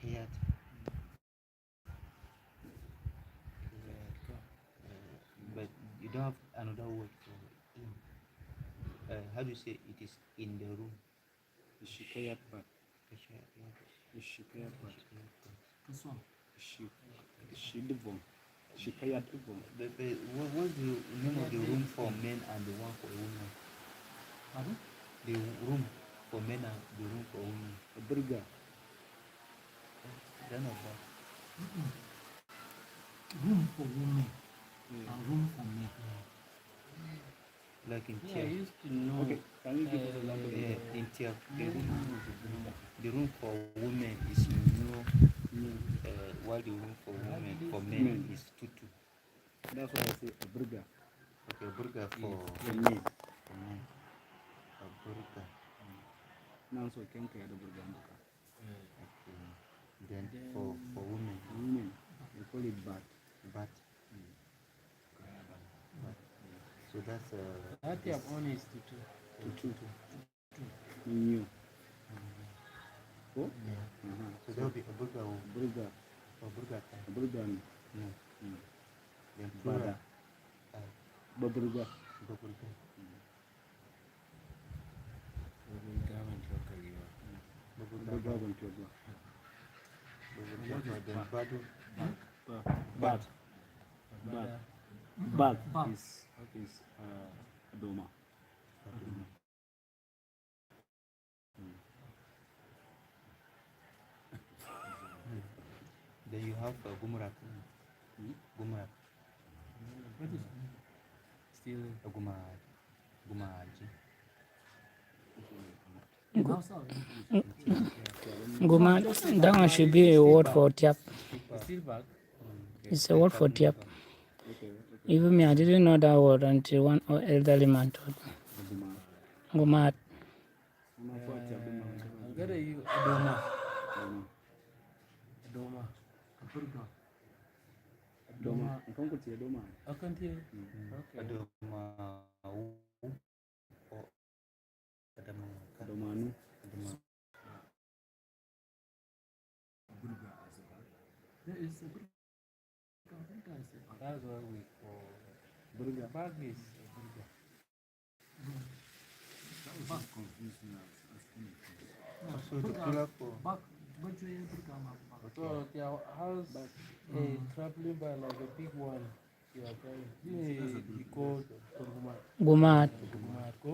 Hayat. But you don't have another word for in. How do you say it is in the room? Shikayat part. Shikayat part. This one. Shidibong. Shikayat ibong. What's the name of the room for men and the one for women? Pardon? The room for men and the room for women. A burger. None of that. Room for women and room for men. Like in Yeah, I Tyap. used to know. Okay, can you give us an example? Yeah, in Tyap, the room for women is new, while the room for men is tutu. That's why I say a burger. Okay, burger for men. A burger. Now so can carry the burger. Okay. Then for women. Women, they call it bat. Bat. So that's That Tyap one is Tutu. New. Oh? so there'll be a burger. Burger. A burger. A burger. No. Then Bada. Burger. Burger. Burger went to Then badu. Bat. Bat is Adoma. Then you have Gumrak. Gumrak. What is still Gumaji. in Hausa or English? Guma, that one should be a word for Tyap. It's still back. It's a word for Tyap. Even me, I didn't know that word until one elderly man told me. Guma. I'm gonna use Adoma. Adoma. Apurga. Doma. Nkan ku ce doma. I can't hear. Okay. Domanu. There is a Burga. That's what we call Burga. Bag is Burga. That was confusing as So the plural for Bag. So their house traveling by like a big one. You are trying. He called Gumat. Go.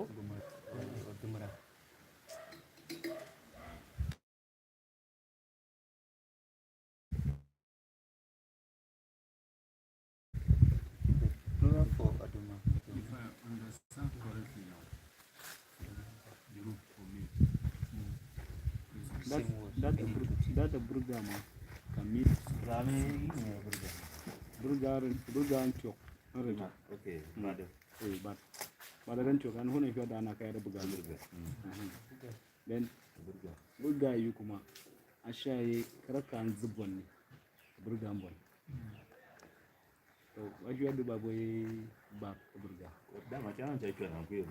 plural for Adoma. if I understand correctly now, the root for me. That the burga ma can meet burga Antioch. Okay, mother. But Antioch and who if you done a kind of burga. Then burga you kuma Ashay Karakan Zubon Burgambon. So what you do baboy back burga. Dama chana cha ikiwa na kweli.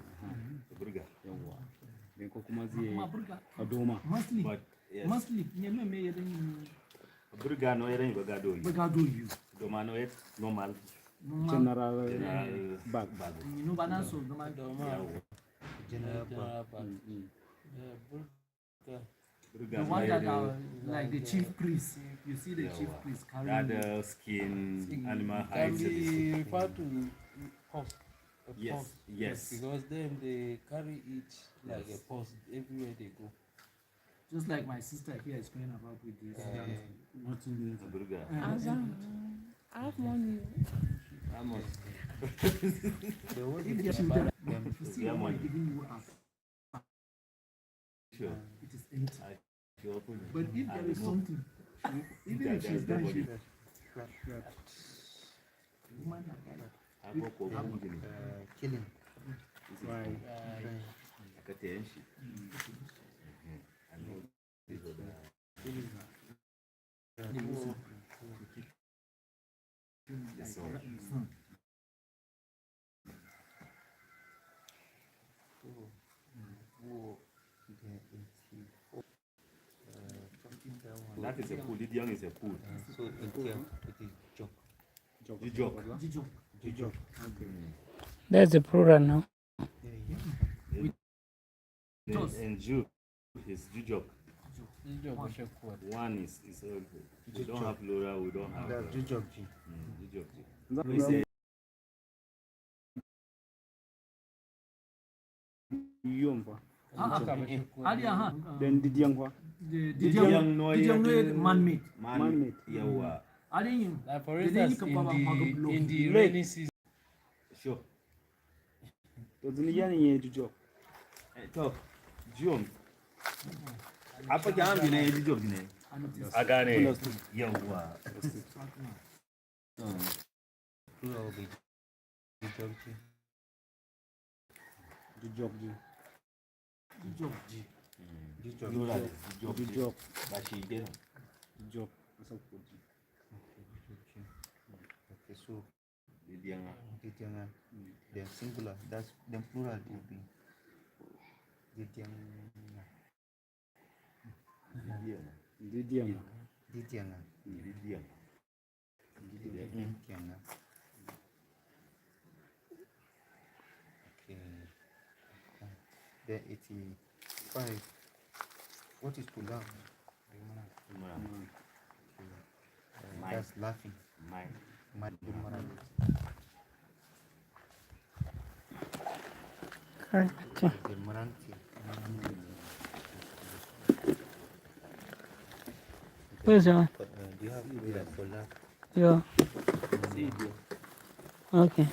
Burga. Yawa. Then kokumazi Burga. Adoma. Mostly. But yes. Mostly. Nyame me yeden. Burga no yeren bagado. Bagado you. Doma no yet normal. General bag. You know banaso doma. General The one that are like the chief priest. You see the chief priest carrying the skin, animal hides. Can be referred to post. Yes, yes. Because then they carry it like a post everywhere they go. Just like my sister here is going about with this. Nothing Burga. I have money. If you see what I'm giving you up, Sure. it is empty. But if there is something, even if she's done, she killing. Right. That is a food. The young is a food. So in Tyap, it is joke. Jijok. That's the plural now. And Jew is Jijok. One is we don't have plural, we don't have Jijok. Jijok. We say Yomba. Then did young one? Did young man-made. Man-made. Yawa. I didn't. Like for instance, in the rainy season. Sure. Doesn't he Jijok? Talk. Jum. Apa jangan bina Jijok ni? Agane. Yawa. Plural will be Jijok. Jijok. Bashi dia. Jijok. Okay, so Didiangan. Then singular, that's then plural will be Didiangan. Okay. Then 85. What is to laugh? That's laughing. Correct. Where's that one? You have for that. Yeah. Okay.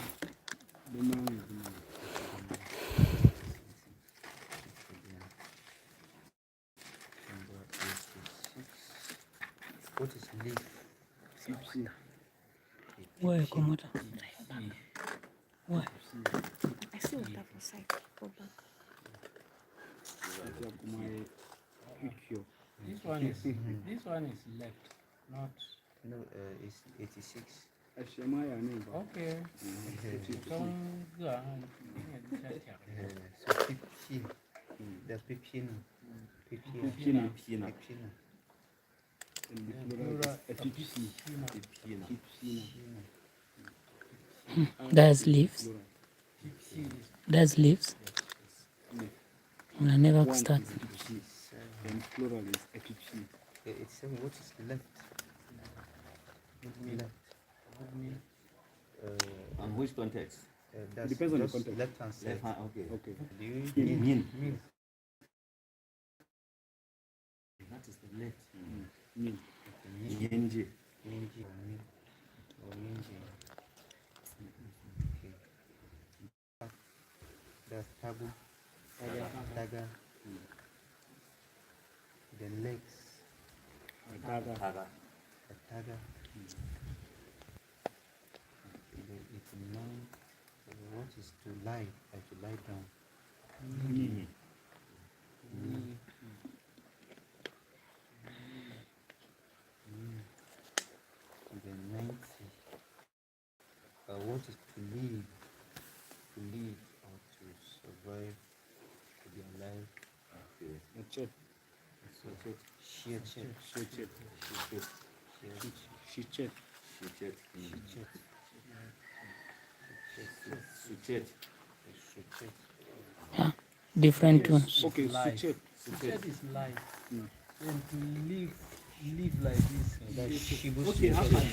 What is leaf? Why come out? Why? I see water for side. Go back. This one is left, not. No, it's 86. Okay. So 15. That's pipino. Pipina. There's leaves. There's leaves. I never start. And plural is epipene. It's saying what is left. Left. On which context? That's Depends on the just context. left hand side. Left hand, okay. Do you Mean. That is the left. Mean. Minji. Minji or min. Or minji. Okay. That's tabu. Taga. The legs. Taga. Taga. It's non. What is to lie? Like to lie down. The 90. What is to live? To live or to survive, to be alive. Okay. Yeah. Different ones. Okay, Life. suchet. Suchet is life. And to live like this. That's shibu. Okay, how about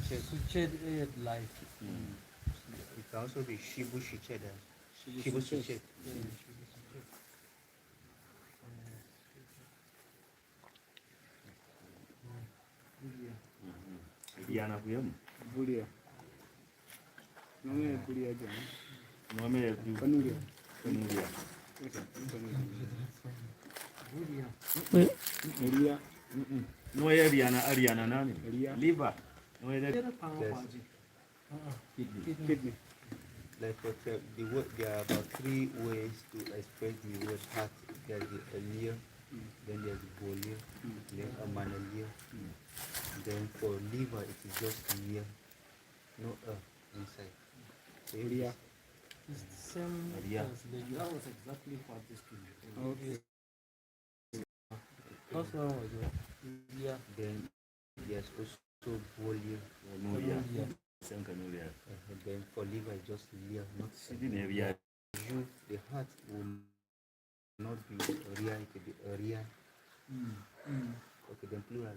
Suchet life. It can also be shibu shicheda. Shibu shichet. Diana kuyam. Bulia. Nome bulia jana. Nome Kanuria. Kanuria. Bulia. No Ariana nani? Liver. No Kidney. Like for the word, there are about 3 ways to express the word heart. There's the ear, then there's the bolia, then a manalia. Then for liver, it is just ear, no inside. So if Bulia. It's the same Yeah. as the That was exactly what this thing is. Okay. first one was yeah. then there's also bolia. Kanuria. Same Kanuria. Then for liver, it's just ear, not Sidi ne biya. you. The heart will not be area, it will be area. Okay, then plural.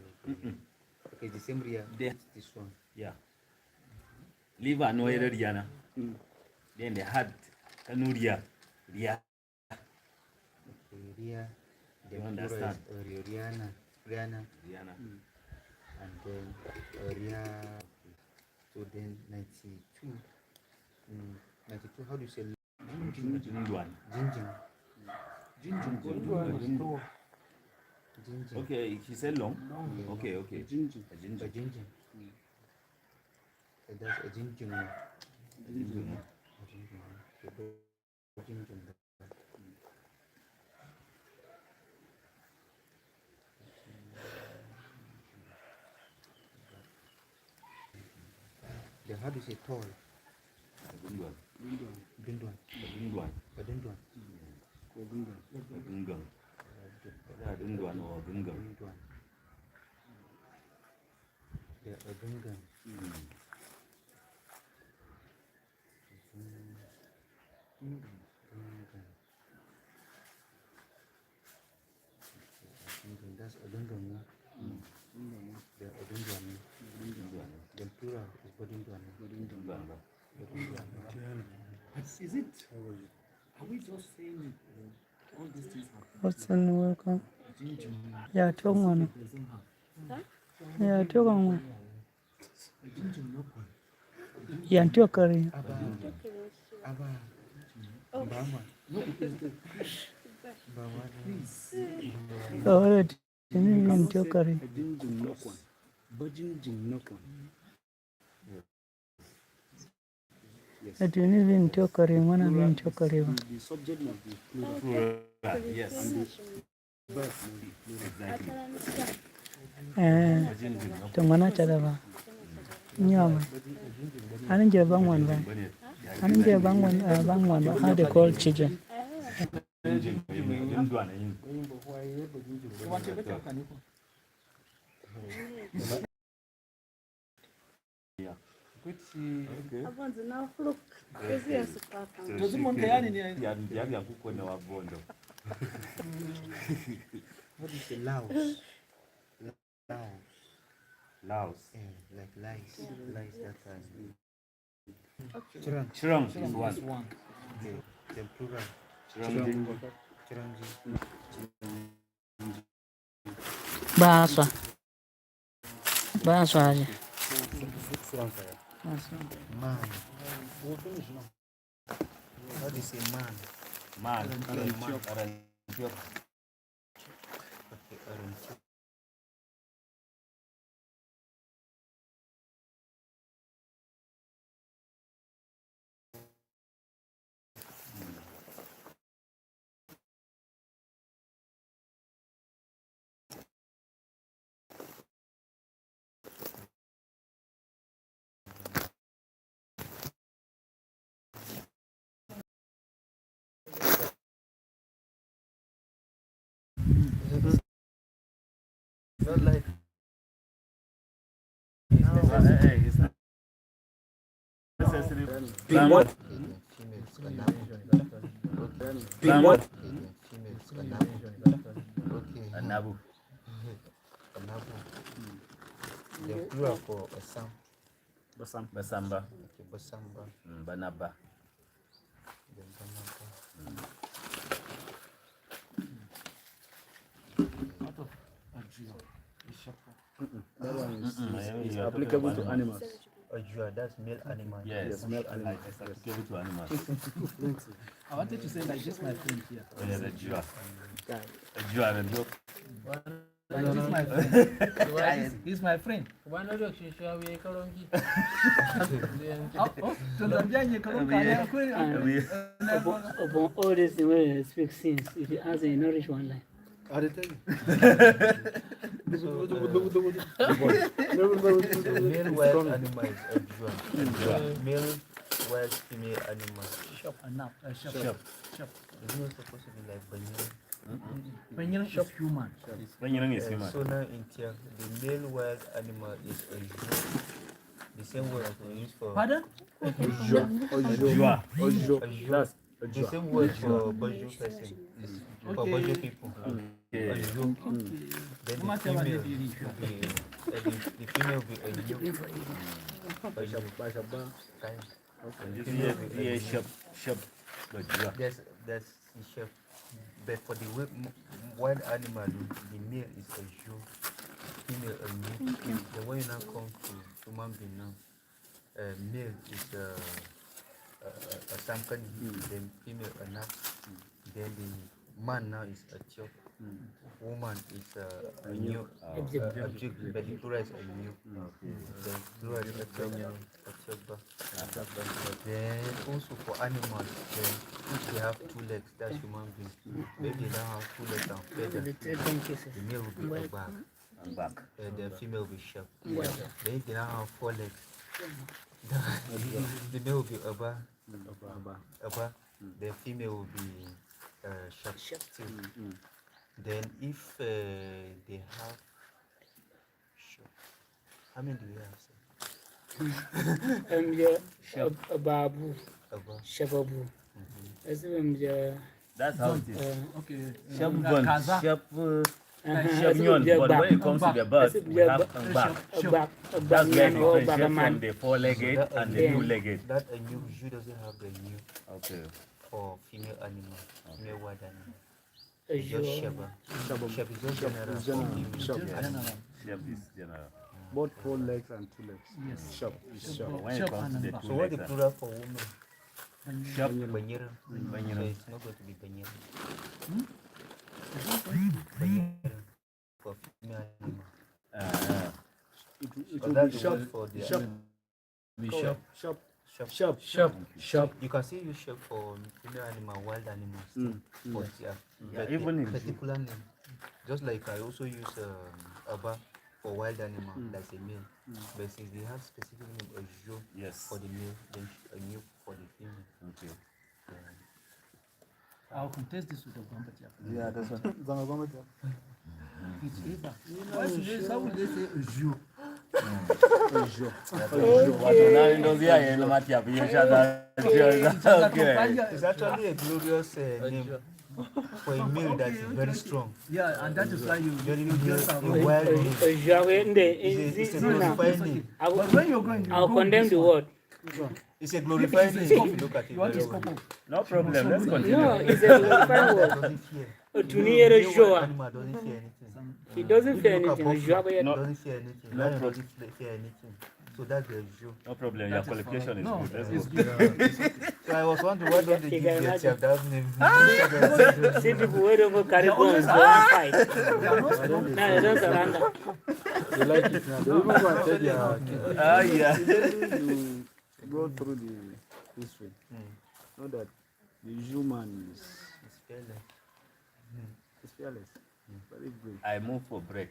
Okay, the same area. There. This one. Yeah. Liver no Ariana. Then the heart Kanuria. Yeah. Okay, area. You Then understand? Riana. Riana. And then area. So then 92. 92, how do you say? Jinjuan. Jinjin. Okay, he said long. Yeah. Okay. A Jinjin. jinjin. That's a jinjin. Then how do you say tall? Gunduan. Bindwan. Gunduan. Badindwan. Gungang. Gunduan or Gungang. Bindwan. Yeah, a gungan. That's a gungan. Yeah, a gungan. The plural is badindwan. But is it? Are we just saying Hudson, welcome. Yeah, talk on. Yeah, talk on. Yeah, talk on. Oh, didn't talk on. I didn't even talk on. One of them talk on. The subject must be plural. Yes. And the verb must be plural. Exactly. Tungana chadava. Nyama. Aninja bangwan ba. Aninja bangwan ba. How they call children? What is the Laos? Laos. Like lice that kind. Chirang is one. Okay, then plural. Chirangi. Bahasa. Bahasa aja. Man. What is a man? Man. Not like It's not necessary. females Anabu. the plural for Assam. Basamba. Okay, Basamba. Banaba. Then Banaba. That one is applicable to animals. Ajua, that's male animal. Yes, male animal. It's applicable to animals. I wanted to say like this, my friend here. Oh, yeah, the Jua. Jua, the joke. Like this, my friend. He's my friend. Upon all this, the way I speak since, if you answer in English one line. I tell you. Male wild animal is Ajua. Male wild female animal. Shop. It's not supposed to be like banana. Penguin is human. Penguin is human. So now in Tyap, the male wild animal is Ajua. The same word we use for. Pardon? Jua. The same word for Baju person is for Baju people. Ajua. Then the female will be the female will be Ajua. That's the chef. But for the wild animal, the male is Ajua, female Ajua. Then when you now come to human being now, male is a Samkani, then female a Nat, then the man now is a Tyap, woman is a new, but the plural is a new. The plural is a Tyap. Then also for animals, then if they have two legs, that's human being. Maybe they don't have two legs and feathers, the male will be a back. The female will be sharp. Then if they don't have four legs, the male will be Aba, the female will be sharp too. Then if they have how many do we have? Babu, Shababu. That's how it is. Okay. Shabun, Shabun, but when it comes to the bird, we have a back. That's where it differentiates from the four-legged and the two-legged. That a new doesn't have the new Okay. for female animal, female wild animal. It's just Sheba. Sheba is just general. Shep is general. Both 4 legs and 2 legs. Yes. Shop is shop. When it comes to the So two what the legs, plural for woman? Shep. Banyera. So Banyera. it's not going to be Banyera. Banyera for female animal. It So will that's be the shop. word for the Shop. Shop. Shop. Shop. Shop. Shop. You can still use shop for female animal, wild animals. For Tyap. But even a if- particular name. Just like I also use Aba for wild animal, like a male. But since they have specific name, a Jo Yes. for the male, then a new for the female. Okay. I'll contest this with the Agwam Nuhu. Yeah, that's what. It's either. Why should they, how would they say Jew? It's actually a glorious name for a male that is very strong. Yeah, and that is why you Very just a have wild name. It's a glorified name. But when you're going, I'll condemn the word. It's a glorified name. If you look at it You want to very scope well. up? No problem. Let's continue. No, it's a glorified word. Doesn't fear. Tuniere Wild Joa. animal doesn't fear anything. He doesn't If fear you look at anything. buffalo, Joa, it No. doesn't fear anything. No Lion problem. doesn't fear anything. So that's the Jew. No problem. Your qualification is No, good. Let's it's go. good. So I was wondering why don't they You give can their imagine. Tyap that name? See people where they go carry guns, go and fight. They are not strong. Now they don't surrender. They like it now. They even go and tell their kids. Ah, yeah. You go through the history. Know that the human is It's fearless. fearless. Very brave. I move for break.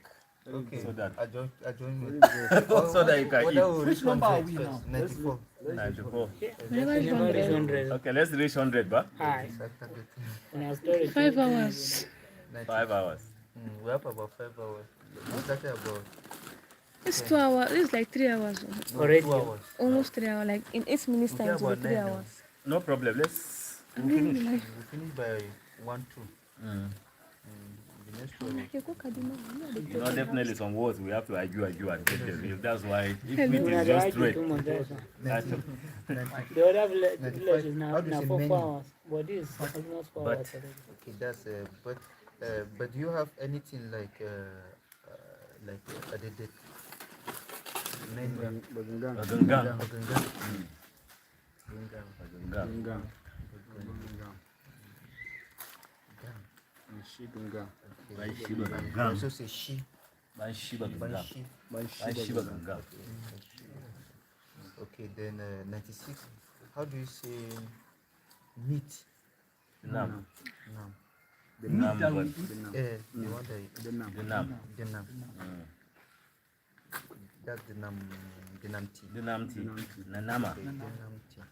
Okay. So that I join Very you. brave. so that you can What eat. will Which reach number are 100 we first? now? 94. 94. Never is Never is 100. 100. Okay, let's reach 100, ba? Aye. Exactly. In our story, 5 hours. 5 hours. We have about 5 hours. We started about It's 2 hours. It's like 3 hours. Already. 2 hours. Almost 3 hours. Like in 8 minutes Okay, time, it will be about 3 9 hours. No problem. Let's I'm really finish. like, We finish by 1, 2. The next one. you go Kaduna. You know, definitely some words we have to argue and get them. If that's why, if Hello. it we is are just right straight. too much. That's why. that's- The other village is How now, do you now say 4 many? hours. But this is almost 4 But- hours already. Okay, that's but do you have anything like a date? Many. Bagungang. Bagungang. Bagungang. Bagungang. Bagungang. She Gungang. By Okay. Shiba And you Bagungang. also say she. By Shiba By Bagungang. she. By Shiba Bagungang. Okay, then 96. How do you say meat? Nam. No. The Nam. that we but- eat. The one that The name. The Nam. the nam. Mm. That's the nam tea. The Nam tea. Nanama. Okay, the nam tea.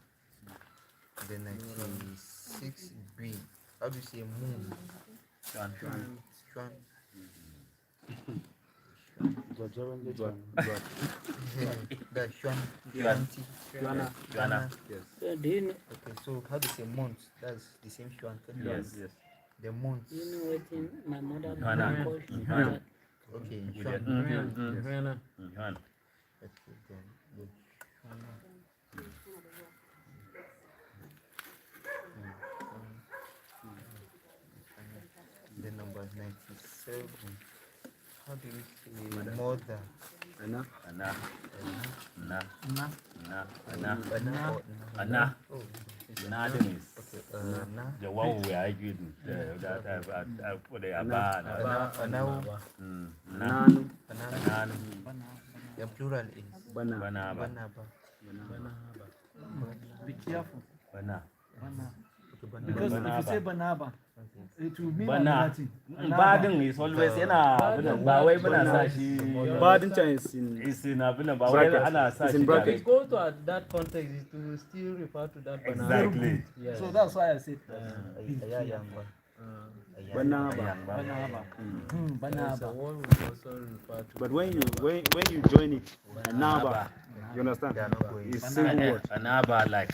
Then 96 B. How do you say moon? Swan. Swan. That's Swan. Swan tea. Juana. Ghana. Yes. So do you know, Okay, so how do you say month? That's the same Swan. Yes. The month. do you know what in my mother Ghana. calls Ghana. that? Okay, With Swan. the- Yuan. Okay, then the Swan. The number 97. How do you say mother? Anna. Ana. Na. Nah. Na. Ana. Anna or Ana. Oh, Na then is okay. Na. the one we argued that for the Aba. Anna. Mm. Na. Nanu. Anna. Nan. The plural is Bana. Banaba. Banaba. Be careful. Bana. Banaba. Okay, Because Banaba. if you say Banaba, it will mean Bana. another thing. Badin is always yana ba wai muna sa shi Badin Chinese in is in abin ba wai ana sa It's shi in bracket. direct. Go to that context is to still refer to that banana. Exactly. Yes. So that's why I said Banaba. Banaba. There's a Banaba. word we also refer to. But when you join it, Anaba, you understand? They are not going. It's single word. Anaba like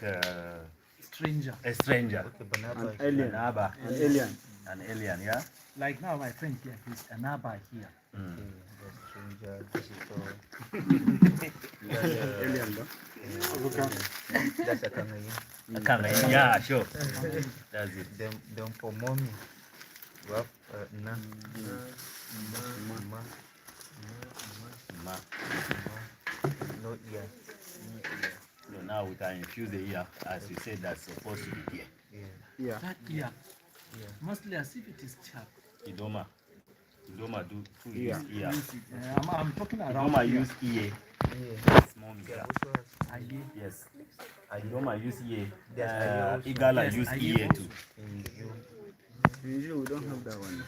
Stranger. a stranger. Okay, Banaba. An is- alien. Anaba. An alien. An alien, yeah? Like now, my friend here, he's Anaba here. Mm. Okay, the stranger, visitor. Alien, ba? That's a Kangayin. Yeah, sure. That's it. Then for mommy, we have No ear. No, now we can infuse the ear, as you said, that's supposed to be here. Yeah. That ear. Mostly as if it is Tyap. Idoma do use ear. I'm talking around. Idoma use ear. Small ear. Yes. Idoma use ear. Igala use ear too. Usually we don't have that one.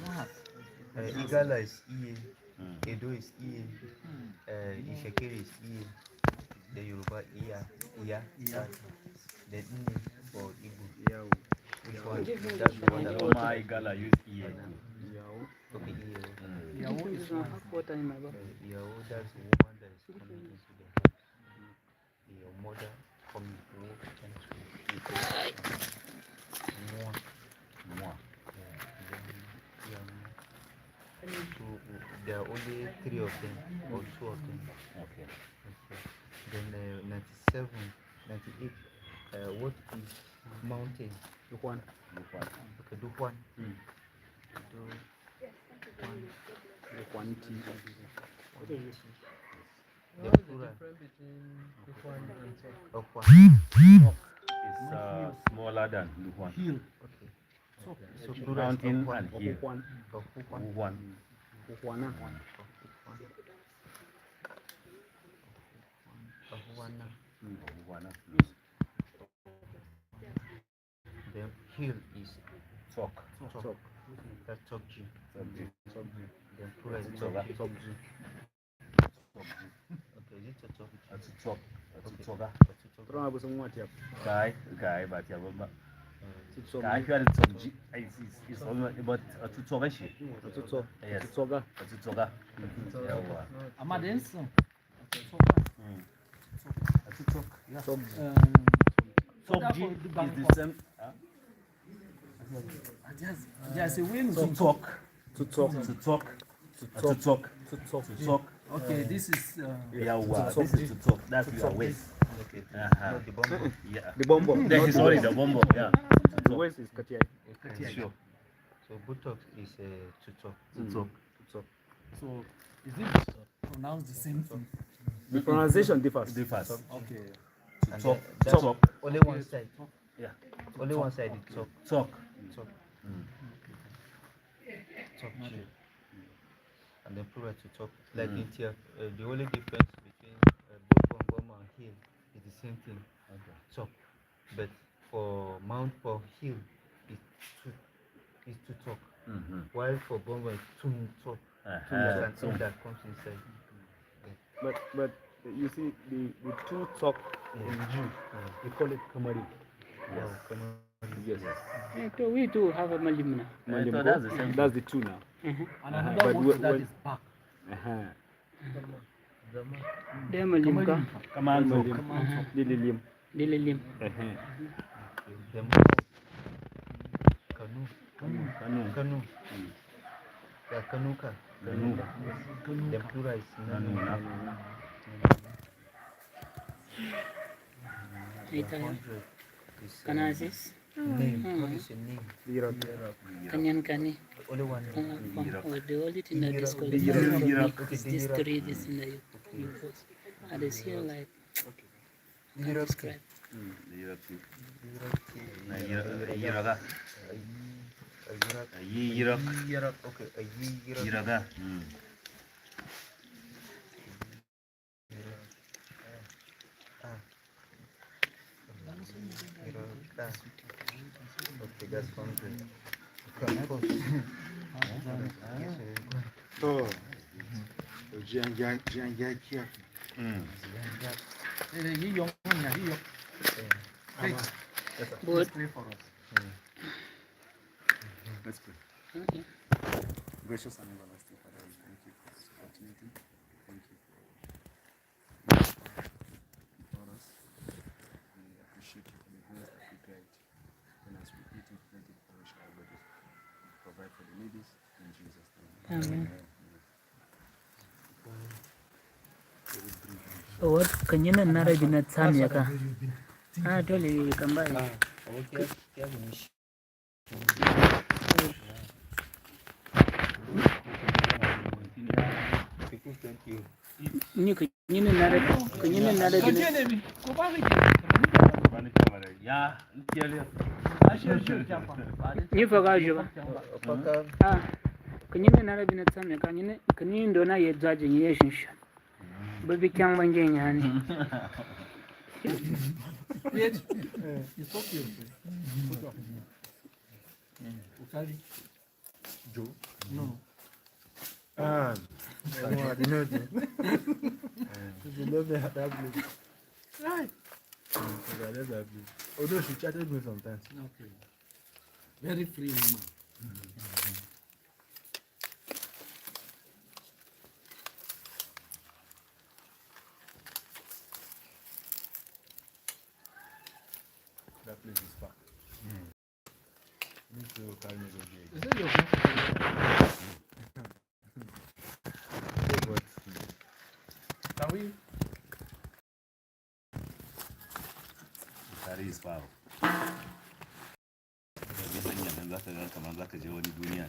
Igala is ear. Edo is ear. Ishekiri is ear. The Yoruba ear. The Inni for Igbo. Which one? That's the one that Idoma Igala use ear too. okay, ear. Yao, that's the woman that is coming into the house. Your mother coming to work and so there are only 3 of them or 2 of them. Okay. Then 97, 98. What is mountain? Dukwan. Okay, Dukwan. Dukwan tea. What is the difference between Dukwan and Zonkwa? It's smaller than Lukwan. Hill. Okay. So mountain and hill. Dukwan. The hill is Talk. That's Tokji. Then Pura is Toga. Tokji. Okay, is it a Tokji? That's Talk. That's Toga. Don't have some what Tyap. Guy, but you have Guy, you are the Tokji. It's almost about a Tutoga. Yes. Toga. That's Toga. Amadense. Tokji is the same. There's a wind To talk. Okay, this is This is to talk. That's your waist. Okay. The bomb. Yeah. The bombo. Sorry, the bombo. Yeah. The waist is Katiai. Sure. So Buttocks is to talk. so is it pronounced the same thing? The pronunciation differs. Okay. And Talk. that's Talk. only one side. Yeah. Only one side is talk. Talk. Talk. Talk. And then plural to talk. Like in Tyap, the only difference between both Gwam and hill is the same thing. Talk. But for hill, it's to talk. While for Gwam it's to talk. Something that comes inside. But you see the two talk in Jew, we call it Kamari. Yes. Yeah, we do have a Malimna. So that's the same. That's the two now. And another word that is back. They're Malimka. Lililim. Lililim. Kanu. Yeah, Kanuka. The plural is Nanu. Kanasis. Name. What is your name? Kanyan Kani. Only one name. The only thing that is called is this 3, this in the universe. And it's here like describe. Okay, that's foundry. Oh, Jiangyakia. Good. Let's pray. Okay. Gracious and everlasting Father, we thank you for this opportunity. Thank you for us. We appreciate you for the hands that you guide. And as we eat it, let it nourish our bodies. Provide for the needies in Jesus' name. Amen. What can you not in a time? I told you you come by. Okay. Thank you. Ni ka nyine na da ka nyine na da gine. Ko ba ni ya nkele. Ni fa ga jiba. Ah. Ka nyine na da gine tsame ka nyine ka ni ndo na ye zaje ni yeshin sha. Ba bi kyan ban gen ya ni. It's okay. Ukali. Joe? No. Ah, no, I didn't know that. You love me at that place. Right. I love that place. Although she chatted me sometimes. Okay. Very free woman. That place is far. Need to carry me to Is that your grandfather? Can we? That is far. Zaka je wani duniya ne.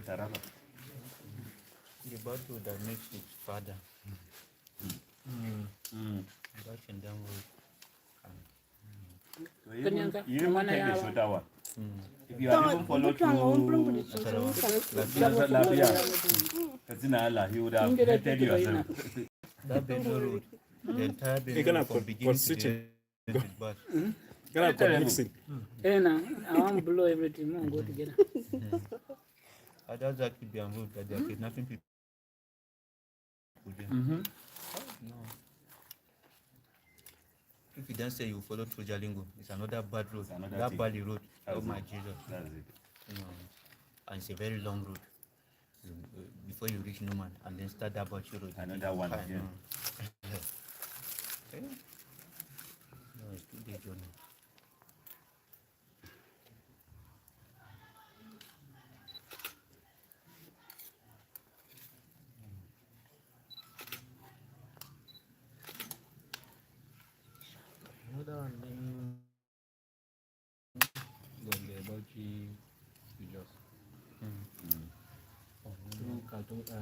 Taraba. The battle that makes it farther. Back and down road. You even take the shorter one. If you are even followed to Katsina Allah, he would have hated you yourself. That Benjo road, the entire Benjo road from beginning to end is bad. I want to blow everything. We go together. That's that could be on road that they are kidnapping people. No. If you don't say you follow through Jalingo, it's another bad road. That Bali road. Oh my Jesus. That's it. And it's a very long road. Before you reach Numan and then start that Bachi road. Another one again. No, it's 2 day journey. Another one then Gombe Bachi Jos. Through Kaduna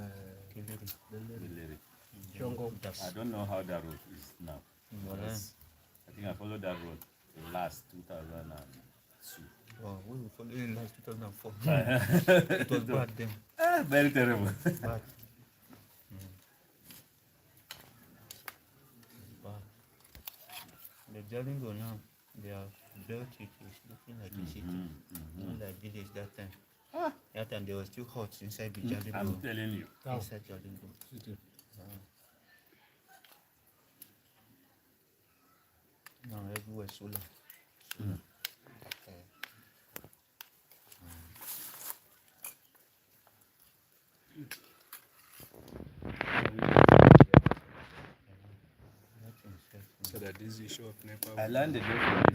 I don't know how that road is now. I think I followed that road last 2002. Oh, we will follow in last 2004. It was bad then. Very terrible. Bad. Bad. The Jalingo now, they have built it. It's looking like a city. Not like village that time. That time there was still hot inside the Jalingo. I'm telling you. Inside Jalingo. Now everywhere solar. So that this issue of Nepal. I learned the just release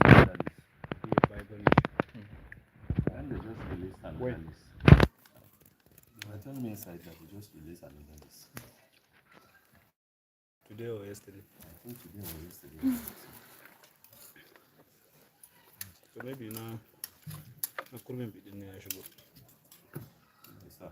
I learned the just release analysis. They told me inside that we just released analysis. Today or yesterday? I think today or yesterday. So maybe now Kurmin Bi didn't I should go. Yes, sir.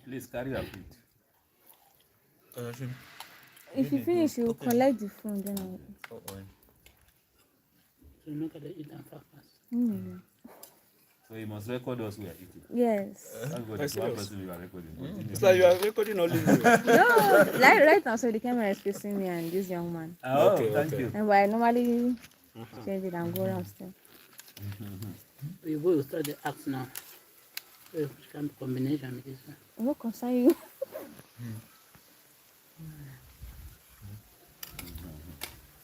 Please carry your feet. If you finish, you will collect the phone. Then I'll eat. So you make it eat and fast. So you must record us we are eating. Yes. Thank God, it's one person you are recording. It's like you are recording only you. No, like right now, so the camera is facing me and this young man. Oh, okay, thank you. And I normally change it and go around still. We will start the acts now. Which kind of combination with this one? What concern you?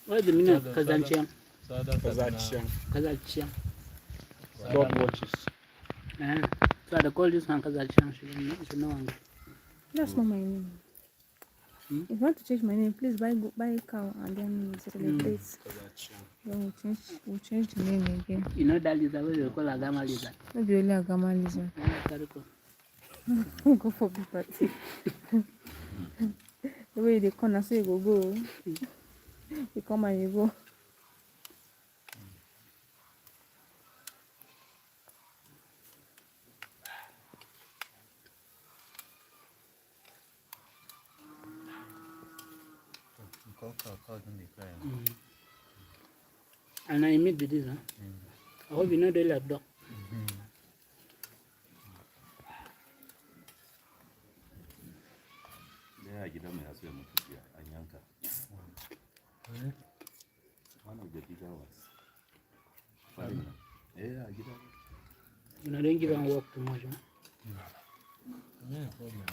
What is the meaning of Kazanchiang? Kazanchiang. Kazanchiang. Dog watches. So I call this one Kazanchiang. Should know one. That's not my name. If you want to change my name, please buy a cow and then celebrate. Then we'll change the name again. You know that lizard, what we call Agama lizard. Maybe only Agama lizard. Go for big party. The way they come and say you go. You come and you go. And I meet with this, huh? I hope you know the lapdog. Yeah, you don't have to be a yanka. One of the bigger ones. Yeah, I get it. You know, don't give and walk too much, huh? Yeah, problem.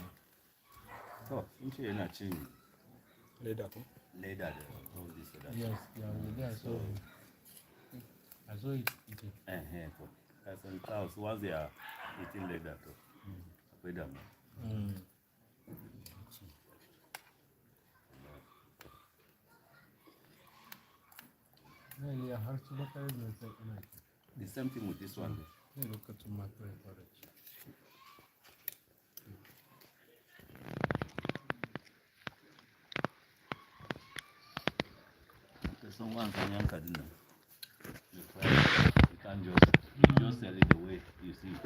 So, you're not changing. Later. Later, all this. Yes, yeah, I saw it eating. That's on cows. Once they are eating like that, put them. Yeah, hard to look at it. The same thing with this one. Look at my porridge. Someone can yank it. You can't just sell it the way you see it.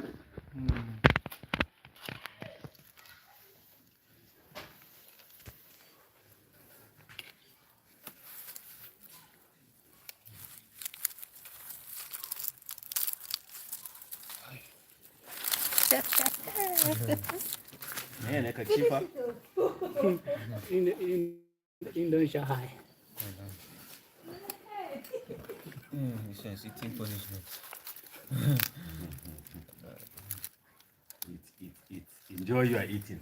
Man, like a cheaper. In Indonesia high. It's eating punishment. Enjoy your eating.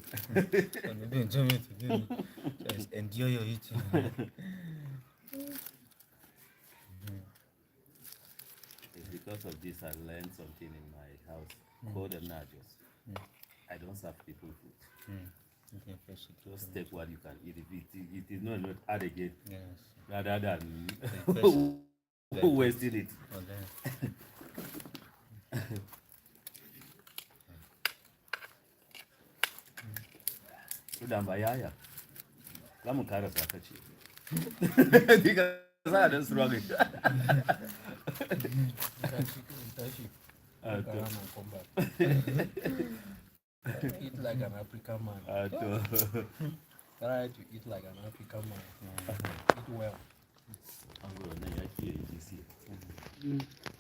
Enjoy your eating. It's because of this I learned something in my house called a najos. I don't serve people food. Just take what you can eat. If it is not add again, rather than wasting it. Sudah bayaya. Kamu kara saka ce. Diga za da struggle. Eat like an African man. Try to eat like an African man. Eat well.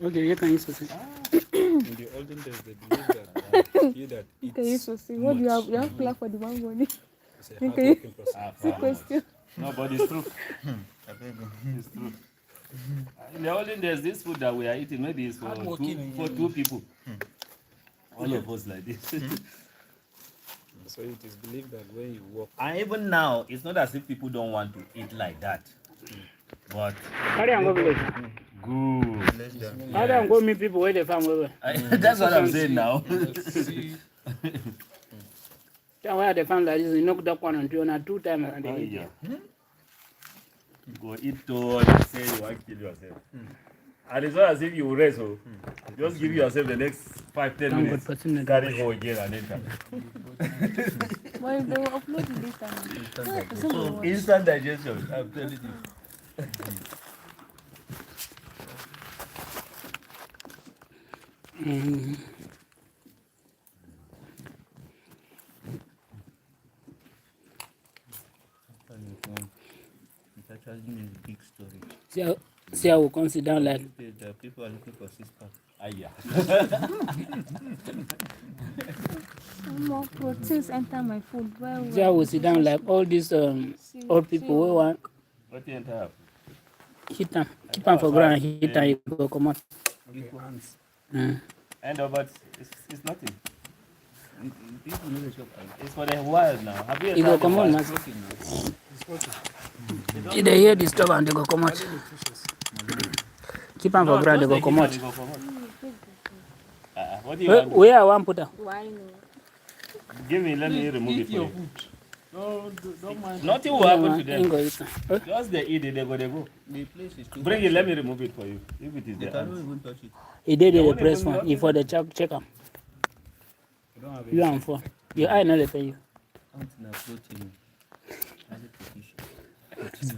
Okay, you can use it. In the olden days, they believed that he that eats Okay, so see what do you have? You have clap for the one money. is a hardworking person. Question. No, but it's true. It's true. In the olden days, this food that we are eating maybe is for two people. All of us like this. So it is believed that when you walk, And even now, it's not as if people don't want to eat like that. But Carry on go village. good. How do I go meet people where they farm over? That's what I'm saying now. Tell where they farm like this, you knock that one and 2 times and they eat. Yeah. Go eat to and say you want to kill yourself. And it's not as if you rest. So just give yourself the next 5-10 minutes. Carry go again and enter. Well, they will upload it this time. So instant digestion, I'm telling you. It's actually a big story. See how we come sit down like. The people are looking for 6 pack. More proteins enter my food. Well, See how we sit down like all these old people we want What do you enter? hit them, keep them for ground, hit them, you go come out. Big ones. And but it's nothing. It's for the wild now. Have you You go come on, man. If they hear this stuff and they go come out. Keep them for ground, they go come out. What do you want? Where I want put her? why no? Give me, let me remove it for your you. food. No, don't mind. Nothing will happen to them. Ain't go eat them. Just they eat it, they go. The place is too Bring it, let me remove it for you. If it is They the cannot ants. even touch it. He did the press one. He for the check them. you don't have You and for. You I know the you. Ants na protein.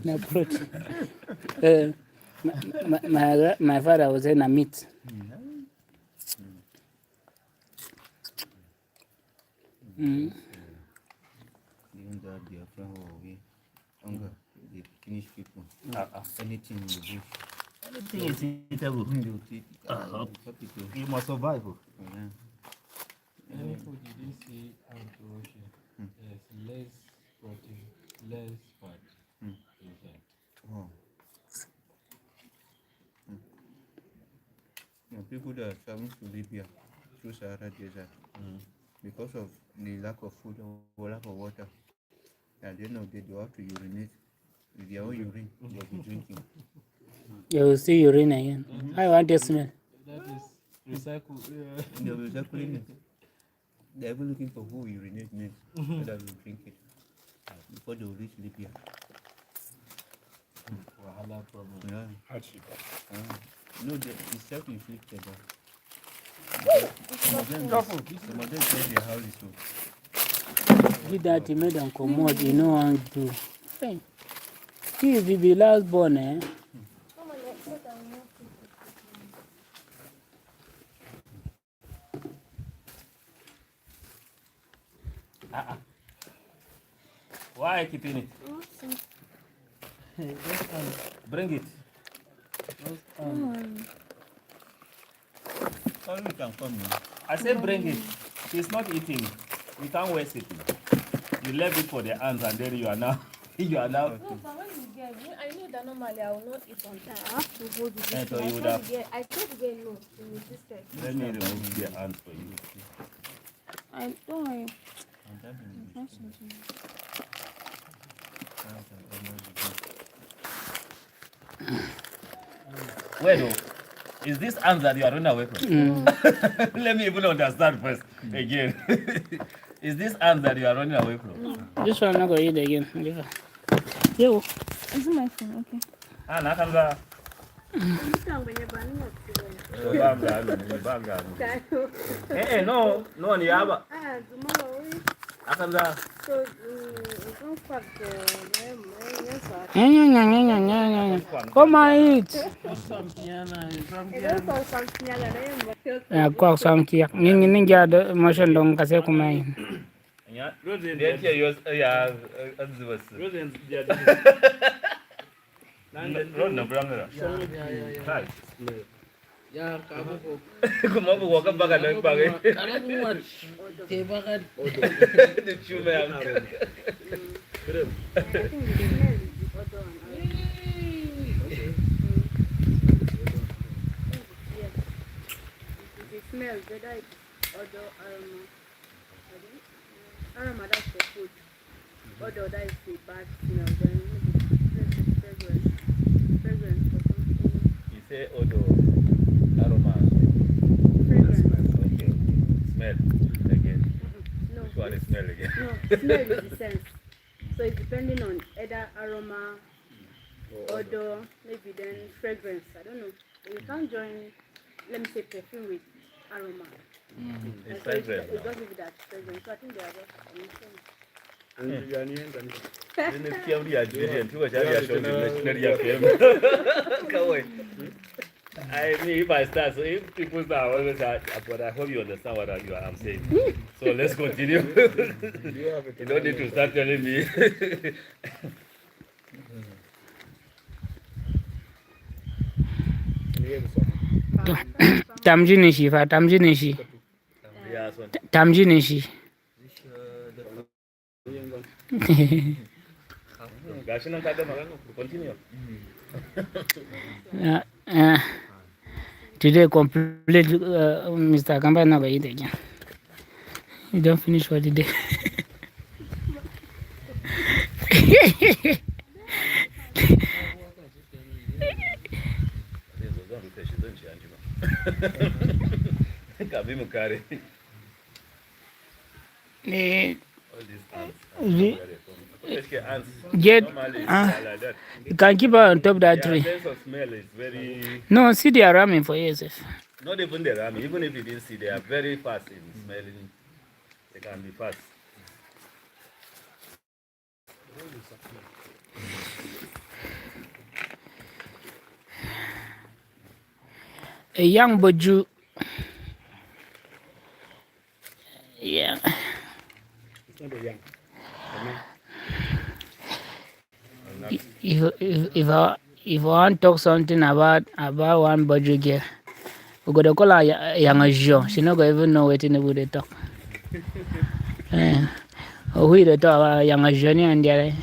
Na protein. My father was in a meat. Even that their friend away. Hunger, they finish people. Anything in the bush. Anything is eatable. You must survive. Any food you didn't see anti-ocean, there's less protein, less fat inside. Oh. People that are traveling to Libya through Sahara Desert because of the lack of food or lack of water, at the end of the day, they have to urinate. With their own urine, they'll be drinking. You will see urine again. I want to smell. That is recycled. They'll be recycling it. They're even looking for who urinate next so that will drink it before they will reach Libya. Wahala problem. Yeah. Hardship. No, it's self-inflicted. Some of them say their house is so. Did that he made them commode, you know, and do. Hey. He will be last born, eh? Why are you keeping it? Bring it. All we can come now. I said bring it. He's not eating. We can't waste it. You left it for the ants and then you are now. You are now. No, but when you get, I know that normally I will not eat on time. I have to hold it. And so you would have. I tried to get no. You insisted. Let me remove the ants for you. I don't worry. Wait, though. Is this ants that you are running away from? Let me even understand first again. Is this ants that you are running away from? This one I'm not going to eat again. Yo. Is it my phone? Okay. Anna, come back. No, ni hapa. Akanza. Come and eat. Kwa samkia. Ningi ada motion dong kasi kumai. Ya, dia ya azwas. Rona branga. Hai. Ya, kamu kok. Kuma bu waka baga nan baga. Karena buat tebakan. The chume am. Smell, whether it's odor, aroma, that's for food. Odor, that is the bad smell. Then maybe fragrance for something. You say odor, aroma, Fragrance. okay. Smell again. No. Which one is smell again? No, smell is the sense. So it's depending on either aroma, odor, maybe then fragrance. I don't know. You can't join, let me say, perfume with aroma. It's So it fragrance. doesn't give that fragrance. So I think they are just the same. Then it's killed the Algerian too. I show the machinery of him. I mean, if I start, so if people start always but I hope you understand what I'm saying. So let's continue. You don't need to start telling me. Tamjini shi fa, tamjini shi. Tamjini shi. Continue. Today complete Mr. Kamba na eat again. You don't finish for the day. Get you can keep her on top of that tree. Sense of smell is very. No, see they are ramming for yourself. Not even the ram. Even if you didn't see, they are very fast in smelling. They can be fast. A young Baju. Yeah. It's not a young. If I want to talk something about one Baju girl, we gotta call her young Jo. She not gonna even know what in the talk. We the talk young Jo and there.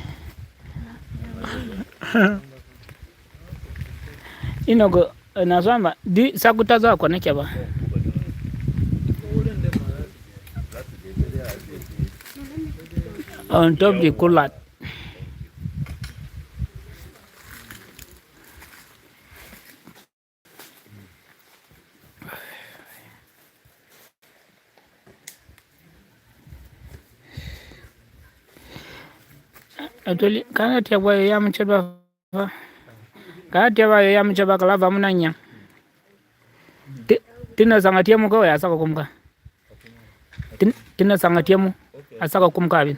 You know go nazwamba di sakutaza kwa nekeba. On top the kulat. Actually, kana tiaba ya mchaba. Kana tiaba ya mchaba kala vamunanya. Tina sangatia mu ko ya saka kumka. Tina sangatia mu asaka kumka bin.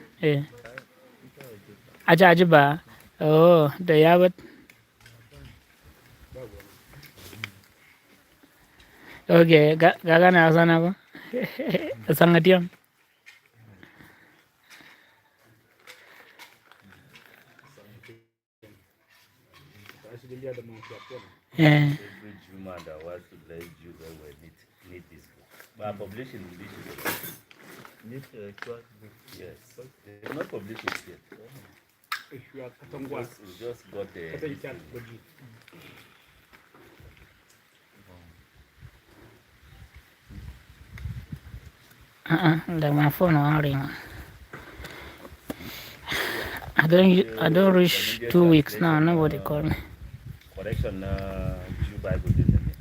Aja ba. Oh, da yabat. Okay, gaga na sana ko. Sangatia. Every Juma that was to let you need this book. But publishing this book. Need short book. Yes. They're not publishing it yet. We just got the. Like my phone on ring. I don't reach 2 weeks now. Nobody call me. Correction, Jew Bible didn't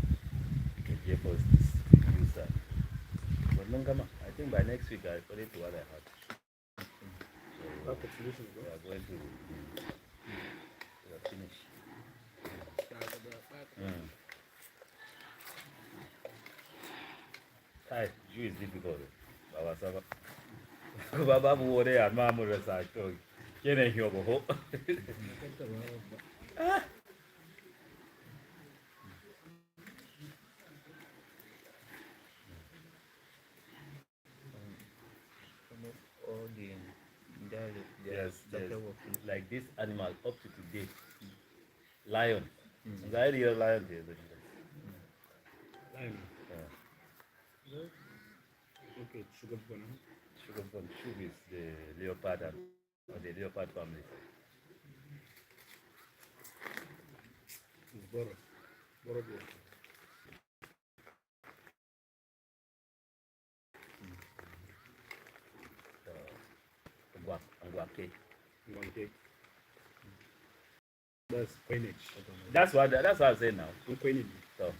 give us this use that. But Nongama, I think by next week I according to what I had. So we are going to finish. Hi, Jew is difficult. Baba Saba. Baba Wore and Mamu Rasa. Can I hear the hope? Yes, like this animal up to today. Lion. Is that a real lion here? Lion. Yeah. Okay, sugar bun. Sugar bun. Sugar is the leopard or the leopard family. It's Boro. Boro. Agwam. That's coinage. That's what I'm saying now. Coinage. So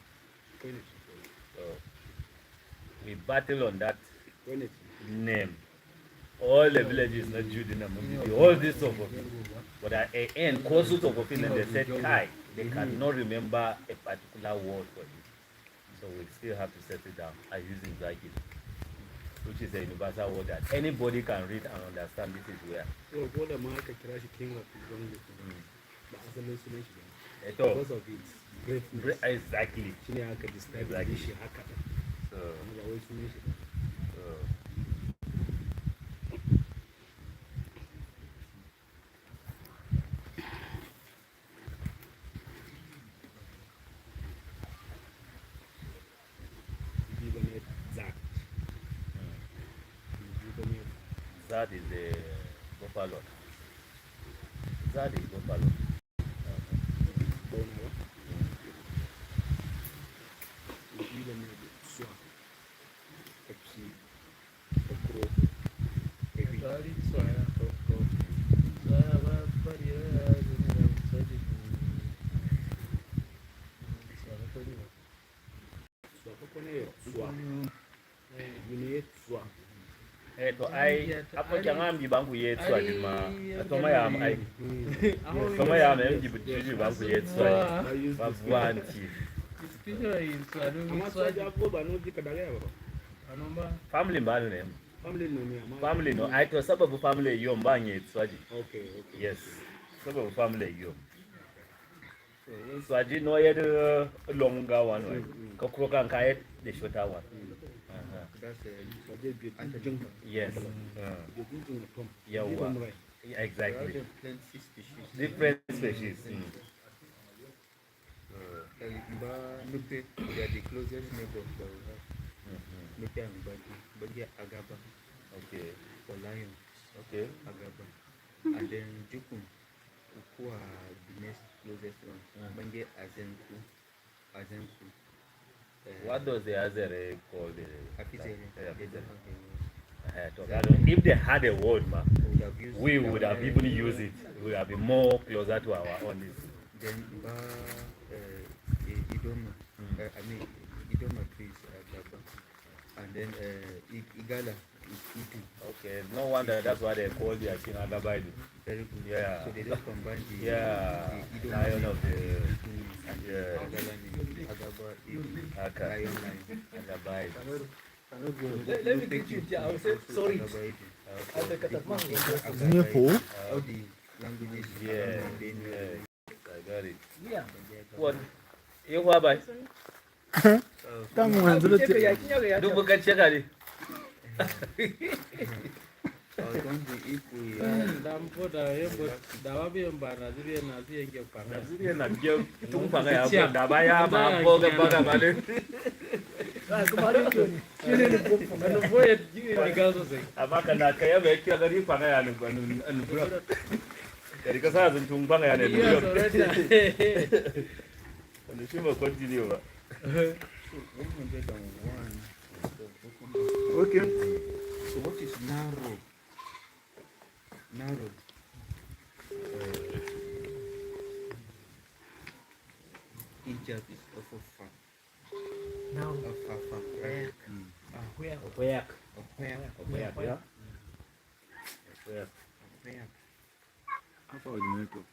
we battle on that Coinage. name. All the villages not Jude all this of it. But at the end, courses of opinion, they said Kai, they cannot remember a particular word for it. So we still have to set it down. I use it Zaki, which is a universal word that anybody can read and understand. This is where. So what the market crash came up is wrong. At all. Because of its greatness. Exactly. Exactly. So that is the buffalo. That is buffalo. To ai apo changambi bangu yetu adima atoma ya ai atoma ya me jibuji bangu yetu ai babuanti family mbali ne Family no. I to sababu family yom banye Swaji. Okay. Yes. Sababu family yom. Swaji no yet longer one. Kokrokan kayet the shorter one. That's Yes. Yeah. Exactly. Different species. Different species. They are the closest neighbors that we have. Nupe and Badi Agaba. Okay. For lions. Okay. Agaba. And then Jukum, who are the next closest one. Bandi Azenku. What does the Azere call the Afizere. If they had a word, man, we would have even used it. We would have been more closer to our own. Then Idoma. Idoma trees Agaba. And then Igala. Okay, no wonder that's why they call the King Agabaidu. Very good. Yeah. So they just combine the lion of the lion line. Agabaidu. Let me get you there. I will say sorry. All the languages. Yeah. I got it. Yeah. What? You what by? Come on, do it. Do we get check it? Okay. So what is narrow? Narrow. Egypt is also far. Now, Far. where? Where? How far is the network?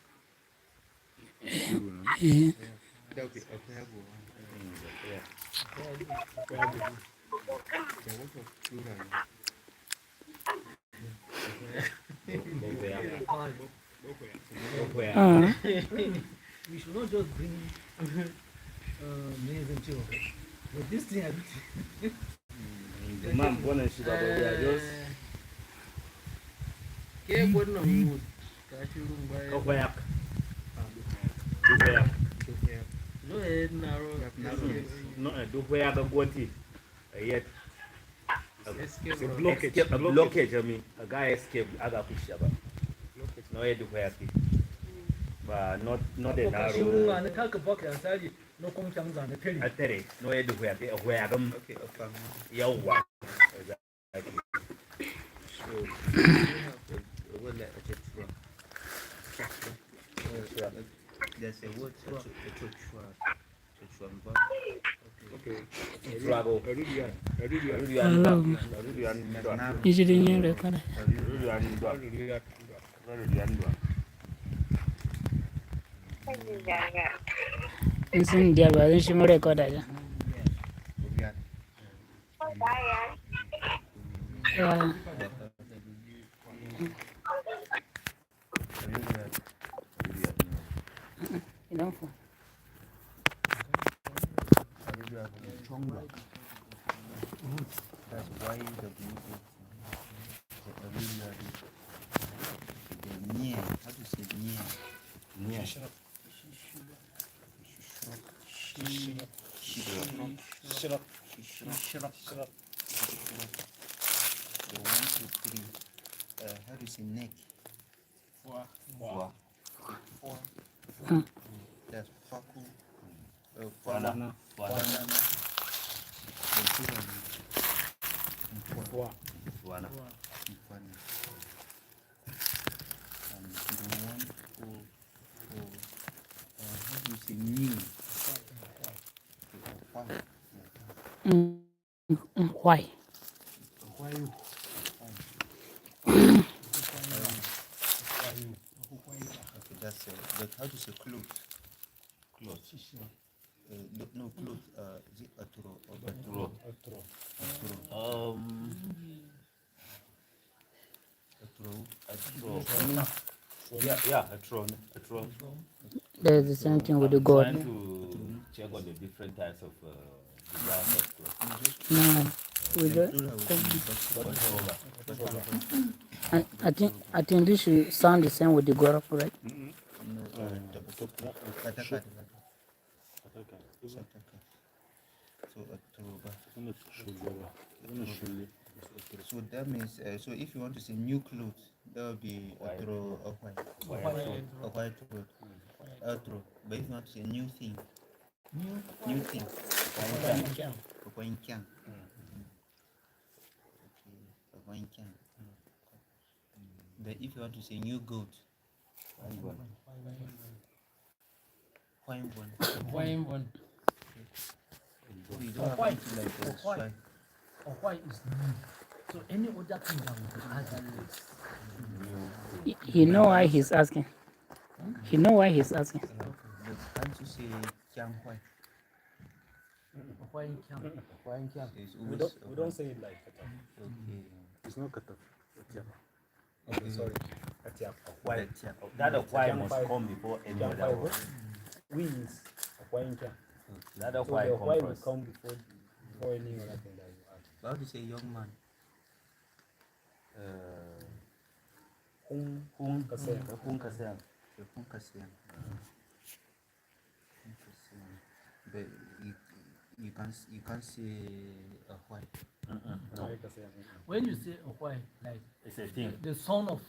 That would be a fair go. There was a plural. We should not just bring names and children. But this thing, The man born and Shiba, but we are just. No, do where the goatee yet. It's a blockage. A blockage, I mean, a guy escaped other fish. No, I do where, but not a narrow. and the Kalkabok and Sally, no conchams on the penny. I tell you, no, I do where them. Okay, a family. Yeah, So we have a word like a tetra. There's a word tetra. Okay. Trago. Usually you record. Listen, dear, but then she more record. Yeah. You know. That's why the near. How to say near? Near. The 1, 2, 3. How do you say neck? Four. That's faku. Fuana. And the one for how do you say new? Why? Okay, that's but how to say clothes? No clothes. Is it aturo or baturo? Yeah, a tron. There's the same thing with the I'm God. trying to check on the different types of designs of tron. No, we don't. And I think this should sound the same with the God, right? So that means, so if you want to say new clothes, that would be a white road, outro. But if you want to say new thing, new thing, But if you want to say new goat, Why we don't have anything like that. Swine. Why is new? So any other thing that we can add that is He know why he's asking. He know why he's asking. But can't you say kyang white? why in camp? We don't say it like Kataf. Okay. It's not Kataf. Okay, sorry. Tyap. Why? That why must come before any other word. We is why in camp. That So why the why will comes come before any other thing that you add. How do you say young man? Hung kasem. But you can't say a white. When you say why, like It's a thing. the son of,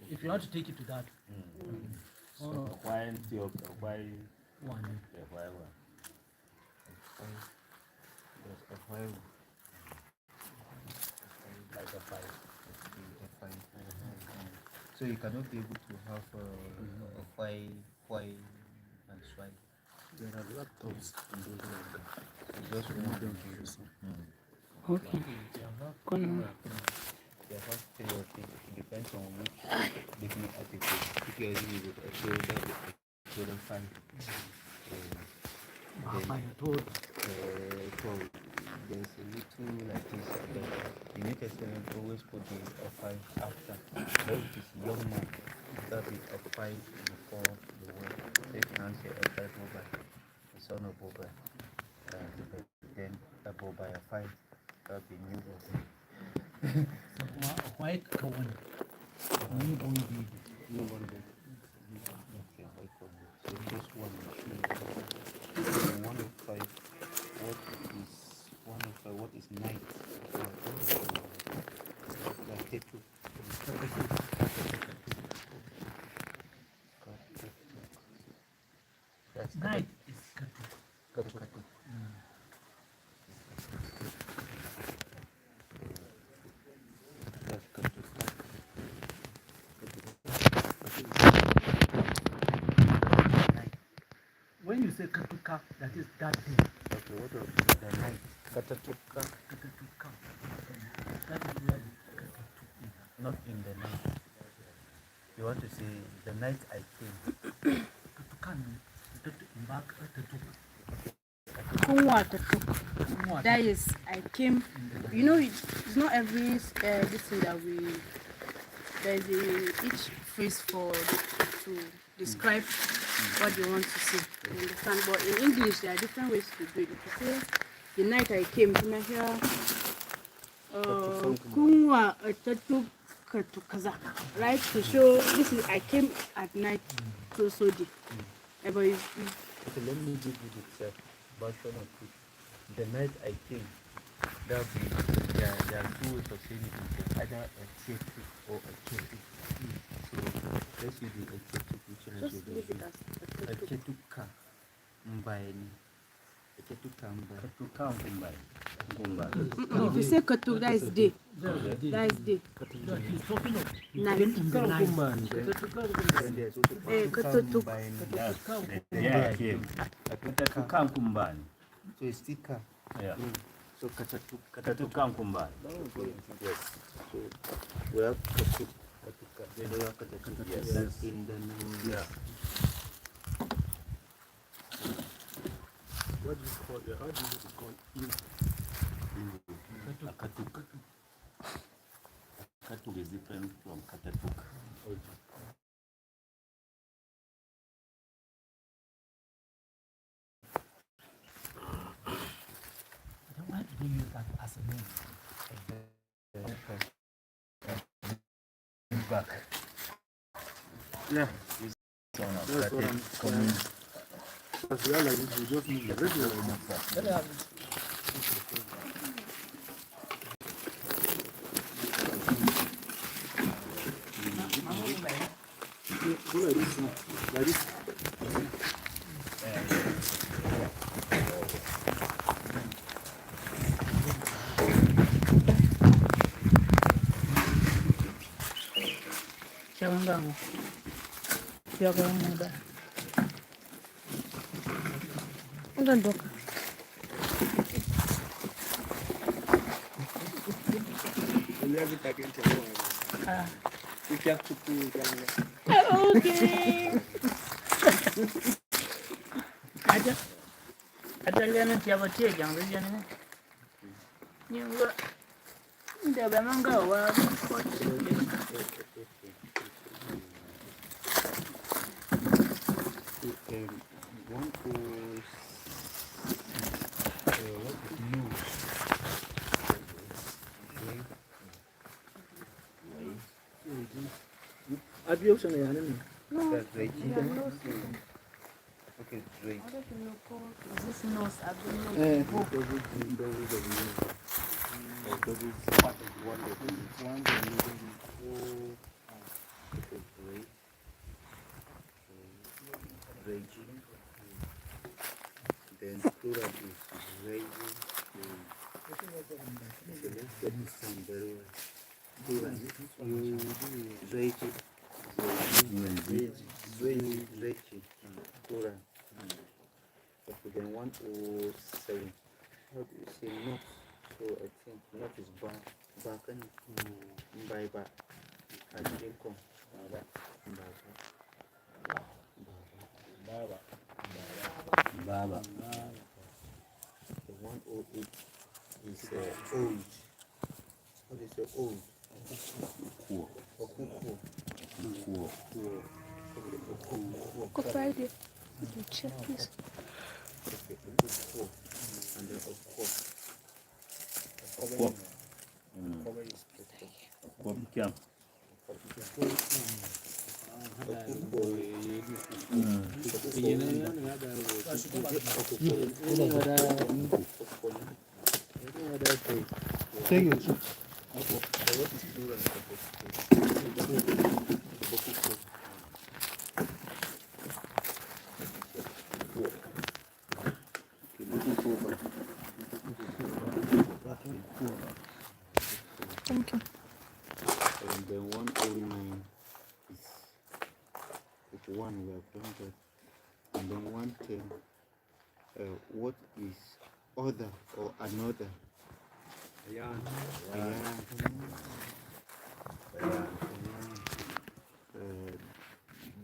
if you want to take it to that, son of Why Tyap? Why? one. Why? Like a five. So you cannot be able to have a white and swine. There are laptops and those like that. You just want them to use. Okay. They have three or things. It depends on which different article. If you are using with a shoulder, shoulder fan. There's a little like this. The New Testament always put the 5 after. But it is young man. That is a 5 before the word. They can say a 5 over the son of Boba. Then a Boba a 5. That be new Boba. Why Kawan? Okay, so this one is 105. What is night? Night is Katu. When you say Katuka, that is that day. Okay, what is the night? Katatuka. Katuka. That is where the Katu is. Not in the night. You want to say the night I came. Katuka back That is, I came. You know, it's not every this thing that we. There's each phrase for to describe what you want to say. You understand? But in English, there are different ways to do it. If you say the night I came, you may hear kunwa atatu katukaza, right? To show this is I came at night to Sodi. Okay, let me give you the version of it. The night I came, there are two ways of saying it. Either a chetu or a chetu. So let's use the chetu, which Just leave it as a chetuka mbaini. A chetuka mbaini. If you say Katu, that is day. That is day. He's talking of Night. Katutuk. Yeah, came. Kumbani. So it's tika. Yeah. So katatuk. Katukan Kumbani. Yes. So we have katatuk. Yes. In the name. Yeah. What do you call it? How do you call it? Akatuk. Katuk is different from Katatuk. Then why do they use that as a name? Back. Yeah. That's what I'm saying. Because we are like this, we just move the radio. Go like this now. Like this. Jangan jaga yang muda. Udah dok. Lihat kita kan cakap. Kita cukup kan. Okay. Ada lihat siapa dia yang dia ni. Ni enggak. Dia memang enggak wah. Adios sana yan ni. That's right. Okay, right. This nose, I've been Then plural is raging. So let's get this sound very well. Plural. Raging. Raging. Plural. Okay, then 107. How do you say not? So I think not is back. Back and by back. I didn't come. Baba. The 108 is old. What is the old? Go Friday. You check this. Okay, and then of course. Thank you. And then 109 is one we have done that. And then 110, what is other or another? Ayan.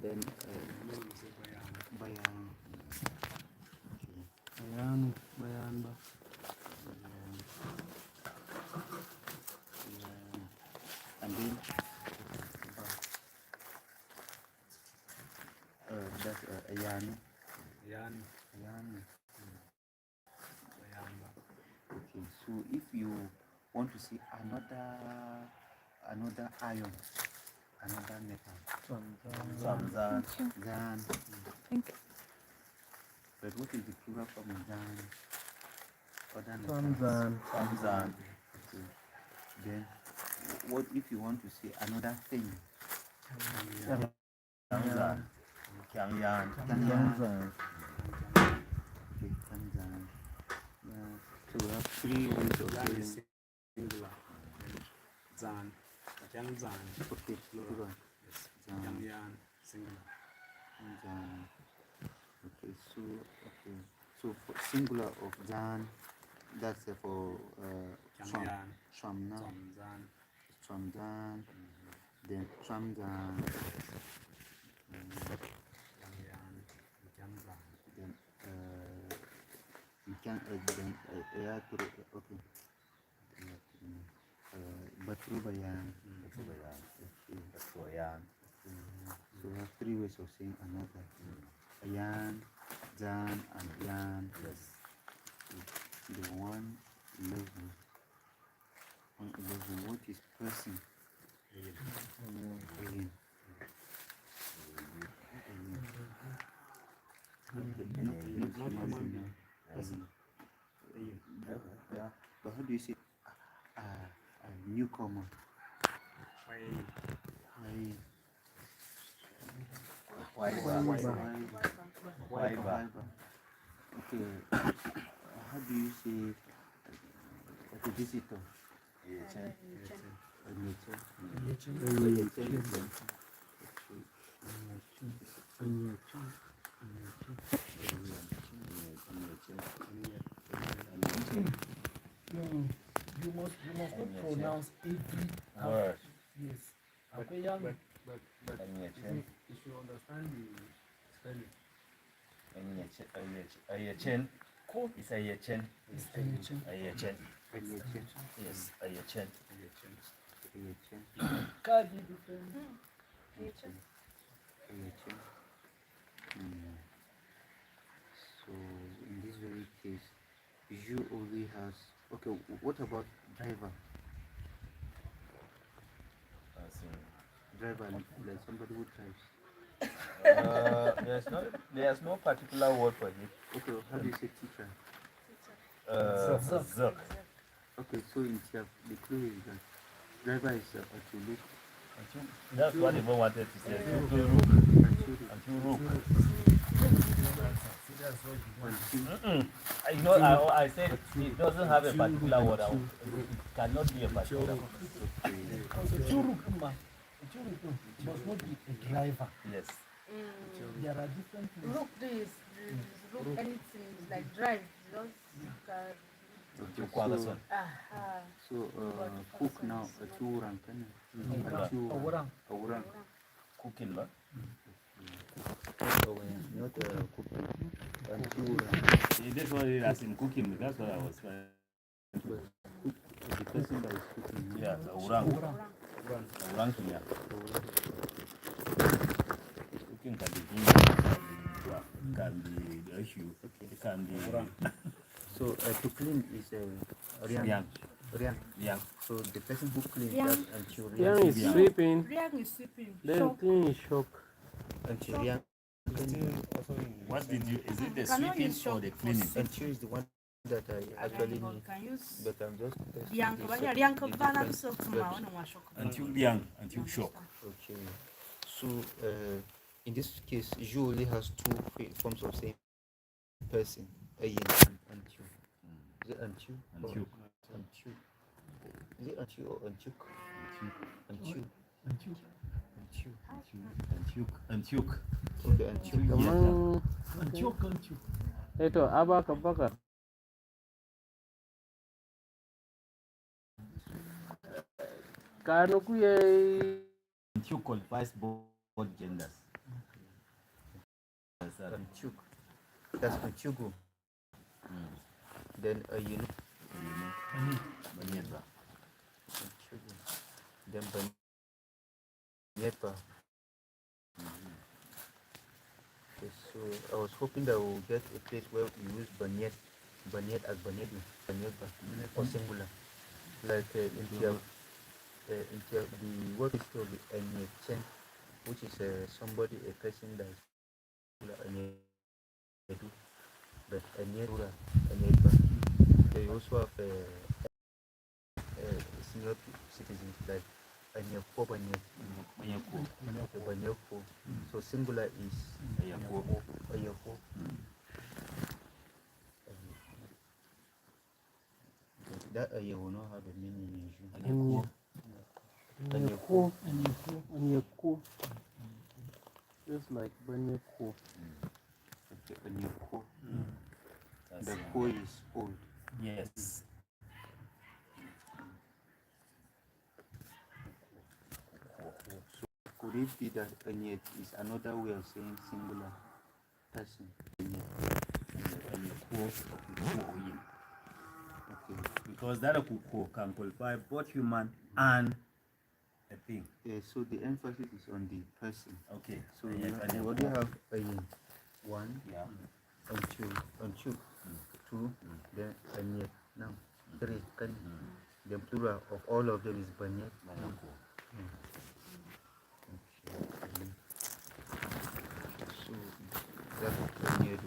Then bayan. Ayan. Bayan ba? And then that's ayan. Ayan. Okay, so if you want to see another iron, another metal, zan. Thank you. But what is the plural form of zan? Other metal. Zan. Okay. Then what if you want to see another thing? Kyangyan. Okay, Kyangyan. So we have three ways of saying Singular. Zan. Yang zan. okay, plural. Zan. Yang singular. Zan. Okay, so for singular of zan, that's for Shamna, Tramzan, then Tramzan, then you can okay. Batru Bayan. So we have three ways of saying another. Ayan, Jan, and Yan. Yes. The 111. 111. What is person? Alien. Not human. But how do you say newcomer? Okay. How do you say a visitor? You must not pronounce every word. Yes. But you should understand the spelling. Ayachen. It's Ayachen. It's Ayachen. Ayachen. Yes, Ayachen. Can't be different. So in this very case, you only has okay. What about driver? Driver, like somebody who drives. There's no particular word for it. Okay, how do you say teacher? Zuk. Okay, so in Tyap, the clue is that driver is actually. That's what they wanted to say. You know, I said it doesn't have a particular word. It cannot be a particular word. Must not be a driver. Yes. There are different things. Look this, look anything, like drive, So cook now a churang Cooking, no? Not cooking. That's what it is in cooking. That's what I was trying. The person that is cooking. Yeah, orang. Yeah. Cooking can be the issue. It can be. So to clean is Riang. So the person who cleans that until Riang is sweeping. Riang is sweeping. Then clean is shock. Until Riang. What did you? Is it the sweeping or the cleaning? Until is the one that I actually need. Can use But I'm just until shock. Okay. So in this case, you only has two forms of same person. Until. Is it until? Until. Is it until or until? Until. Okay, until. Eto abaka baka. Kano kuye. Until qualifies both genders. That's Anchugo. Then you know. Then Banyeta. Okay, so I was hoping that we'll get a place where we use Banyet as Banyeta or singular. Like in Tyap, the word is called Enyechen, which is somebody, a person that is but they also have senior citizens like Banyako. So singular is Ayako. That will not have a meaning in Anyako. Just like Banyako. Anyako. The ko is old. Yes. So could it be that Anyet is another way of saying singular person? Because that kuko can qualify both human and a thing. Yeah, so the emphasis is on the person. Okay. So we already have a one, on two, two, then banyet. Now three, kan. The plural of all of them is banyet. So that's banyet.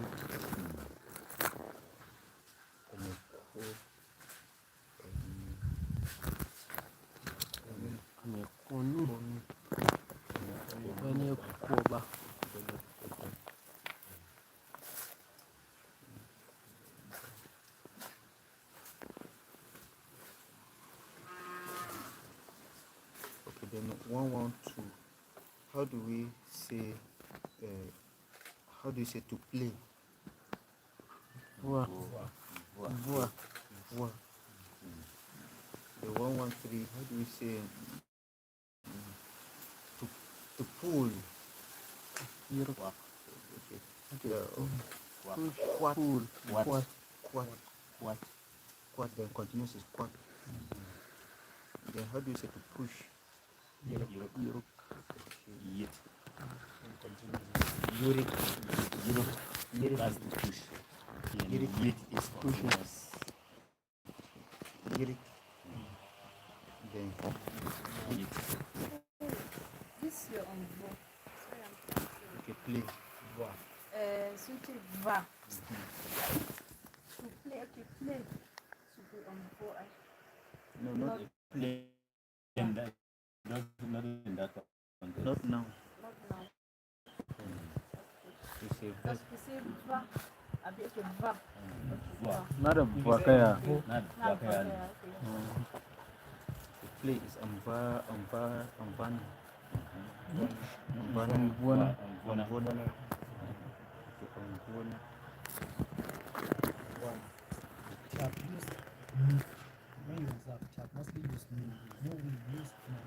Okay, then 112. How do we say? How do you say to play? Voix. The 113. How do we say? To pull. Okay. Quad. Then continuous is quad. Then how do you say to push? That's the push. Yit is continuous. Then This you're on vo. Sorry, I'm confused. okay, play. Switch it va. To play, okay, play. To be on vo. No, not Play in that. Not in that context. not now. Not now. You say Because we say va. I be okay, va. Va. Not a Vakaya. Not Now, Vakaya. okay. the play is amvana. Tyap use when you observe Tyap mostly use no we use no.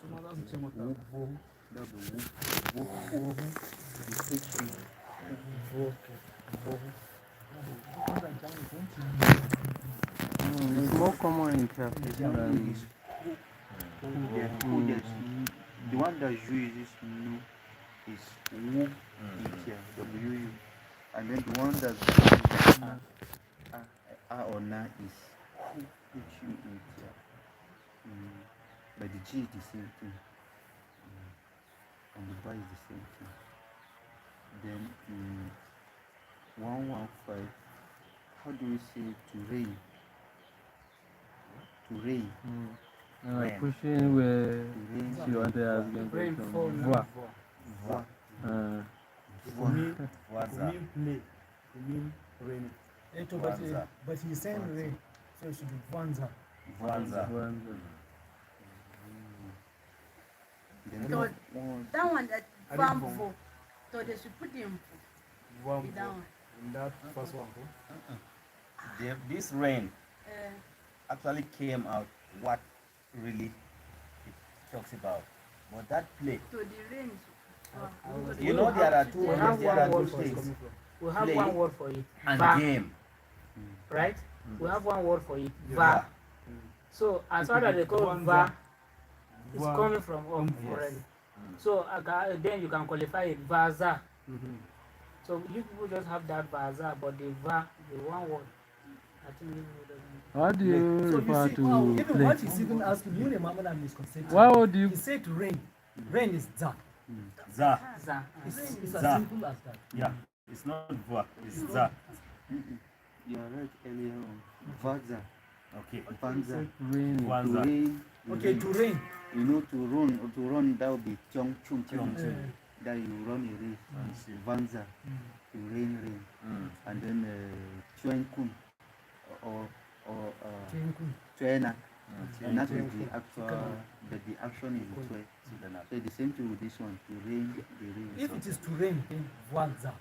Some others say what It's more common in Tyap. The one that uses no is wu, W-U. And then the one that uses a or na is H-U. But the G is the same thing. And the Y is the same thing. Then 115, how do we say to rain? To rain. Pushing where you want to ask them. rainfall. Voix. For me play. For me rain. But he's saying rain, so it should be vanza. Then So that one that bamboo. So they should put him Vam down. in that first one. This rain actually came out what really it talks about. But that play, So the rain. you know, there are two things. We have Play one word for it. and Va. game. Right? We have one word for it. Va. So as far as they call va, it's coming from up already. So then you can qualify it vaza. So you people just have that vaza, but the va, the one word. I think you doesn't. How do you So refer you see, to even play? what he's even asking, you remember that misconception. Why would you? He said to rain. Rain is za. Za. Za. It's as Za. simple as that. Yeah. It's not va, it's za. you are right earlier on. Vaza. Okay. Vanza. Rain. To Vanza. rain. Okay, to rain. You know, to run, that would be chong chung. That you run a race. Vanza. To rain. And then chuen kun or chuena. And that is the actual, but the action is the chue. So the same thing with this one. To rain, the rain. If it is to rain, then vanza.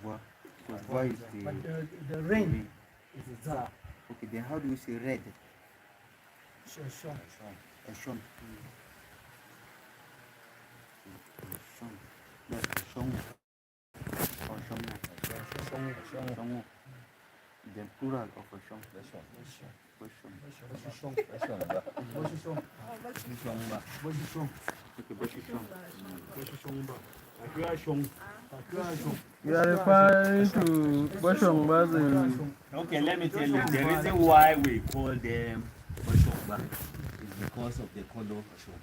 Voix. So voix is But the the rain is za. Okay, then how do we say red? Sure. Eshon. That's Eshon. Or Shongu. Then plural of Oshun. You are referring to Boshongba. Okay, let me tell you, the reason why we call them Oshongba is because of the color of Oshong.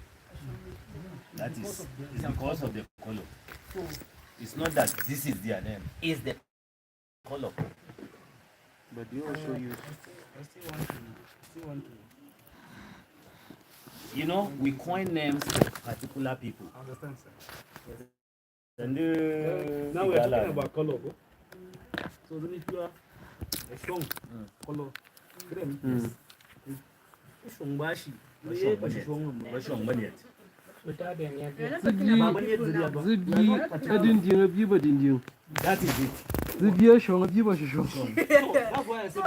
That is, it's because of the color. It's not that this is their name, it's the color. But you also use. I still want to. You know, we coin names for particular people. I understand, sir. And Now we're talking about color. So then if you are a strong color, then Shongbashi. That is it. That's why I said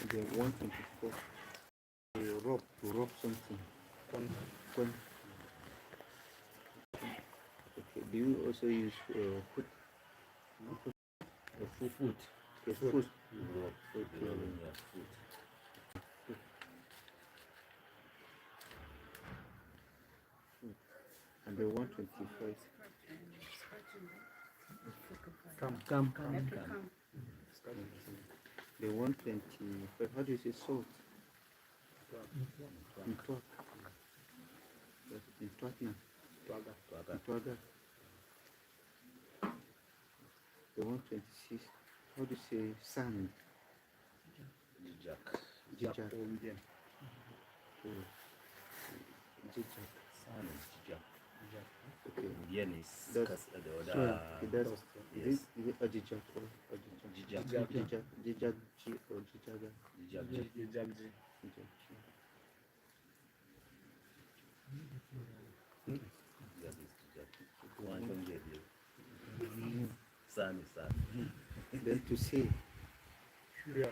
The 124. To rub something. Okay. Do you also use foot? Foot. Okay, foot. And the 125. come. The 125. How do you say salt? In Twaga. The 126. How do you say sand? Jijak. Sand is jijak. Okay. That's is it a jijak or a jijak? Jijak G or jijaga? Jijak G. Then to say sure.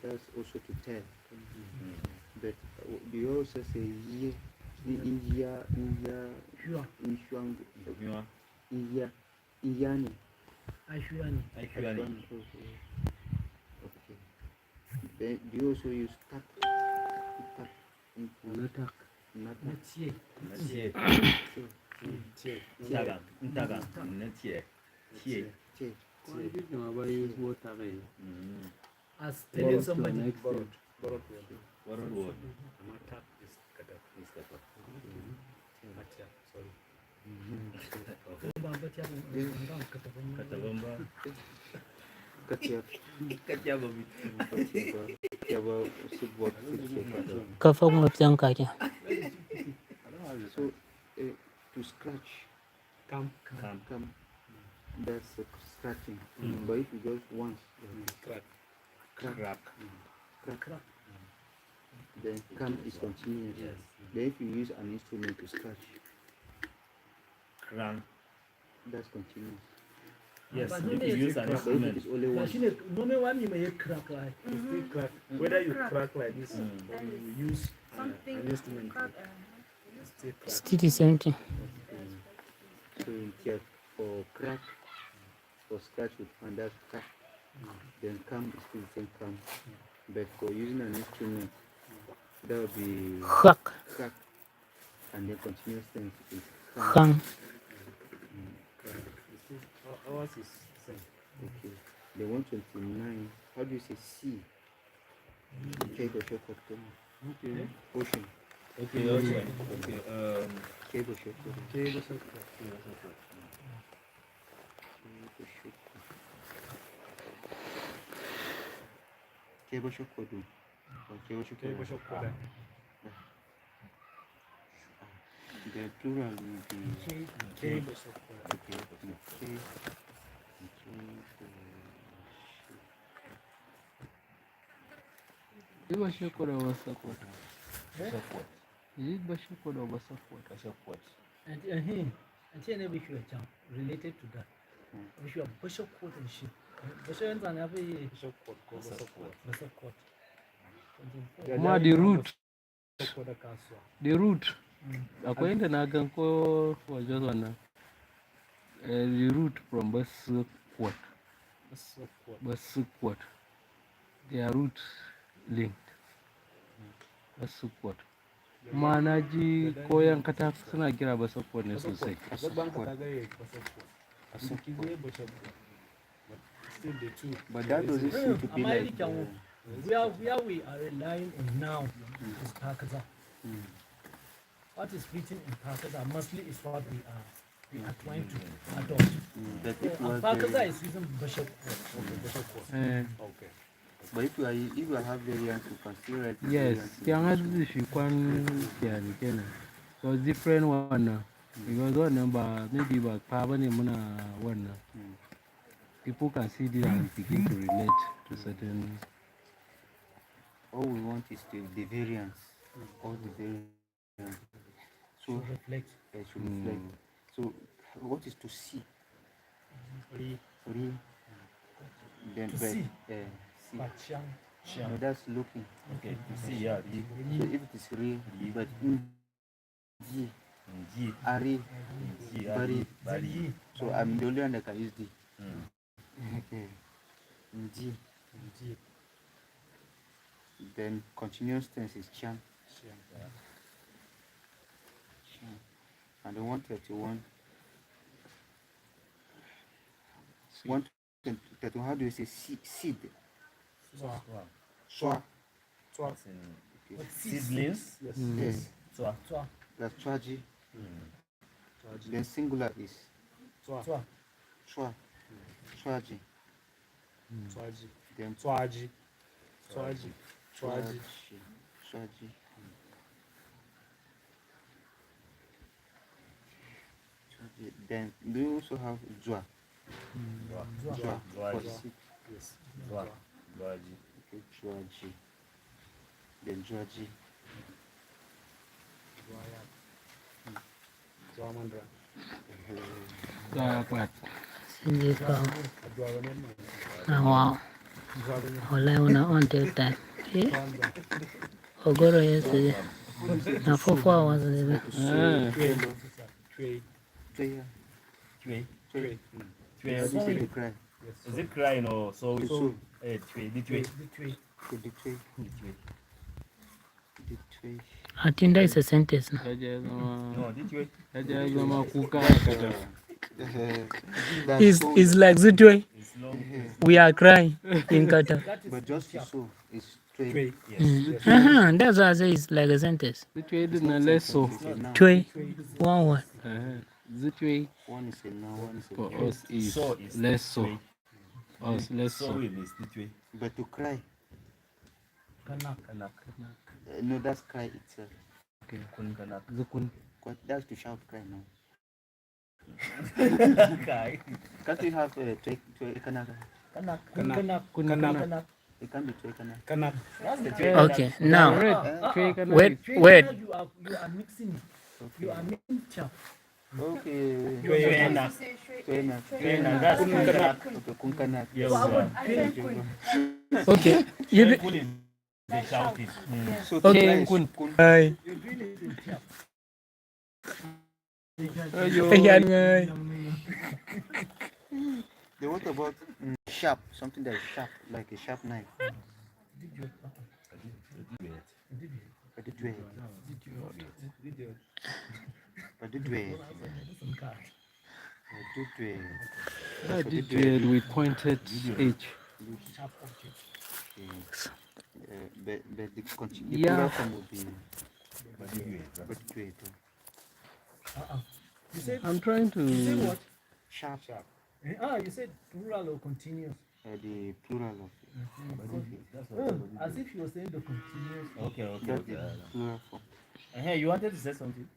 That's also to tell. But do you also say ye? India, Iyani. Ashwani. Okay. Then do you also use tak? Natak. As telling somebody. Borrowed word. Kafa ngapjang kaya. So to scratch, come. That's scratching. But if you just once, crack. Then come is continuous. Yes. Then if you use an instrument to scratch, Crank. that's continuous. Yes, But if you use an instrument. It's only one. One you may crack like. Crack. Whether you crack like this or you use an instrument. Still the same thing. So in Tyap, for crack, for scratch with hand, that's crack. Then come is still the same come. But for using an instrument, that would be Hak. crack. And then continuous tense is Hang. Ours is same. Okay. The 129, how do you say sea? Cable shop of Okay. ocean. Okay, okay. Cable shop. Cable shop kodu. Cable shop kodu. The plural will be Cable shop. okay. Bashakura was support. Is it Bashakura or support? And here we should jump related to that. We should have bishop court and ship. Bishop and every bishop court. The root. The root. Akwai inda na gan ko was just wannan the route from Basukwat, their route linked Basukwat. Ma na ji koyan Kataf suna kira Basukwat ne sosai. But that doesn't seem to be like where we are relying on now is Pakaza. What is written in Pakaza mostly is what we are trying to adopt. Pakaza is using Bishop. okay. But if you have variants, you can still write. Yes, so different one. Because one number maybe but probably one. People can see this and begin to relate to certain. All we want is the variance, all the variance. So reflect. Should reflect. So what is to see? Re. Then see. See. No, that's looking. Okay, to see, yeah. So if it is re, but Ari, Bari. So I'm the only one that can use D. Okay. G. Then continuous tense is Chan. And the 131. 131, how do you say seed? Swa. Seedlings? Yes. That's Chwaji. Then singular is Chwaji. Then Chwaji. Then do you also have Jwa? Jwa. Yes. Jwaji. Okay, Jwaji. Then Jwaji. Wow. Hola, una on till time. Ogoro yesterday. Now 4 hours. Is it crying or so? I think that is a sentence. No, It's like Zutwe. We are crying in Kataf. But just so is That's why I say it's like a sentence. Twe. One word. Zutwe. One is a noun, one is a For verb. us is less so. Us less so. But to cry. No, that's cry itself. Okay. Zukun. That's to shout cry now. Can't we have Kanaka? It can be Kanak. Okay, now, wait. You are mixing it. You are mixing Tyap. Okay. Okay. Okay. Then what about sharp? Something that is sharp, like a sharp knife. With pointed H. But the plural form would be I'm trying to. You say what? Sharp. You said plural or continuous? The plural of as if you were saying the continuous. Okay. Plural form. Hey, you wanted to say something?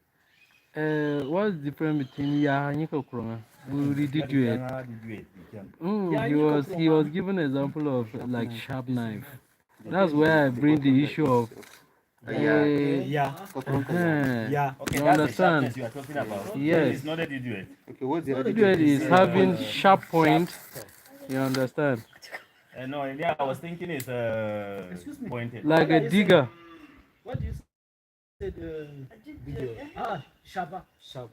What's the difference between and Kroma? We did you it. He was given an example of like sharp knife. That's where I bring the issue of Okay, you that's understand? the sharpness you are talking about. Yes. It's not a duet. Okay, what's the other Duet is having sharp point. You understand? No, I was thinking it's pointed. Like a digger. What do you say? video. Ah, Shaba. Sharp.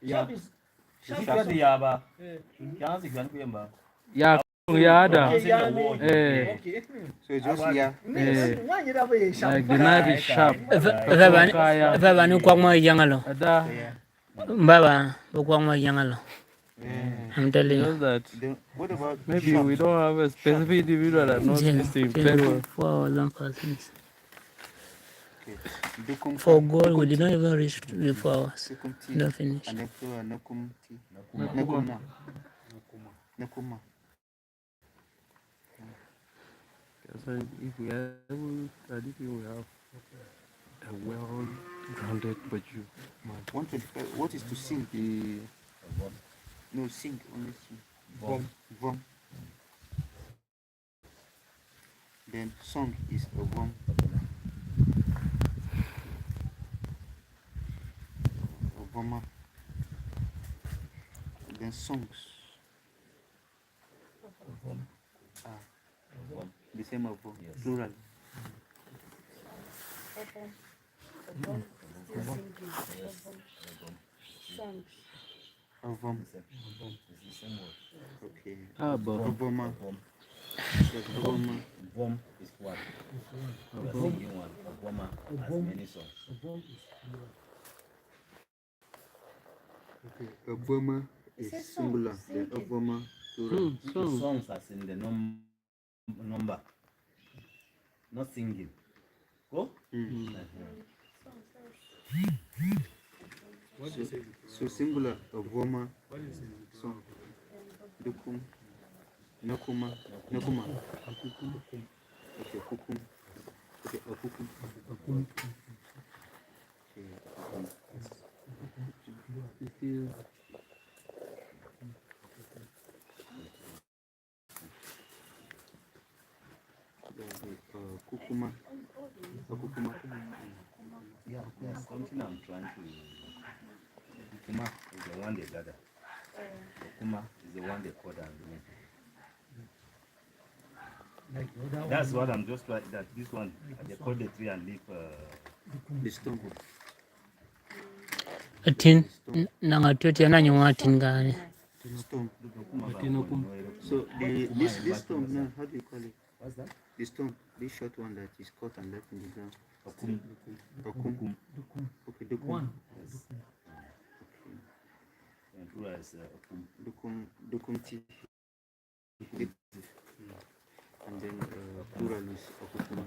Sharp is Sharp the yaba. eh, Can't see Granpemba. Yeah, yeah, okay, yeah, Eh. okay. So it's just here. Why you have a sharp? like the knife is sharp. Baba ni kwa mwa yangalo. Ada, Baba, kwa mwa yangalo. I'm telling you. just that Then what about maybe we don't have a specific individual that knows this thing very well. 4,000 persons. okay. Dukum For gold, we did not even reach 4 hours. Dukum tea. Don't finish. Nakum tea. Nakuma. Nakuma. So if we are able, I think we have a well-grounded Baju. What is to sing? No, sing, only sing. Vom. Then song is a vom. A voma. Then songs. The same of vom. Plural. A vom. Okay. How about A voma. Vom is what? The singing one. Agwama has many songs. Okay. A voma is singular. Then a voma plural. The songs as in the number. Not singing. Go? So singular, a voma, song. Dukum, nakuma. Okay, kukum. Okay, a kukum. Okay. Kukuma. Yeah, there's something I'm trying to. Kukuma is the one they gather. Kukuma is the one they cut and do. That's what I'm just like that. This one, they cut the tree and leave The stump. Tin nanga twete na nywa tin gani. Stump. So this stump now, how do you call it? What's that? The stump, this short one that is cut and left in the ground. Dukum. Okay, dukum. One. Yes. And plural is Dukum tea. And then plural is okuma.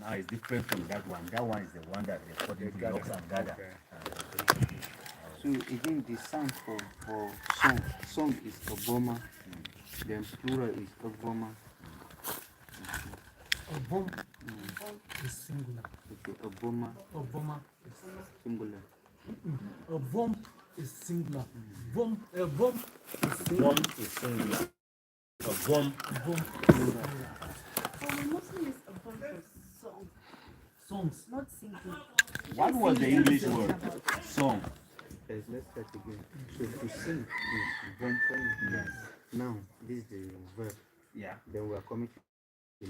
Now it's different from that one. That one is the one that they cut into blocks and gather. So again, the sound for song is oboma. Then plural is oboma. A bomb is singular. Okay, oboma. A bomber is Singular. a bomb is singular. Bomb. A bomb is singular. Bomb is singular. A bomb. Mostly it's a bunch of songs, Songs. not singing. What was the English word? Song. Yes, let's start again. So to sing is vom. Yes. Now, this is the verb. Yeah. Then we are coming to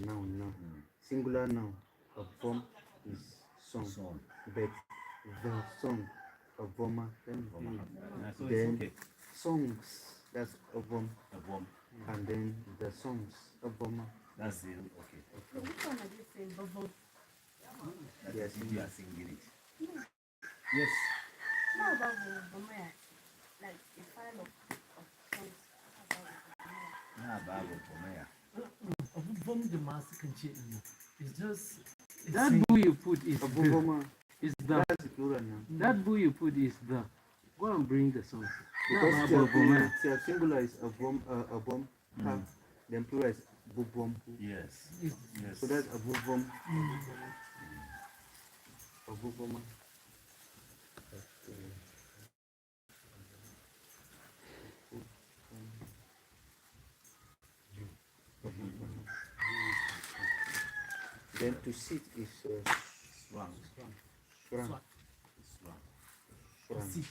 the noun now. Singular noun. A vom is song. Song. But the song, a voma, then So it's then okay. songs, that's a vom. A bomb. And then the songs, a voma. That's it. Okay. So which one are you saying? Bubble? That's if you are singing it. Yes. How about Bomaya? Like a file of songs. Nah, Bible for me. A bomb the master can change. It's just. that boo you put is A the. voma, Is the. that's the plural now. That boo you put is the. Go and bring the song. Because the singular is a vom, then plural is bubom. Yes. It's, Yes. So that's a bubom. A buboma. Then to sit is Swang. shrang. Swang. Shrang.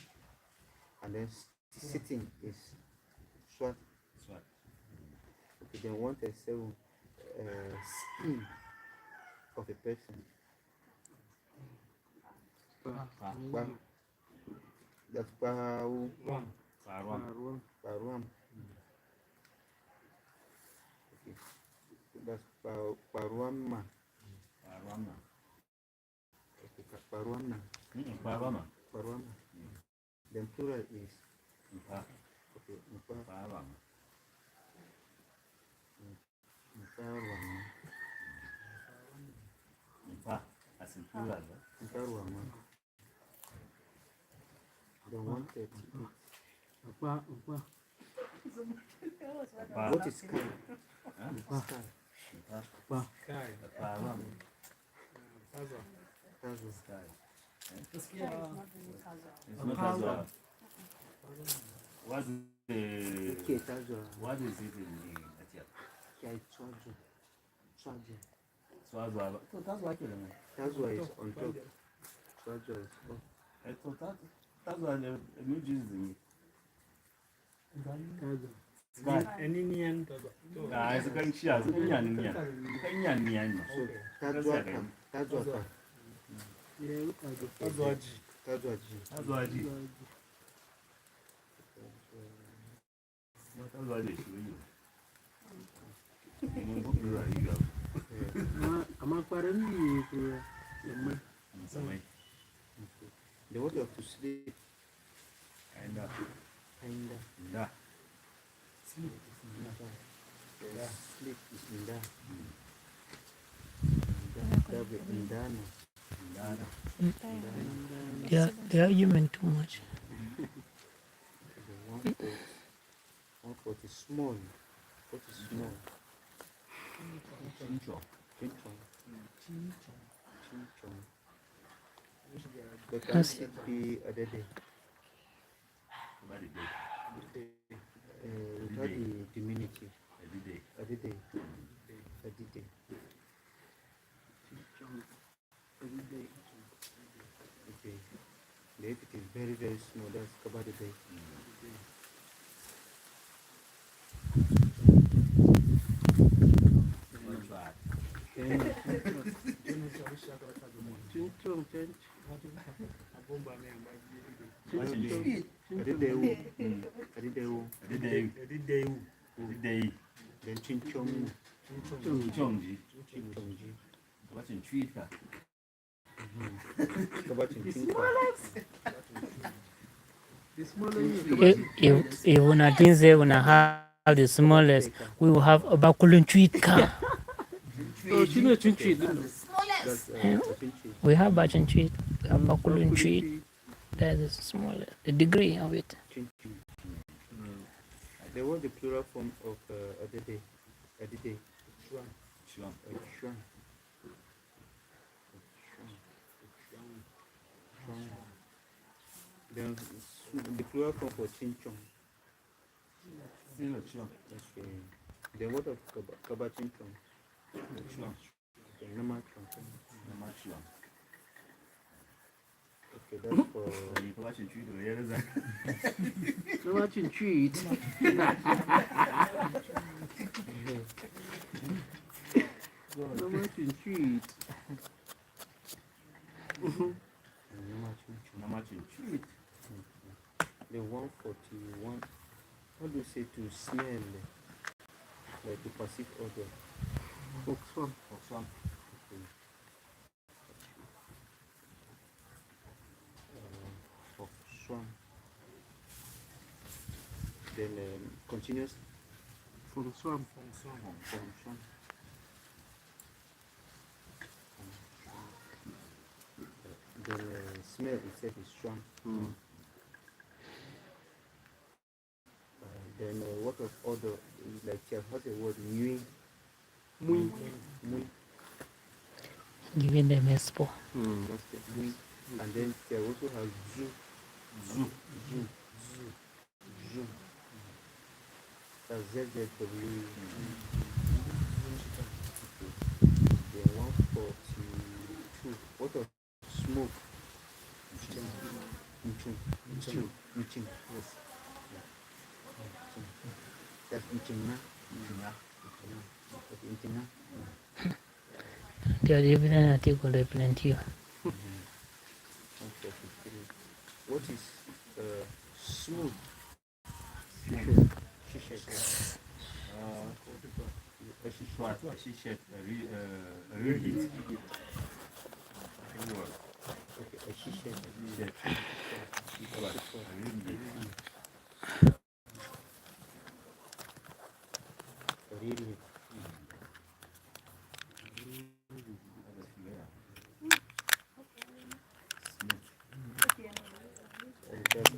And then sitting is swat. Swat. Okay, then 137 skin of a person. That's Paruam. Okay. That's Paruama. Okay, Paruama. Paruama. Then plural is okay, Paruama. As in plural. The 138. What What is sky? It's not Tazwa. What is it in Tyap? Swazwa. So Tazwa is on top. Tazwa is up. I thought Tazwa is a new jeans. Aninian. It's a kind of share. It's a They want you to sleep. Sleep is in that. They are human too much. One foot is small. What is small? Chinchon. But can it be a day? Without the diminutive. A day. Okay. If it is very, very small, that's about a day. Then Chinchong. What's in treat? If una think say una have the smallest, we will have a bakulun tweet car. We have batching tweet, we have bakulun tweet. That is the smallest, the degree of it. They want the plural form of Adede. Shuang. Then the plural form for Chinchong. Okay. Then what of Kaba Chinchong? Okay, Nama Chong. Okay, that's for Watching treat. Watching treat. The 141. How do you say to smell? Like to perceive odor. Foxfam. Foxfam. Then continuous. Foxfam. The smell itself is strong. Then what of odor? Like what's the word? Mui. Giving them a spore. That's the mui. And then there also has zoo. That's ZZW. Then 142. What of smoke? Mching. Yes. That's mching. There are different articles, plenty. 143. What is smooth?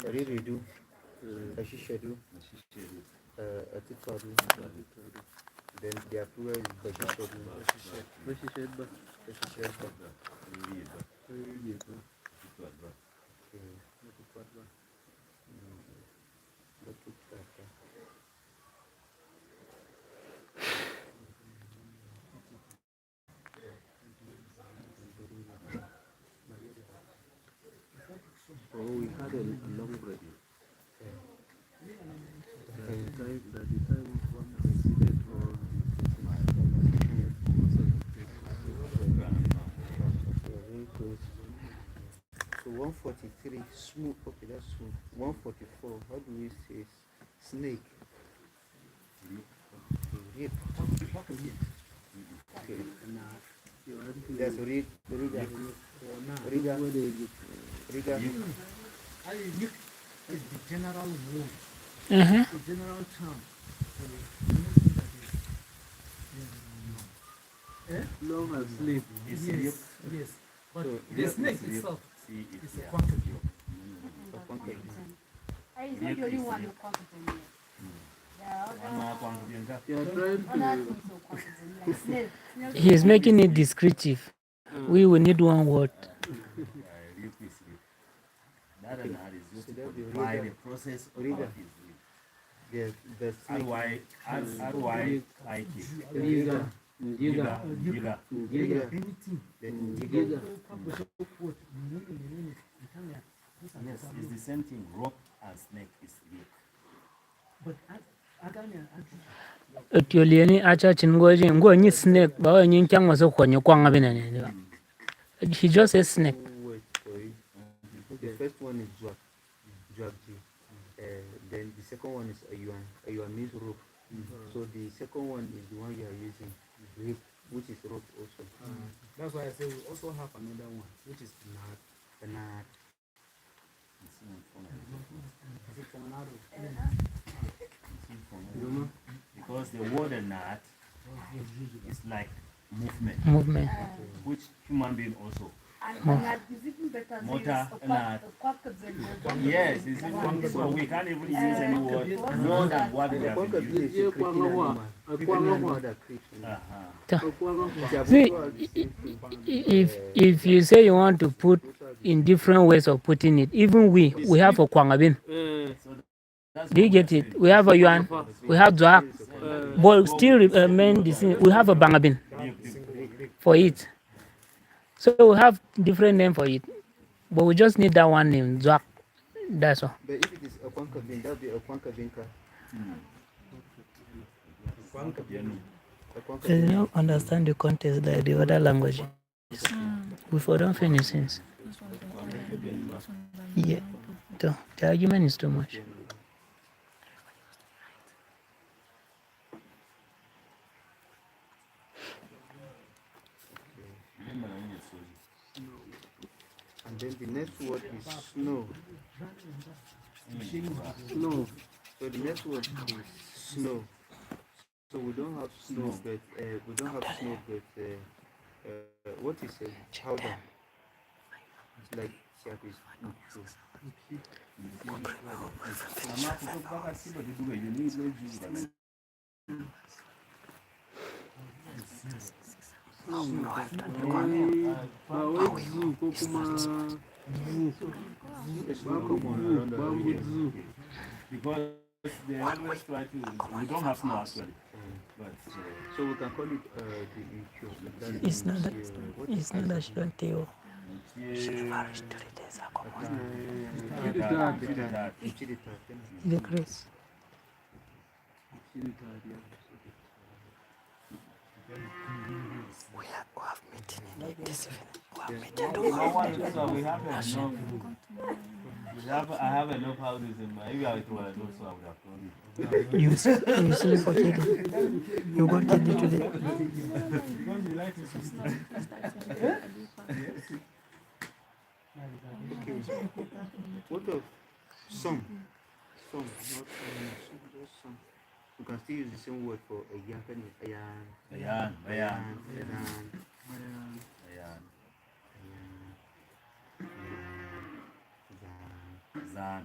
Redo, Ashishedu, Atikadu, then the approval is Bashishedu, Oh, we had a long break. The time one considered all So 143, smooth, okay, that's smooth. 144, how do we say snake? Rip. Okay. That's read, Riga. Is the general word, Uh-huh. the general term. long asleep. Yes. But So, the snake itself is a quantity. I is not the only one who confident here. You are trying to. He's making it descriptive. We will need one word. That and that is just to qualify the process of what is The how do I like it? Giga. Anything. Yes, it's the same thing. Rock and snake is real. But Otiolieni acha chingoji ngo ni snake ba ni chang waso kwenye kwanga bina ni. He just says snake. word for it. The first one is Zwak. Then the second one is Ayuan. Ayuan means rope. So the second one is the one you are using, rip, which is rope also. that's why I say we also have another one, which is Nat. Banat. Because the word knot is like movement, which human being also. And is even better to Motor, use knot. Yes, it's even, so we can't even use any word more than what we have been using. See, if you say you want to put in different ways of putting it, even we have a kwangabin. Do you get it? We have a yuan, we have zwak, but still remain the same. We have a bangabin for it. So we have different name for it, but we just need that one name, zwak. That's all. But if it is a Kwankabin, that would be a Kwankabinka. I don't understand the context like the other languages. We don't finish sense. Yeah, the argument is too much. And then the next word is snow. Snow. So the next word is snow. So we don't have snow, but what is a powder? It's like Tyap is Because they always try to, we don't have snow actually. But, so we can call it the It's not that. It's not that Shanteo. The grace. We have meeting. I have enough houses in my area. I would have told you. You sleep for today. You go to the today. What of some? Some, not just some. You can still use the same word for a yakan, Ayan. Zan.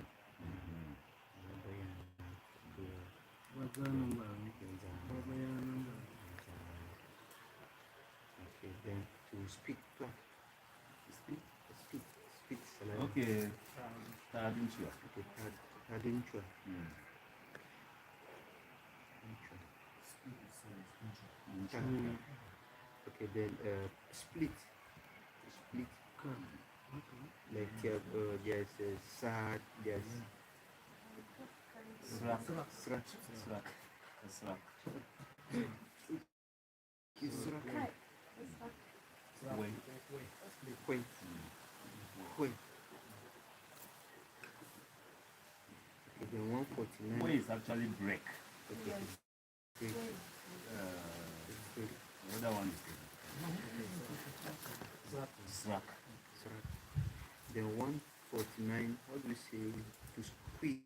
Okay, then to speak, speak. Okay. Tadinchua. Okay, tadinchua. Okay, then split. Like there's sad, there's Srak. Wait. Okay, then 149. Way is actually break. Okay. Break. The other one is Srak. Then 149, how do you say to squeeze?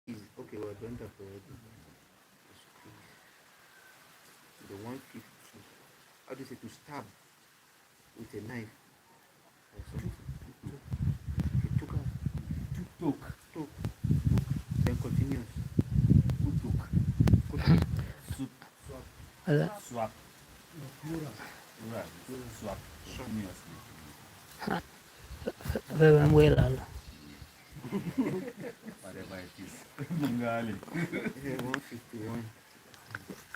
Okay, well, don't have already. To squeeze. The 150, how do you say to stab with a knife? Or something. Took. Then continuous. Swap. Swap. Continuously. Whatever it is. Bengali. 151.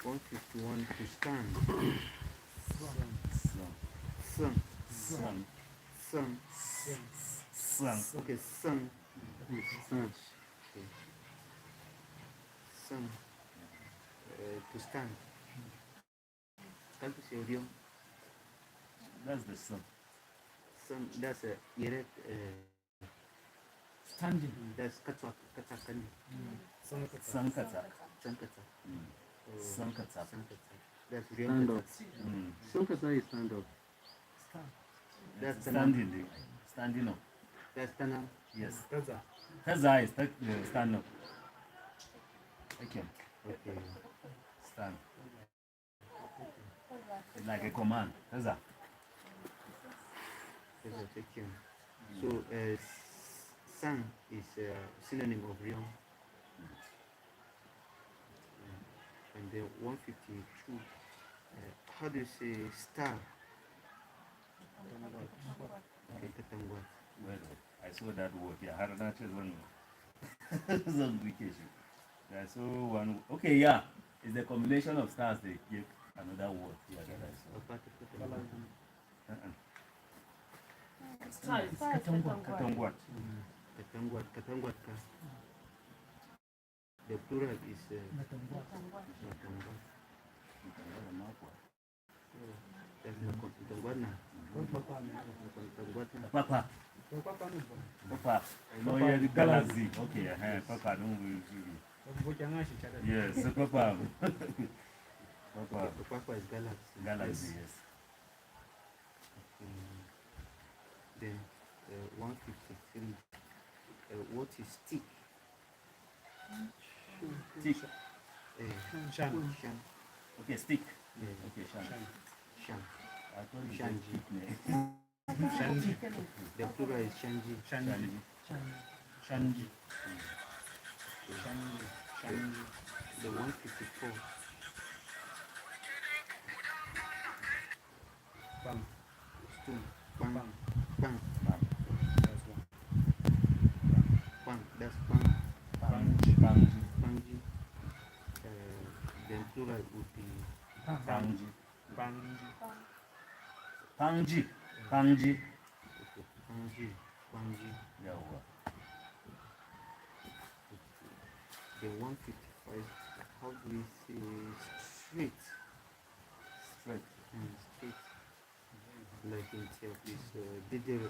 151 to stand. Sun. Okay, sun. Okay. Sun. To stand. Stand to say audio. That's the sun. Sun. That's a erect. Standing. That's katak. Sankata. Sankata. That's real. Stand up. Sankata is stand up. That's Standing. Standing up. That's stand up. Yes. Taza is stand up. Okay. Stand. It's like a command. Taza. So, sun is a synonym of real. And then 152. How do you say star? Okay, Katangwat. Well, I saw that word. Yeah, Harada is one. Zombication. I saw one. Okay, yeah. It's the combination of stars they give another word. Yeah, that I saw. Katangwat. Katangwat. The plural is Matangwat. Papa. No, yeah, the galaxy. Okay, Papa, don't worry. Yes, Papa. Papa is galaxy. Galaxy, yes. Then 153. What is stick? Stick. Shan. Okay, stick. Yeah. Okay, Shan. I thought you said Shanji. stick. Shanji. The plural is Shanji. Shanji. The 154. Bang. Stone. Bang. Bang. That's bang. Bangji. Then plural would be Pangji. Okay, Bangji. Yeah, The 155. How do we say straight? Straight. Like like in Tyap is Didrik.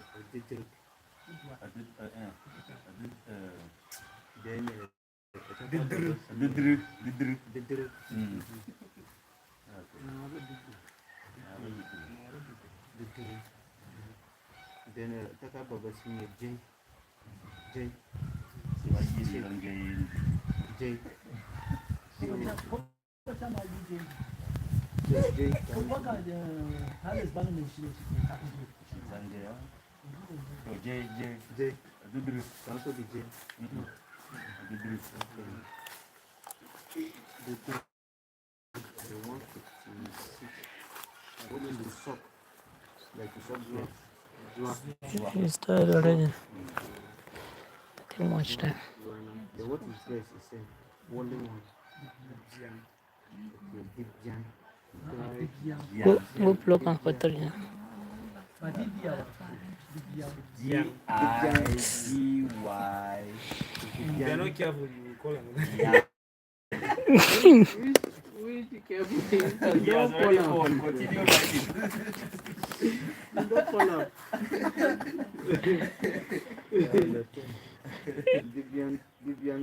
Then Didrik. Then Taka Baba Senior J. Also the J. The 156. What is the sock? Like the sock dress. You started already. Too much time. The what is dress is saying only one. Deep jam. Go plug and put it in. G-I-G-Y. They're not careful, you will call them. Which careful. Don't fall out. Continue writing. Don't fall out. Vivian.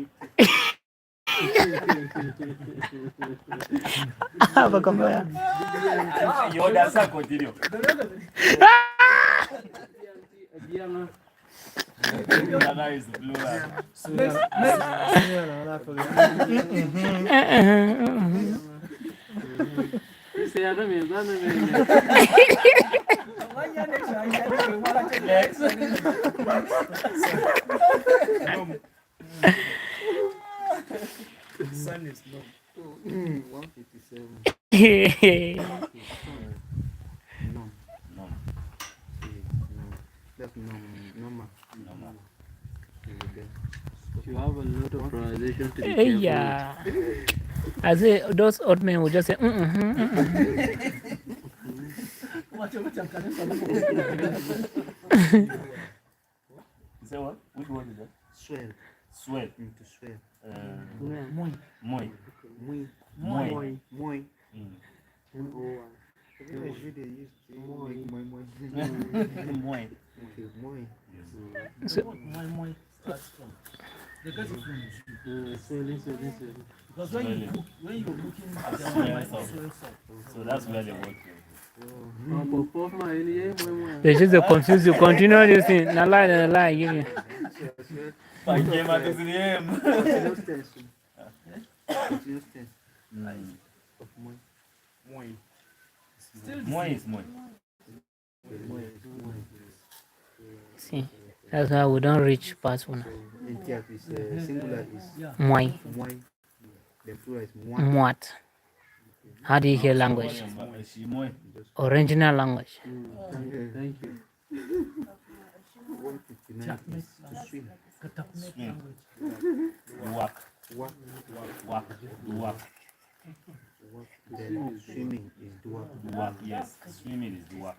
Apa kamu ya? Your dancer continue. That is plural. Sun is no. 157. No. That's normal. You have a lot of pronunciation to be Hey, careful yeah. I say those old men will just say, Is that what? Which word is that? Swell. Swell. To swell. Moi. Moi. Moi. They used to make moi. Moi. Okay, moi. Moi starts from. They get it from swelling. because when you're looking at the So that's where they work. they just confuse you. Continue this thing. Na lie. Give me. Continuous tense. Of moi. Moi is moi. See, that's why we don't reach past one. In Tyap is singular is Moi. moi. The plural is moi. What? How do you hear language? Moi. Original language. Thank you. 159 is to swim. Swim. Walk. Then swimming is duak. Duak, yes. Swimming is duak.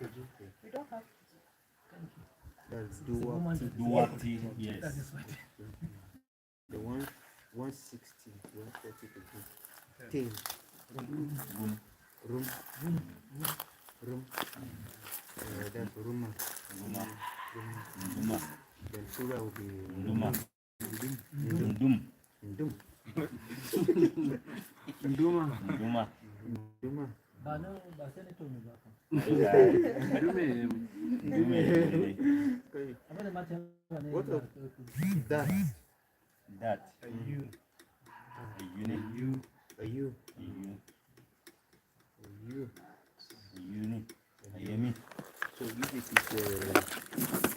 That's duak. Duak, yes. The 160, 140 again. Tail. Room. That's ruma. Then plural will be Nduma. Nduma. What of that? That. A you. So if it is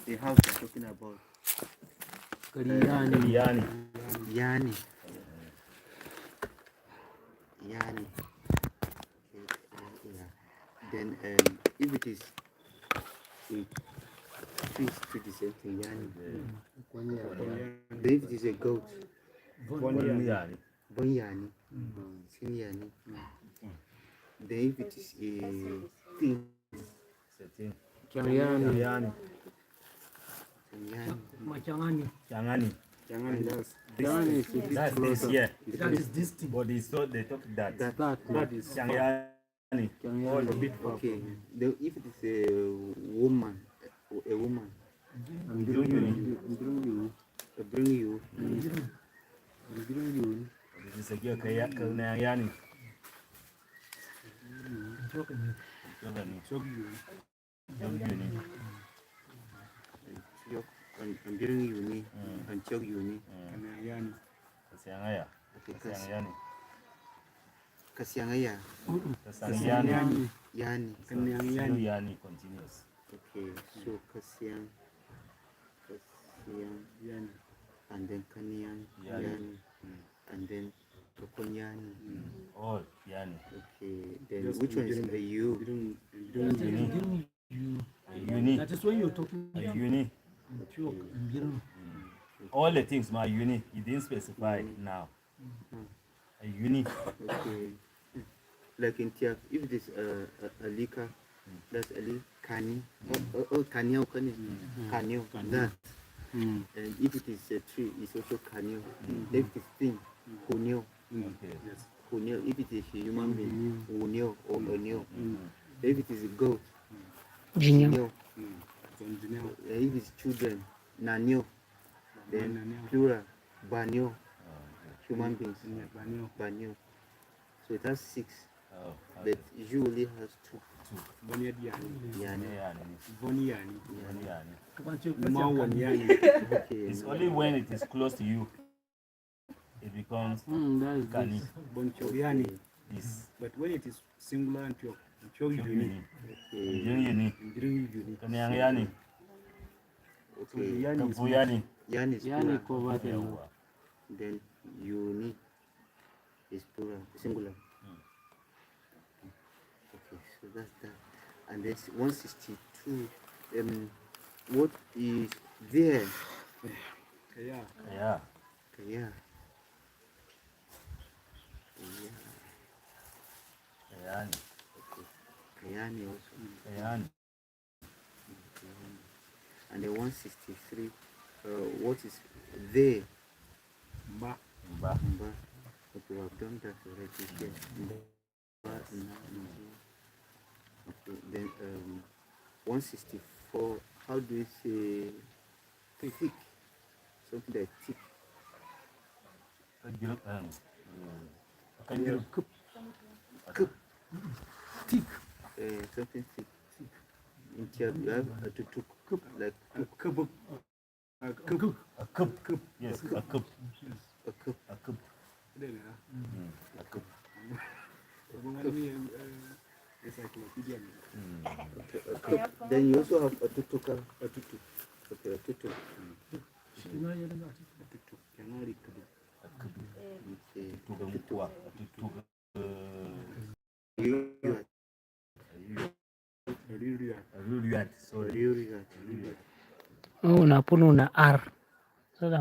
the house you're talking about. Yani. Then if it is a fish, it is a yani. Then if it is a goat, bonyani. Then if it is a thing, Kyangani. That's this, yeah. that is this thing. But it's not, they talk that. That is Kyangani All a bit far. Okay. If it is a woman, I'm bring you. I bring you. This is a girl yani. I'm bring you. And chug you. Yani. Kasangaya. Okay, Kasangayani. Kasyangaya. Kasangayani. Yani. Yani continuous. Okay, so Kasyang, Yani. and then Kanyang, Yani, and then Tokonyani. All yani. Okay, then which one is a U? Uni. That is when you're talking Uni. All the things my uni. You didn't specify now. A uni. Okay. Like in Tyap, if it is a lika, that's a kani. Oh, kanyo, kanyo, that. And if it is a tree, it's also kanyo. If it is thing, kunyo. Okay. Yes. Kunyo. If it is a human being, unyo or onyo. If it is a goat, Jinyo. if it's children, nanyo. Then plural, banyo. Human beings, banyo. So it has 6. Oh, But usually has 2. Bonyad Yani. yani. Bonyani. Yani. Okay. It's only when it is close to you, it becomes kani. Bonchoriani. This. But when it is singular and pure, uni. Uni. Kanyangayani. Okay. Kavuyani. Yani is Yani plural. cover Then uni is plural, singular. Okay, so that's that. And then 162. What is there? Yeah. Yeah. Yeah. Yani. Kayani also. Yani. And then 163. What is there? Ba. Ba. Okay, we have done that already here. Okay, then 164. How do you say thick? Something like thick. Cup. Thick. Something thick. In Tyap, you have a tutuk, like Cup. A cup. Yes, a cup. a cup. A cup. A cup. Encyclopedia. A cup. Then you also have a tutuka. A tutuk. Okay, a tutuk. Oh, unapuna una R. Sasa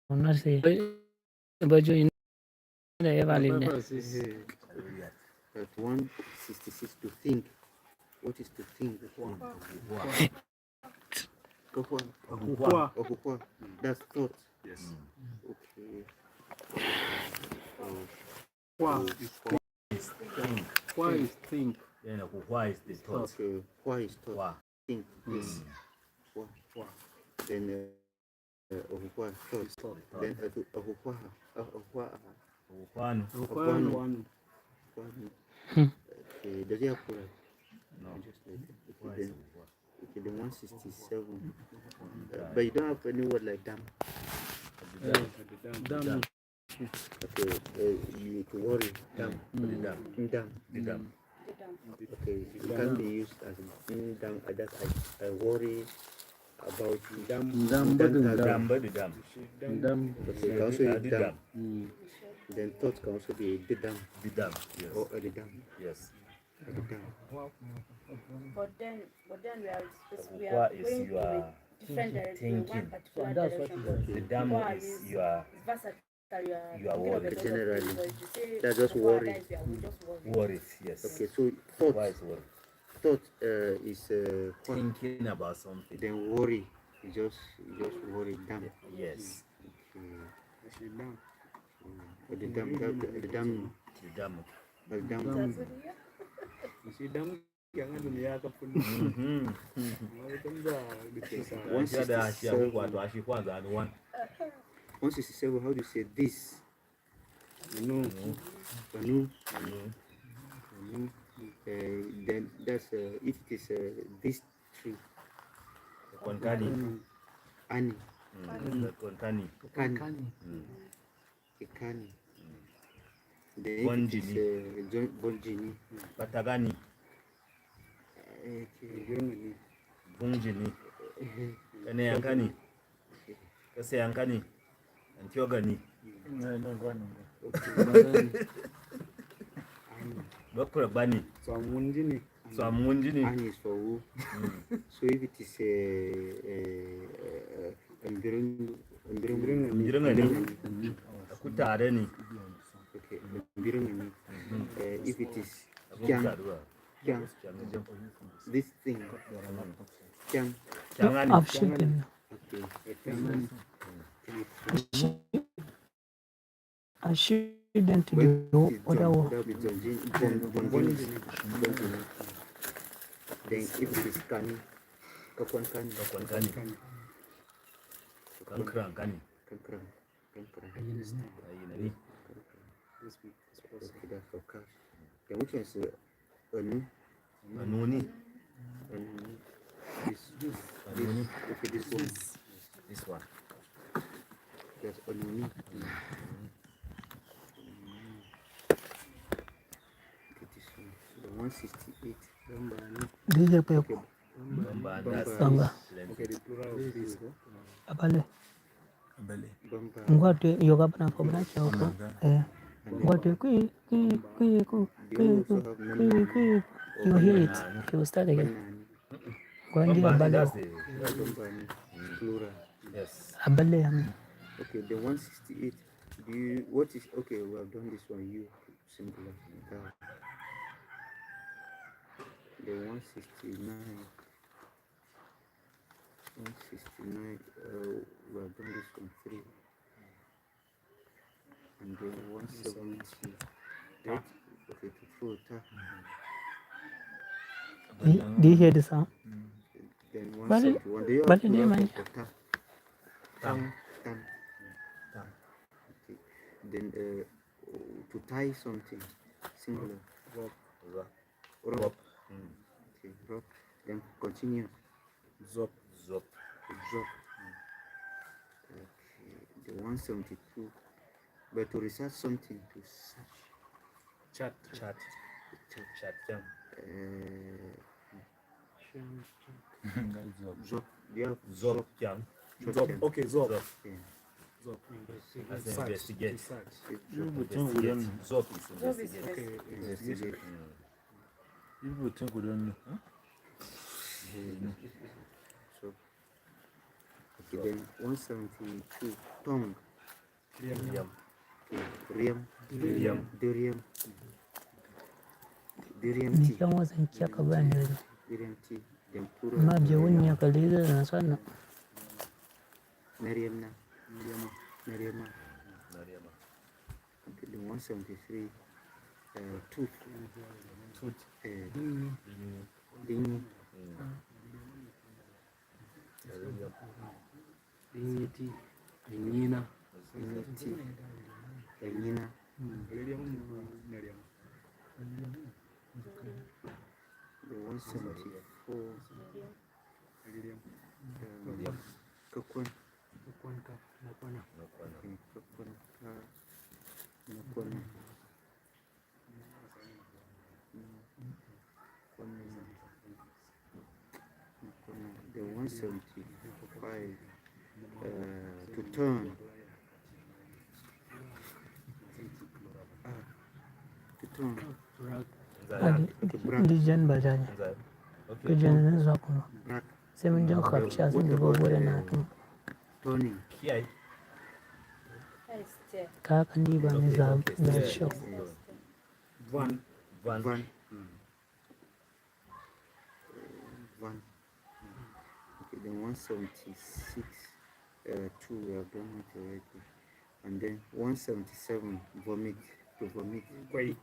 unase baju ina evaline. At 166 to think. What is to think? Okukwa. That's thought. Yes. Okay. Kwa Why is think? Then why is the thought? Okay. Kwa is thought. Think. Yes. Kwa. Then okukwa thought. Then okukwaha. One. Okay. Does it have plural? No. Just like that. Okay, then 167. But you don't have any word like dam. Dam. Okay, you need to worry. Dam. Dam. Okay, it can be used as dam. That I worry about dam. Okay, can also be dam. Then thoughts can also be the dam. Yes. Or the dam. Yes. The dam. But then we are What is going your in a different direction, one particular direction. The dam But is your versatile. You are worried. Generally. That's That's just worry. worries. Yes. Okay, so thought. Why is worry? Thought is Thinking about something. then worry. You just worry. Dam. Yes. Okay. The dam. The dam. Baldamu. You see, them young and the other police. 167. 167, how do you say this? Banu. Then that's if it is this tree. Konkani. Ani. Konkani. Ikani. Then if it is Bonjini. Batagani. Bunjini. Kaneyankani. Kaseyankani. Antiogani. Bakura Bani. Swamunjini. Ani is for who? So if it is Mbirungani. Akutareni. Okay, Mbirungani. If it is Kyang, this thing, Kyang. I've shipped them. I shipped them to the other wall. Then if it is Kani, Kankani. Okay, that's for cash. Then which one is Anu? Anuni. This. Okay, this one. This one. That's Anuni. Okay, this one. The 168. DJ Peko. Bamba. Okay, the plural of this. Abale. Ngote yoga bana ko bana choko. Ngote kui. You hear it. You will start again. Go and give Abale. Plural. Yes. Abale. Okay, the 168. What is okay? We have done this one. You singular. The 169. 169. We have done this one 3. And then 170. That okay to full tap. Do you hear the sound? Then 171. They But are they man. Tam. Okay. Then to tie something singular. Rope. Okay, rope. Then continue. Zop. Okay, the 172. But to research something, to search. Chat. Zop. Yeah. Zop. Jam. Zop. Okay, Zop. Yeah. Zop. As investigate. Zop is Investigate. okay. Investigate. People think we don't know. So, okay, then 172. Tongue. Durium. Ni kyan wasan kyaka ba ne da. Durium tea. Then plural. Ma je wani ya kalli da na sanna. Mariama. Okay, then 173. Tooth. Ding. Nina. Nina. The 174. Kakwan. The 175. To turn. Dijan ba ta ne. Dijan zan sa kuma. Sai mun jan kafci a sun duba wurin na tun. Turning. Ka kan ni ba ni za show. Van. Okay, then 176. 2, we have done it already. And then 177, vomit. to vomit. Kway.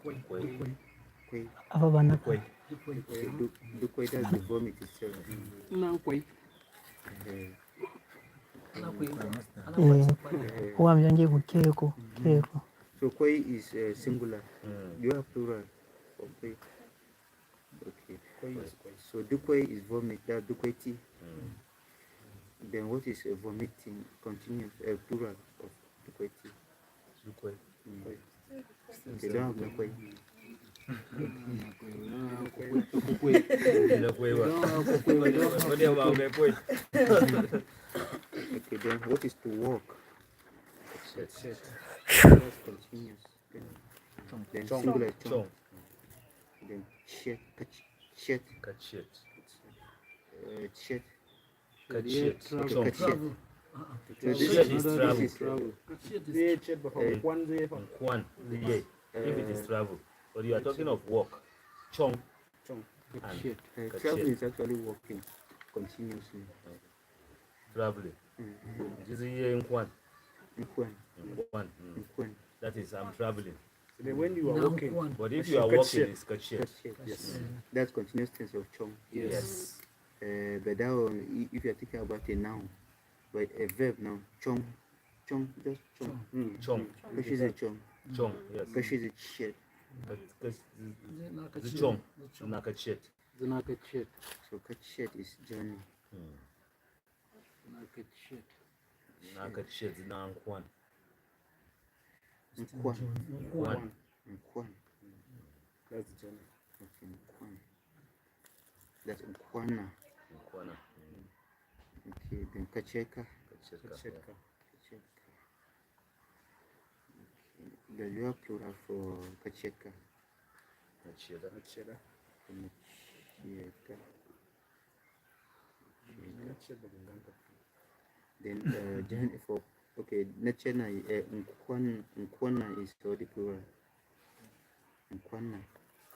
Kway. Avavana. Kway. Okay, do kway, that's the vomit itself. No, quite. Wamjanje kukeko. Keko. So kway is singular. Do you have plural for kway? Okay. So dukway is vomit. That's dukweti. Then what is vomiting? Continuous plural of dukweti. Dukway. Okay, don't have dukway. Okay, then what is to walk? That's continuous. Then singular chong. Then shet. Shet. Shet. Travel. This is travel. Kwan. If it is travel. But you are talking of walk. Chong. And travel is actually walking continuously. Traveling. This is here in Kwan. Kwan. That is, I'm traveling. So then when you are walking, But if you are walking, it's kachet. Yes. That's continuous tense of chong. Yes. But that one, if you are thinking about a noun, but a verb now, chong, just chong. Chong. Which is a chong. Chong, yes. Which is a shed. The chong. Nakachet. So kachet is journey. Nakachet is now Kwan. Kwan. that's the journey. Okay, Kwan. That's Kwana. Okay, then kacheka. Kacheka. The real plural for kacheka. Kacheka. Then for okay, nachena nkwana is for the plural. Nkwana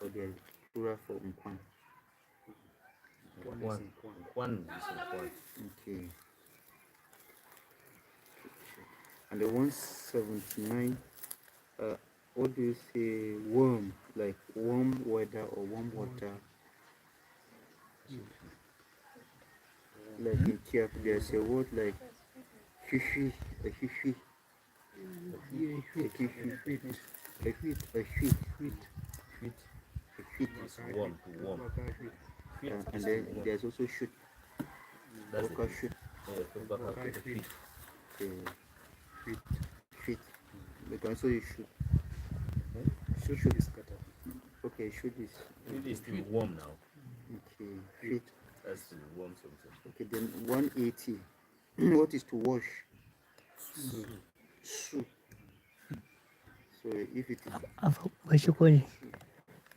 or the plural for nkwan. Kwan. Okay. And the 179, what do you say? Warm, like warm weather or warm water. Like in Tyap, there's a word like hifi, a hifi. Warm. And then there's also shoot. Worker shoot. Feet. Because so you shoot. Shoot is cut off. Okay, shoot is. It is still warm now. Okay, feet. That's to warm something. Okay, then 180. What is to wash? Soup. So if it is.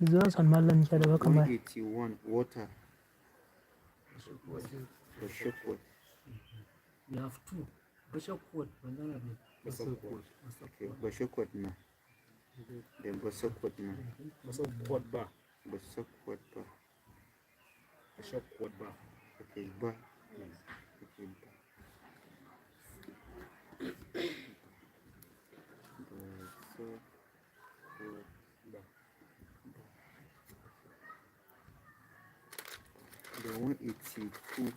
Those on Malan Chadava come by. 181, water. Bishop what? We have two. Bishop what? Okay, Bishop what now? Then Bishop what now? Bishop what ba? Bishop what ba? Bishop what ba? Okay, ba. Okay, ba. The 182,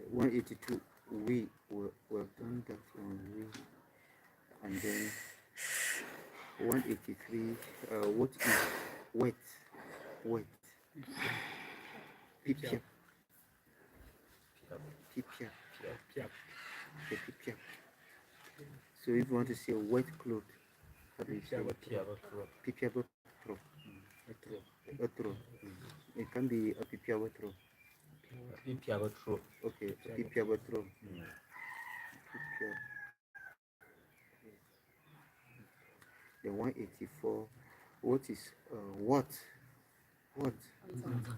182, we were done that one, we, and then 183, what is wet? Pipia. So if you want to say wet cloth, how do you say pipia? It can be a pipia wetro. Okay, pipia wetro. The 184. What is what? Zangon.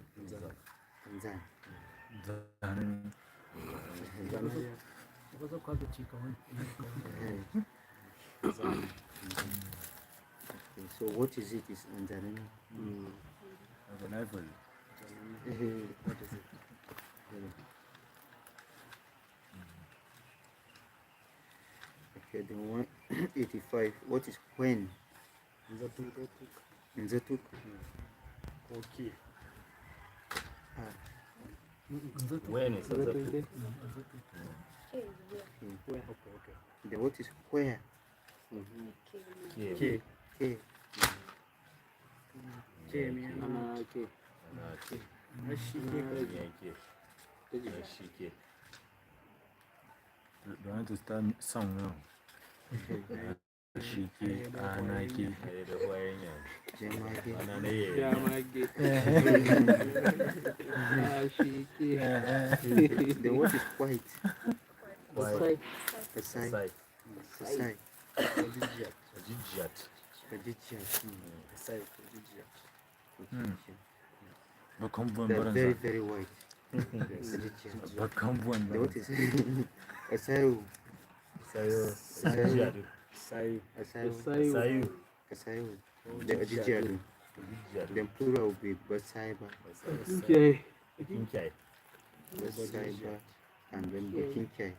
Okay, so what is it? Is Anzanani? What is it? Okay, then 185. What is when? Nzatuk. Okay. When is Nzatuk? Okay, Okay. Then what is where? K. K. Do I want to start song now? Shiki, Anaki. Then what is white? Why? Asai. Asai. Jijat. They're very, very white. Then what is Asayu? Sayu. Asayu. Asayu. The Ajijadu. Then plural will be Basaiba. Kinkai. Basaiba. And then Bakinkai.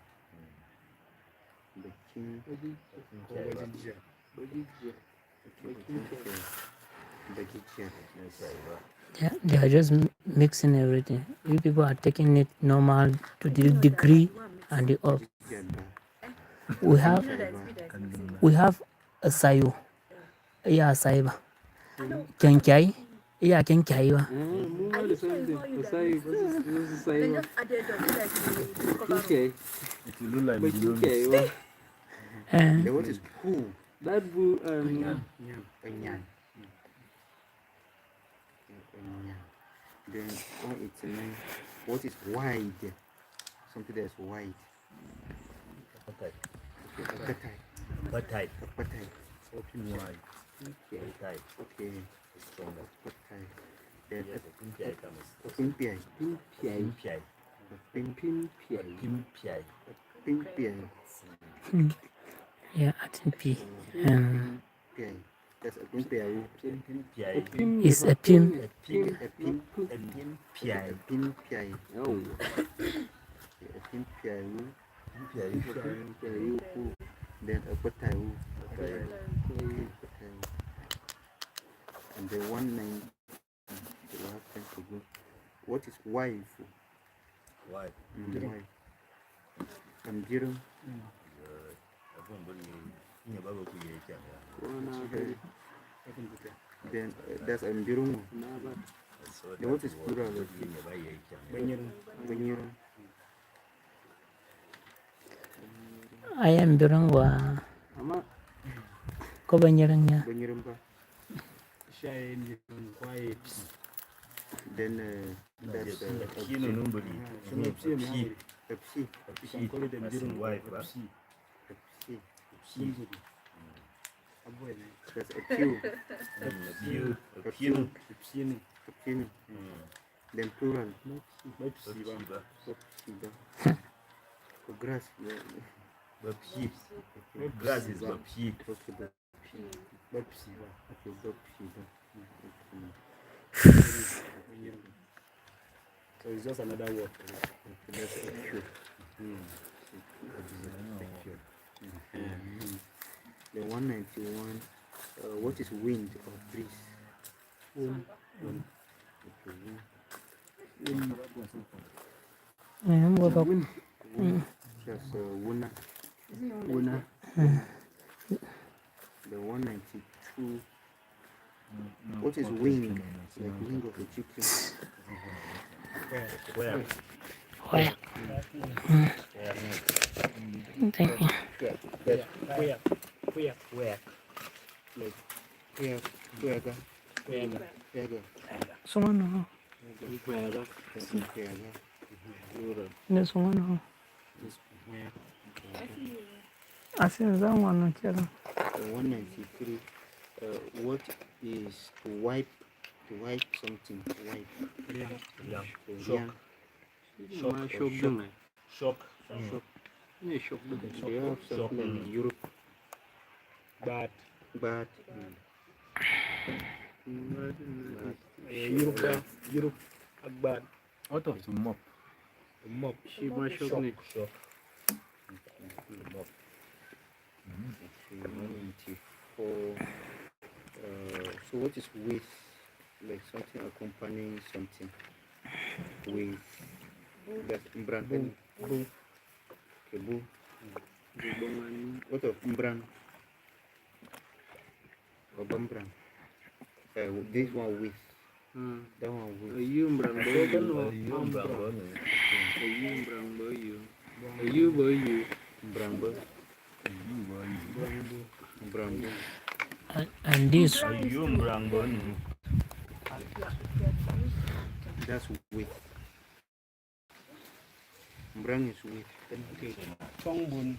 They are just mixing everything. You people are taking it normal to the degree and the up. We have a sayo. Yeah, saiba. Kenkai. Yeah, kenkai. It will look like blue. What is cool? That boo, Then what is wide? Something that's wide. Batai. Open wide. Okay. Batai. Then Pimpiai. Yeah, I think P. That's a pimpiai. It's a pim. Then a batai. And the 190. What is wife? Wife. Wife. And Jirum. Then that's Ambirum. Then what is plural? I am Birangwa. Kobanyaranga. Then that's A wife. That's a pew. Then plural. Grass. Grass is Bapsi. so it's just another word. That's a pew. The 191. What is wind or breeze? That's Wuna. The 192. What is wing? Like wing of a chicken. Where? Thank you. Where? Like where? Someone. There's one. I said Zangon. 193. What is to wipe something? Shock. They have something in Europe. But Europe, bad. Out of the mop. Mop. She must shock me. Okay, 194. So what is with? Like something accompanying something. With. That's mbran. Boo. Okay, boo. What of mbran? Or bambran? This one with. That one with. You mbran boy. You. Mbran. And this That's with. Mbrang is with. Okay. Chongbun.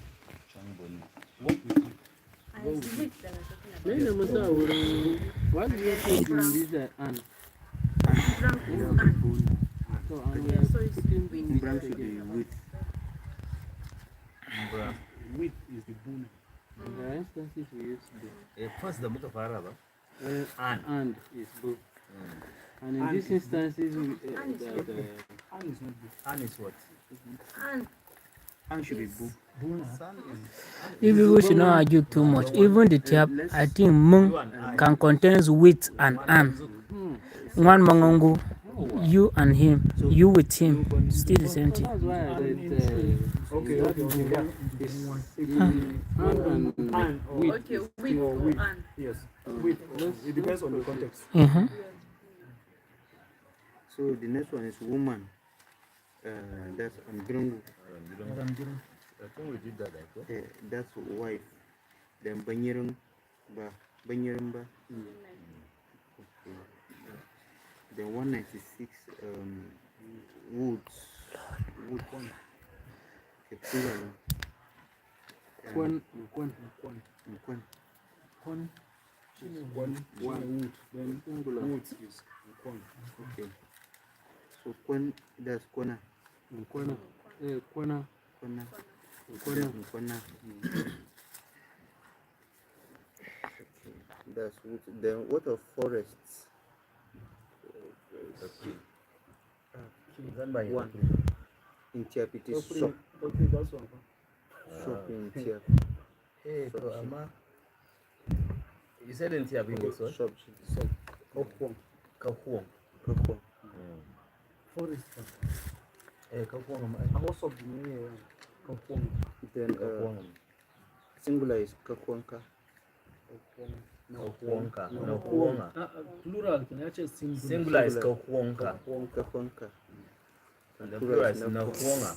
What do you think in this and? So Mbrang should be with. With is the boon. The instances we use First the book of Arab. and is book. And in these instances, An is not boo. An is what? An should be boo. if you should not argue too much, even the Tyap, I think mung can contain with and an. One mangongo, you and him, you with him, still the same thing. that's why I said Okay. And with. Okay, with or an. Yes. With. It depends on the context. So the next one is woman. That's Amgrungu. I think we did that. That's wife. Then Banyerung Ba. Okay. Then 196 woods. Wood. Okay, plural. Kwan. One wood. Then wood is kwan. Okay. So Kwan, that's Kwana. Kwana. Kwana. That's wood. Then what of forests? One. In Tyap it is shop. Okay, that's one. Shop in Tyap. Hey, so Ama. You said in Tyap in what? Shop. Kahuang. Forest. Kahuang. Most of the name Kampong. Then singular is Kakuanka. Kahuangka. Plural, can I just singular? Singular is Kahuangka. Kakuanka. And the plural is Nahuanga.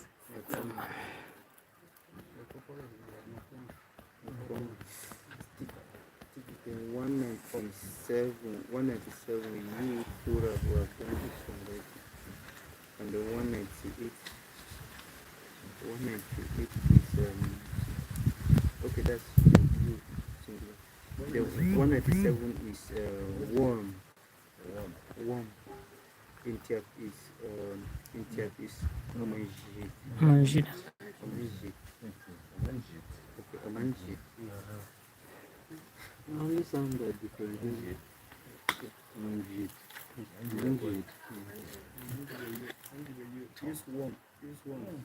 In 197, you plural were already. And the 198 is okay, that's you singular. The 197 is worm. In Tyap is Manjid. Okay, Amanjit. Only sound that different. This one.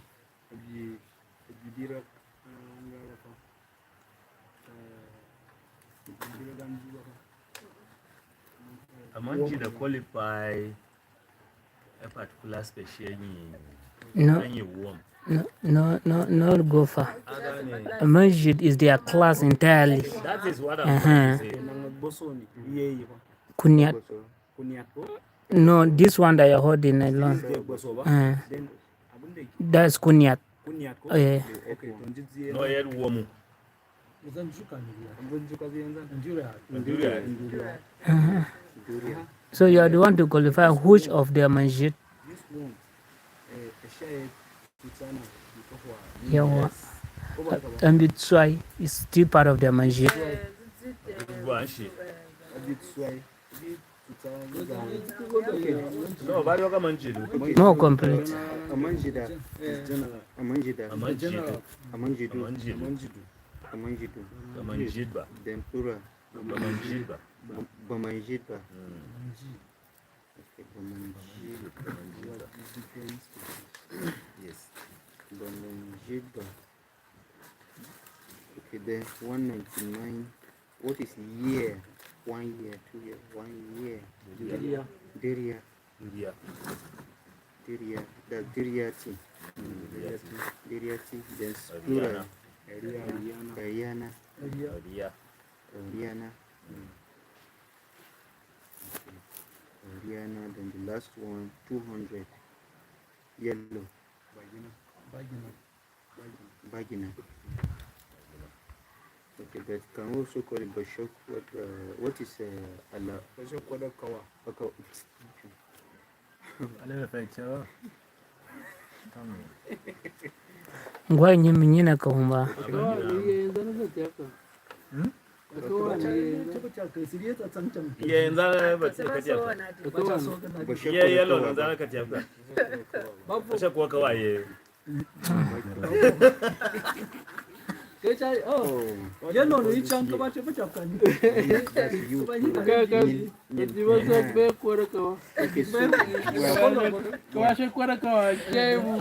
Among the qualify a particular species. No go far. Manjid is their class entirely. That is what I'm saying. Kunyat. No, this one that you're holding alone. That's Kunyat. Okay. No, yet woman. So you are the one to qualify which of the Manjid. Yeah, and that's why it's still part of the Manjid. No, but you're coming No complete. Amanjida. Then plural. Bamanjidba. Bamanjidba. Yes. Bamanjidba. Okay, then 199. What is year? 1 year, 2 year, 1 year. Diria. Diria. India. Diria. That's Diriati. Diriati. Then plural. Ariana. Ariana. Ariana. Then the last one, 200. Yellow. Bagina. Okay, that can also call it Bashok. What is Allah? Bashok Kawa. Okay. Ngwa nyimina kumba. Yenza Kataf. Yeah, yellow, and then Kataf. Bashok walk away. Oh, you know, you can't come back to the chapter.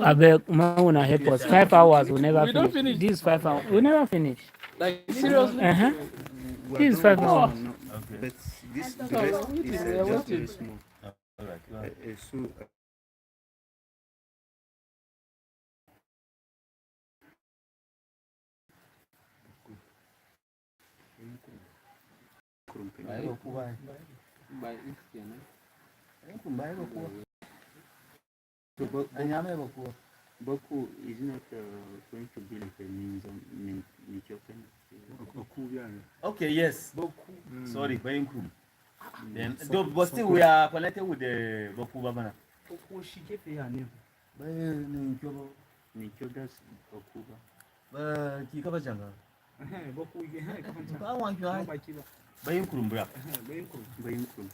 Abeg, Mauna help us. 5 hours, we never finish. This 5 hours, we never finish. Like, seriously? This is 5 hours. But this the rest is just very small. So Boku is not going to be like a means of Okay, yes. Sorry, very cool. Then, but still, we are connected with the Boku Babana. She gave her name. Nicholas Okuba. Kikabajanga. Boku, I want you. Bayim Kurumbra. Bayim Kurum.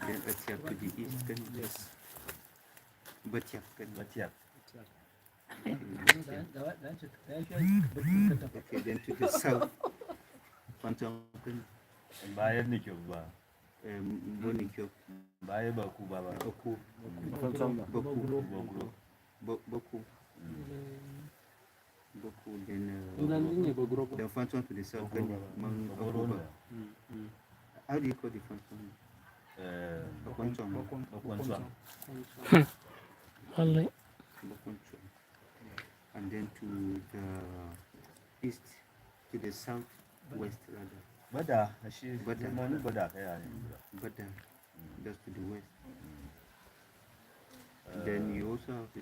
Then Tyap to the east. Yes. Tyap. Okay, then to the south. Phantom. Bayam Nikoba. Bonikyo. Bayam Boku Baba. Boku. Boku. Then the phantom to the south. How do you call the phantom? And then to the east, to the southwest rather. Bada, just to the west. Then you also have the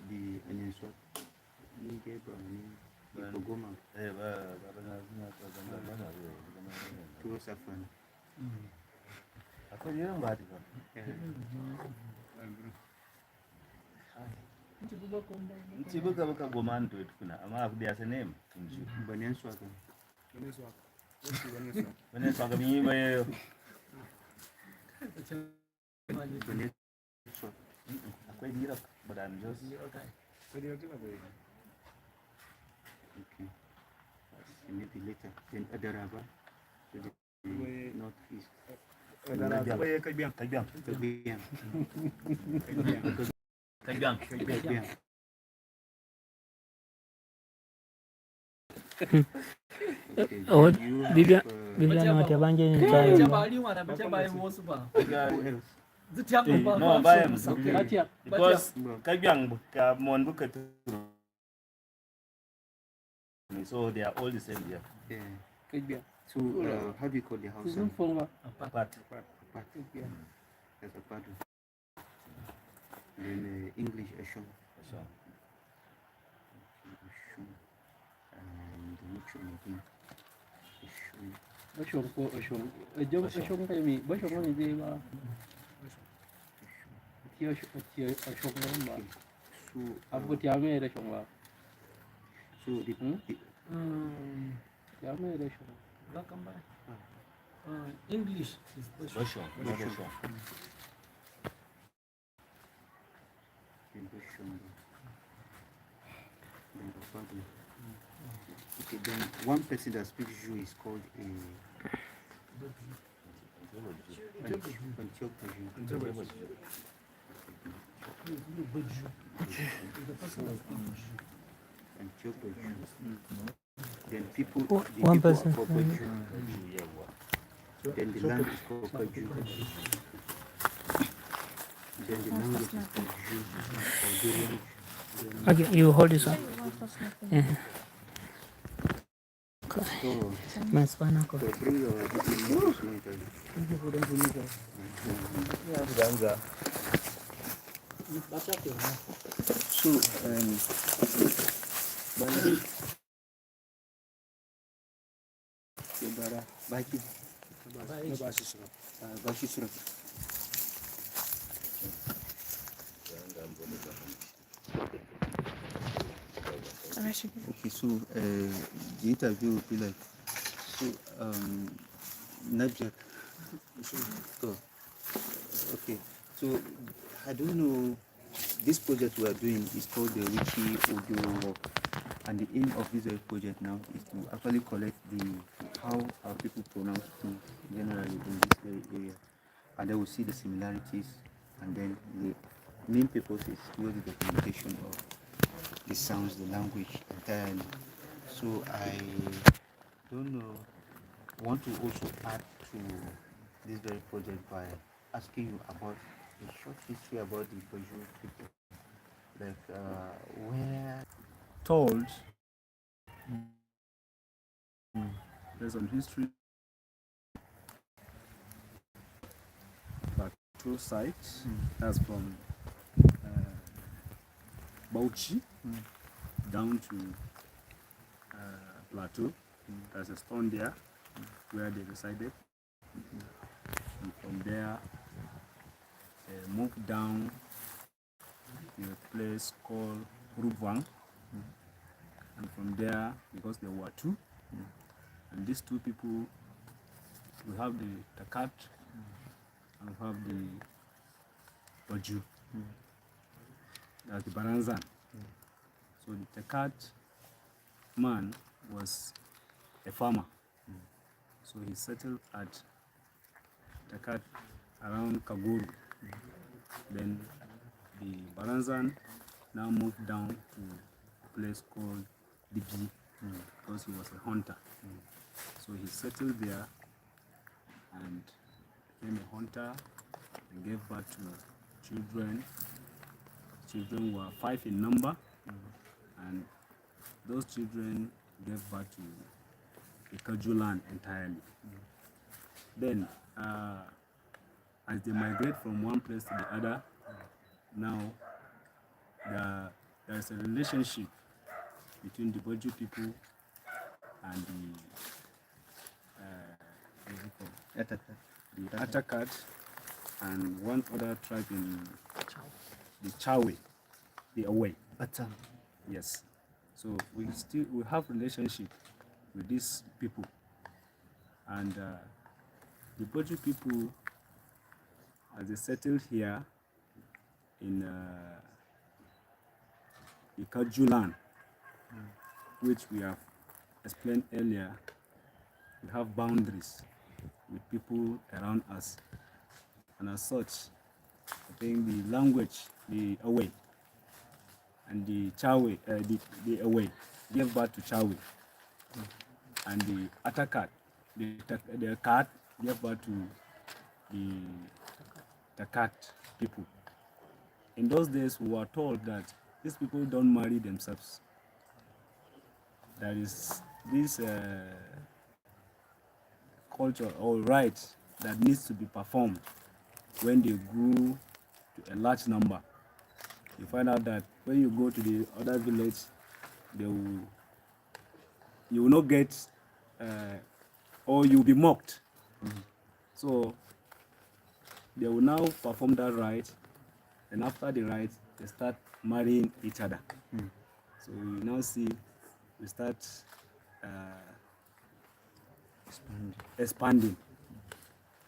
Anyaswap, Goma, towards Afan. Chibuka Goman to it. There's a name. Banyaswaka. Vanessa, me by but I'm just okay. Maybe later. Then Adaraba to the northeast. Oh, Bibian, what you're banging in time. No, buy him because Kagyang Monbuka. So they are all the same here. Yeah. So how do you call the house? Apart. That's a part. Then English Ashon. And which one again? English is Okay, then one person that speaks Jew is called a Then people, Oh, the one people person. are called Baju. Then the land is called Baju. Then the language is called Ju. Okay, you hold this one. Yeah. So, My spinal cord. so bring your So, Baki. Okay, so the interview will be like, so Najak. So, okay, so I don't know, this project we are doing is called the Wiki Audio Walk, and the aim of this project now is to actually collect the how our people pronounce things generally in this very area, and then we'll see the similarities, and then the main purpose is towards the documentation of the sounds, the language entirely. So I don't know, want to also add to this very project by asking you about a short history about the Baju people, like where Told there's some history but two sites. That's from Bauchi down to Plateau. There's a stone there where they resided. And from there, they moved down to a place called Rubwang. And from there, because there were two, and these two people, we have the Takat and we have the Baju. That's the Baranzan. So the Takat man was a farmer. So he settled at Takat around Kaguru. Then the Baranzan now moved down to a place called byyi because he was a hunter. So he settled there and became a hunter and gave birth to children. Children were 5 in number, and those children gave birth to the Kaju land entirely. Then, as they migrate from one place to the other, now there is a relationship between the Baju people and the Atakat and one other tribe in the Chawe, the Away. Yes. So we have relationship with these people, and the Baju people, as they settled here in the Kaju land, which we have explained earlier, we have boundaries with people around us, and as such, I think the language, the Away, and the Chawe, the Away, gave birth to Chawe, and the Atakat, the Kat, gave birth to the Takat people. In those days, we were told that these people don't marry themselves. There is this culture or rite that needs to be performed when they grew to a large number. You find out that when you go to the other village, you will not get, or you'll be mocked. So they will now perform that rite, and after the rite, they start marrying each other. So you now see, we start expanding.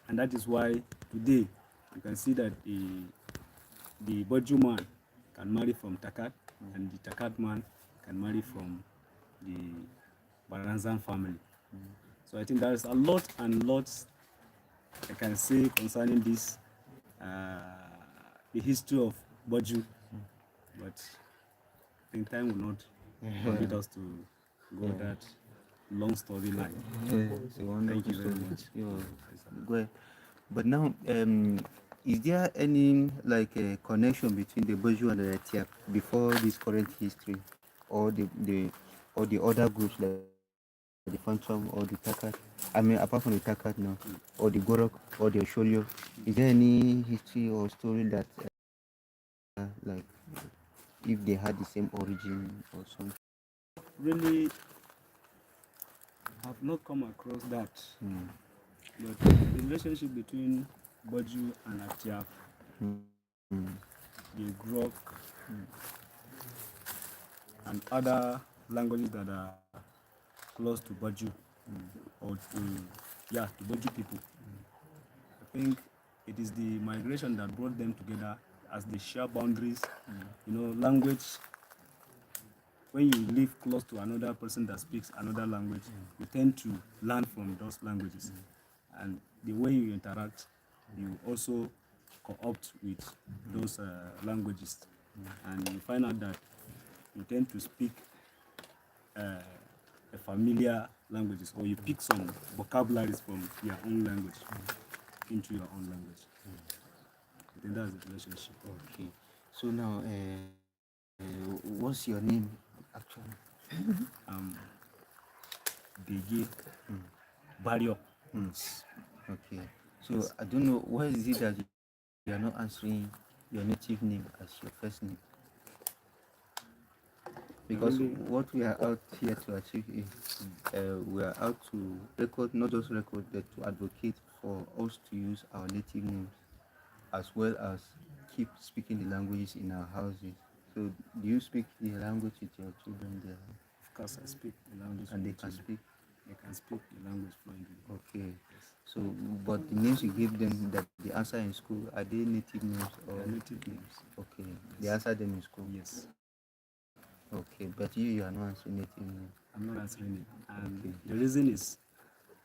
And that is why today you can see that the Baju man can marry from Takat, and the Takat man can marry from the Baranzan family. So I think there is a lot and lots I can say concerning this, the history of Baju, but I think time will not permit us to go that long storyline. It's a wonderful Thank you very story. much. Go ahead. But now, is there any like a connection between the Boju and the Tyap before this current history, or the other groups like the Phantom or the Takat? I mean, apart from the Takat now, or the Gorok or the Osholio, is there any history or story that like if they had the same origin or something? Really, have not come across that. Mm. But the relationship between Boju and Tyap, the Grok, and other languages that are close to Boju, or to Boju people. I think it is the migration that brought them together as they share boundaries. You know, language, when you live close to another person that speaks another language, you tend to learn from those languages. And the way you interact, you also co-opt with those languages. And you find out that you tend to speak a familiar languages, or you pick some vocabularies from your own language into your own language. I think that's the relationship. Okay. So now, what's your name actually? Byyi Bature. Okay. So I don't know, why is it that you are not answering your native name as your first name? Because what we are out here to achieve is we are out to record, not just record, but to advocate for us to use our native names, as well as keep speaking the languages in our houses. So do you speak the language with your children there? Of course, I speak the language. And they can speak? They can speak the language fluently. Okay. So, but the names you give them that they answer in school, are they native names or? They are native names. Okay. They answer them in school? Yes. Okay, but you are not answering native names. I'm not answering it. And the reason is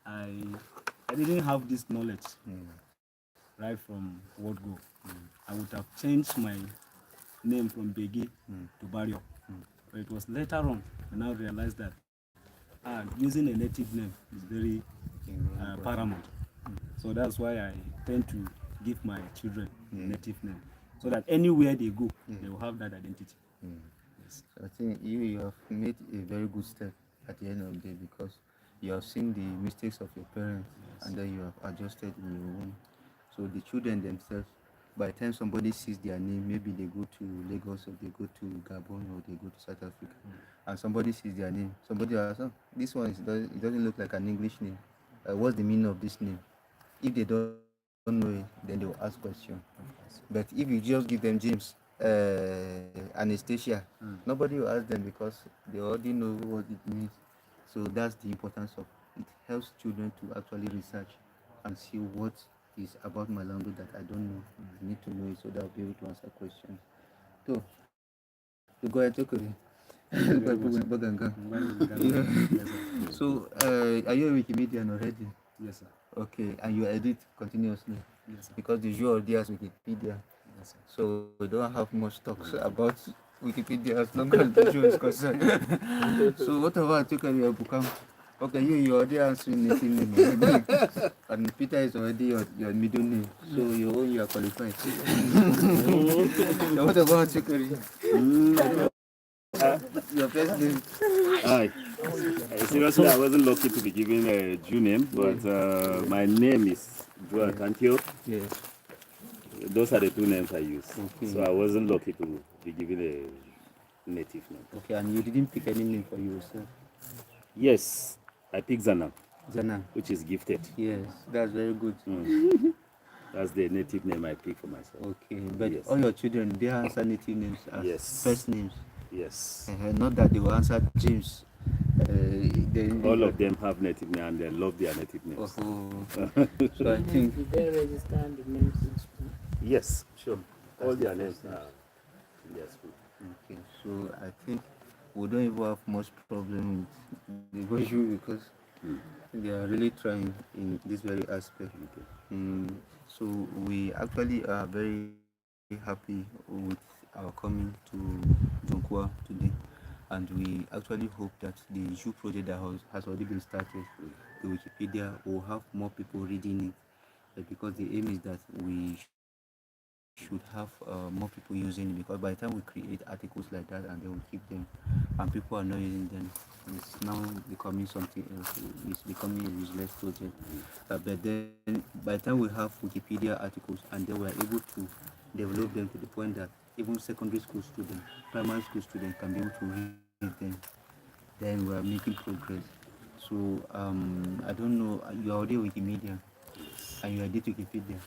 I didn't have this knowledge right from word go. I would have changed my name from Byyi to Bature. But it was later on when I realized that using a native name is very paramount. So that's why I tend to give my children a native name, so that anywhere they go, they will have that identity. Yes. So I think you have made a very good step at the end of the day, because you have seen the mistakes of your parents, and then you have adjusted in your own. So the children themselves, by the time somebody sees their name, maybe they go to Lagos or they go to Gabon or they go to South Africa, and somebody sees their name, somebody will ask, oh, this one it doesn't look like an English name. What's the meaning of this name? If they don't know it, then they will ask questions. But if you just give them James, Anastasia, nobody will ask them, because they already know what it means. So that's the importance of it. Helps children to actually research and see what is about my language that I don't know. I need to know it so that I'll be able to answer questions. So, you go ahead, take it. So, are you a Wikimedian already? Yes, sir. Okay, and you edit continuously? Yes, sir. Because the Joe already has Wikipedia. Yes, sir. So we don't have much talks about Wikipedia as long as the Joe is concerned. So what about you, can become? Okay, you already answering native name, and Peter is already your middle name, so you are qualified. So what about you, Kari? Your first name? Hi. Seriously, I wasn't lucky to be given a Jew name, but my name is Joel Kantio. Yes. Those are the two names I use. Okay. So I wasn't lucky to be given a native name. Okay, and you didn't pick any name for yourself? Yes, I picked Zana. Zana. Which is gifted. Yes, that's very good. That's the native name I picked for myself. Okay, but yes. All your children, they answer native names as first names? Yes. Not that they will answer James. All of them have native names and they love their native names. So I think... Did they register the names in school? Yes, sure. All their names are in their school. Okay, so I think we don't even have much problem with the Boju, because they are really trying in this very aspect. So we actually are very happy with our coming to Zonkwa today, and we actually hope that the issue project that has already been started, the Wikipedia, will have more people reading it, because the aim is that we should have more people using it, because by the time we create articles like that and then we keep them and people are not using them, it's now becoming something else. It's becoming a useless project. But then by the time we have Wikipedia articles and then we are able to develop them to the point that even secondary school students, primary school students can be able to read them, then we are making progress. So I don't know, you are already Wikimedia and you edit Wikipedia.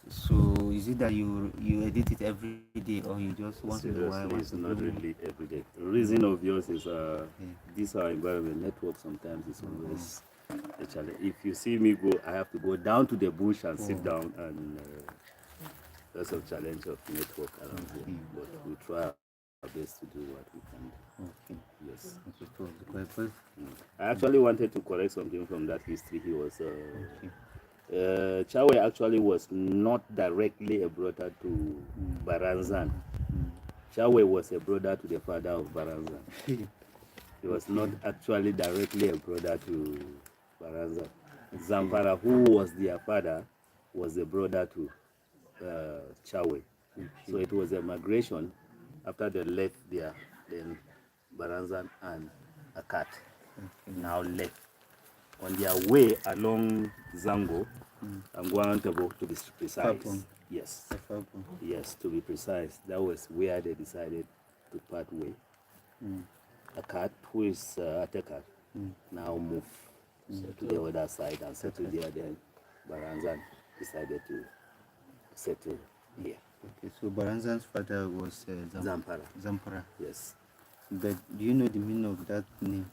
So is it that you edit it every day, or you just once in a while? Seriously, it's not really every day. The reason of yours is this our environment network sometimes is always a challenge. If you see me go, I have to go down to the bush and sit down, and that's a challenge of network around here. But we try our best to do what we can do. Yes. I actually wanted to correct something from that history. He was Chawe actually was not directly a brother to Baranzan. Chawe was a brother to the father of Baranzan. He was not actually directly a brother to Baranzan. Zamfara, who was their father, was a brother to Chawe. So it was a migration after they left there. Then Baranzan and Akat now left. On their way along Zango, Agwam to be precise. Yes. Yes, to be precise. That was where they decided to part way. Akat, who is Atekat, now moved to the other side and settled there. Then Baranzan decided to settle here. Okay, so Baranzan's father was Zampara. Zampara. Yes. But do you know the meaning of that name,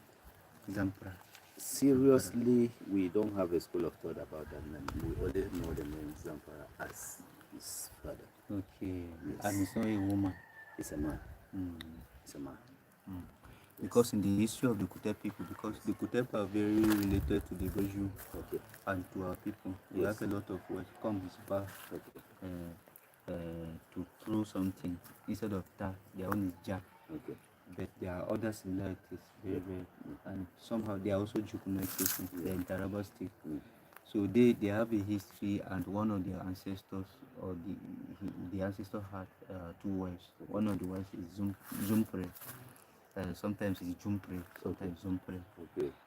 Zampara? Seriously, we don't have a school of thought about that name. We only know the name Zampara as his father. Okay. Yes. And it's not a woman. It's a man. It's a man. Because in the history of the Kataf people, because the Kataf are very related to the Bajau and to our people, they have a lot of what comes back to throw something instead of that. Their own is jack. But there are other similarities, and somehow they are also Jukumatis, they're in Taraba State. So they have a history, and one of their ancestors, or the ancestor had two wives. One of the wives is Zumpre. Sometimes it's Jumpre, sometimes Zumpre.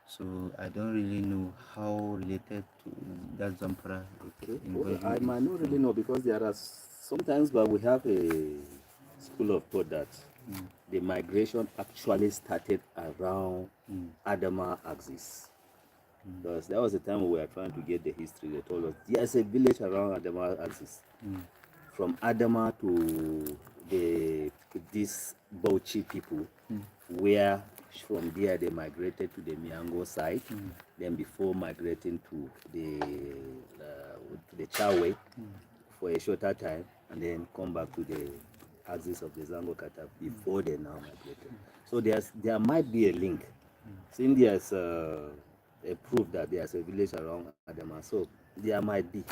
So I don't really know how related to that Zampara. Well, I might not really know, because there are sometimes, but we have a school of thought that the migration actually started around Adama axis. Because that was the time we were trying to get the history. They told us there's a village around Adama axis. From Adama to these Bauchi people, where from there they migrated to the Miango side, then before migrating to the Chawe for a shorter time, and then come back to the axis of the Zango Kataf before they now migrated. So there might be a link. Since there's a proof that there's a village around Adama, so there might be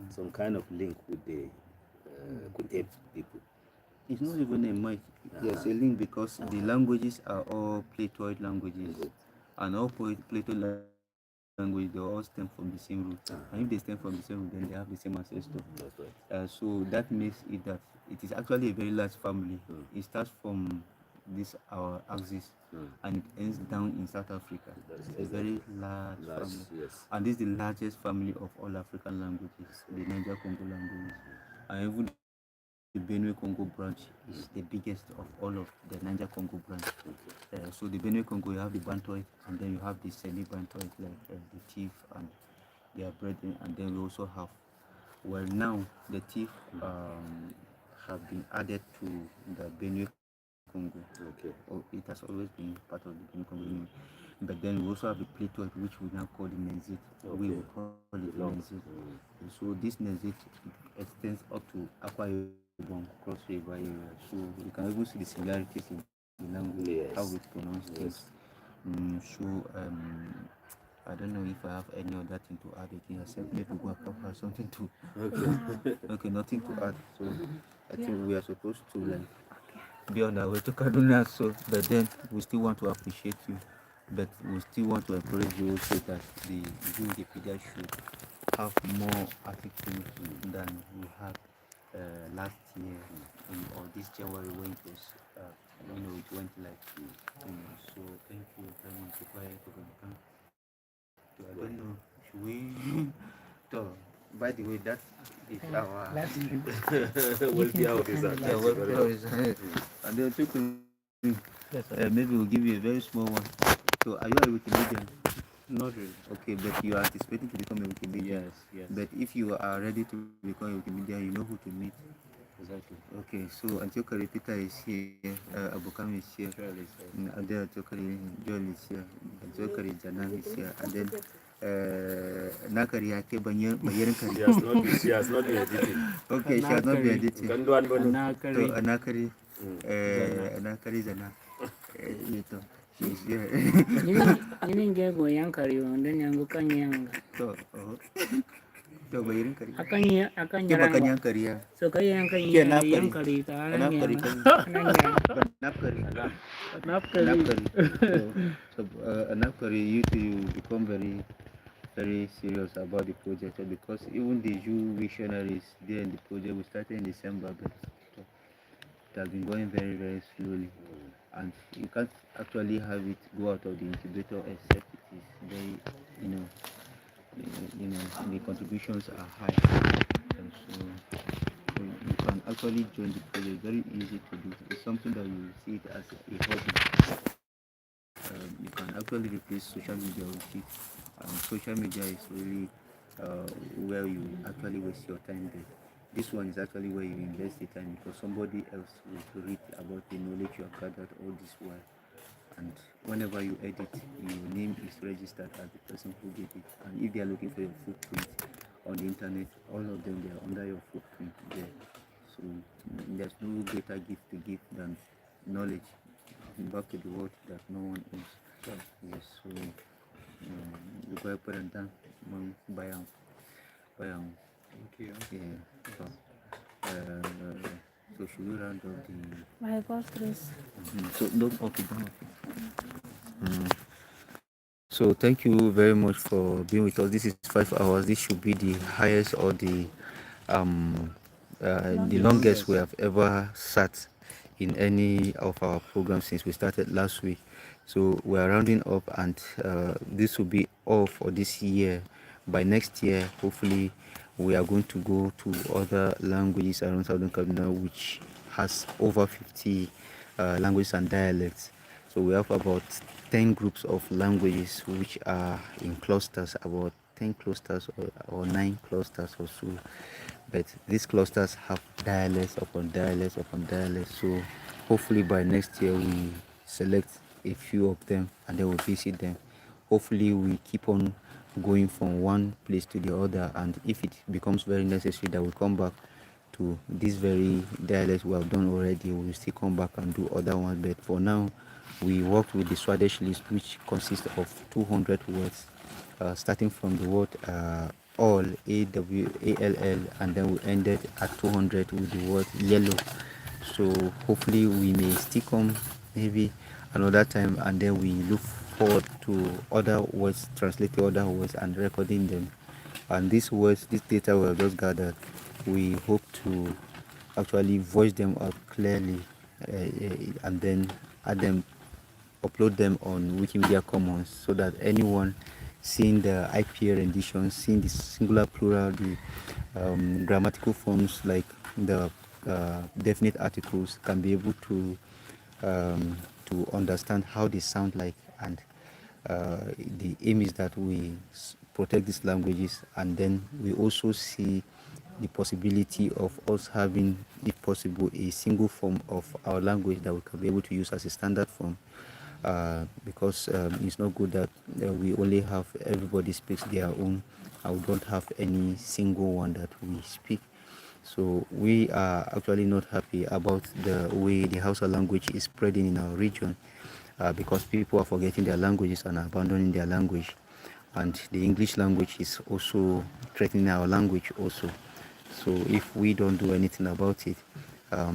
some kind of link with the Kutep people. It's not even a mic. There's a link, because the languages are all Platoid languages, and all Platoid language, they all stem from the same root. And if they stem from the same root, then they have the same ancestor. So that makes it that it is actually a very large family. It starts from this our axis and it ends down in South Africa. It's a very large family. And this is the largest family of all African languages, the Niger Congo languages. And even the Benue Congo branch is the biggest of all of the Niger Congo branch. So the Benue Congo, you have the Bantoid, and then you have the semi-Bantoid, like the Thief and their brethren, and then we also have, well, now the Thief have been added to the Benue Congo. It has always been part of the Benue Congo. But then we also have the Platoid, which we now call the Nezit. We will call it Nezit. So this Nezit extends up to Akwa Ibom, Cross River area. So you can even see the similarities in the language, how we pronounce things. I don't know if I have any other thing to add again, except maybe go have something to. Okay, nothing to add. So I think we are supposed to be on our way to Kaduna. So, but then we still want to appreciate you, but we still want to encourage you also that the Wikipedia should have more articles than we had last year or this January when it was, it went like, so thank you very much for coming. I don't know, should we? So, by the way, that is our Wealthy out is that. And then maybe we'll give you a very small one. So, are you a Wikimedia? Not really. Okay, but you are anticipating to become a Wikimedia. Yes. But if you are ready to become a Wikimedia, you know who to meet. Exactly. Okay, so Antiochary Peter is here, Abukam is here, and then Antiochary Joel is here, Antiochary Janan is here, and then Nakari Ake Bayenkari. She has not been editing. Okay, she has not been editing. Anakari. So Anakari Zana. She's here. Ini nge go yankari wanda nyangu kanyanga. So, Bayenkari. Akanyankari ya. So yankari Napkari, you become very, very serious about the project, because even the Jew missionaries there in the project, we started in December, but it has been going very, very slowly, and you can't actually have it go out of the incubator except it is very, the contributions are high, and so you can actually join the project. Very easy to do. It's something that you see it as a hobby. You can actually replace social media with it. Social media is really where you actually waste your time there. This one is actually where you invest the time, because somebody else will read about the knowledge you have gathered all this while. And whenever you edit, your name is registered as the person who did it. And if they are looking for your footprint on the internet, all of them, they are under your footprint there. So there's no greater gift to give than knowledge back to the world that no one owns. Yes, so you go up and down, by Thank you. yeah. So should we round up the? My God, Chris. So don't open. So thank you very much for being with us. This is 5 hours. This should be the highest or the longest we have ever sat in any of our programs since we started last week. So we are rounding up, and this will be all for this year. By next year, hopefully, we are going to go to other languages around Southern Kaduna, which has over 50 languages and dialects. So we have about 10 groups of languages which are in clusters, about 10 clusters or 9 clusters or so. But these clusters have dialects upon dialects upon dialects. So hopefully by next year we select a few of them and then we'll visit them. Hopefully we keep on going from one place to the other, and if it becomes very necessary that we come back to this very dialect we have done already, we will still come back and do other ones. But for now, we worked with the Swadesh list, which consists of 200 words, starting from the word all, AWALL, and then we ended at 200 with the word yellow. So hopefully we may still come maybe another time, and then we look forward to other words, translating other words and recording them. And these words, this data we have just gathered, we hope to actually voice them out clearly and then add them, upload them on Wikimedia Commons, so that anyone seeing the IPA rendition, seeing the singular, plural, the grammatical forms like the definite articles, can be able to understand how they sound like. And the aim is that we protect these languages, and then we also see the possibility of us having, if possible, a single form of our language that we can be able to use as a standard form, because it's not good that we only have, everybody speaks their own, and we don't have any single one that we speak. So we are actually not happy about the way the Hausa language is spreading in our region, because people are forgetting their languages and abandoning their language, and the English language is also threatening our language also. So if we don't do anything about it,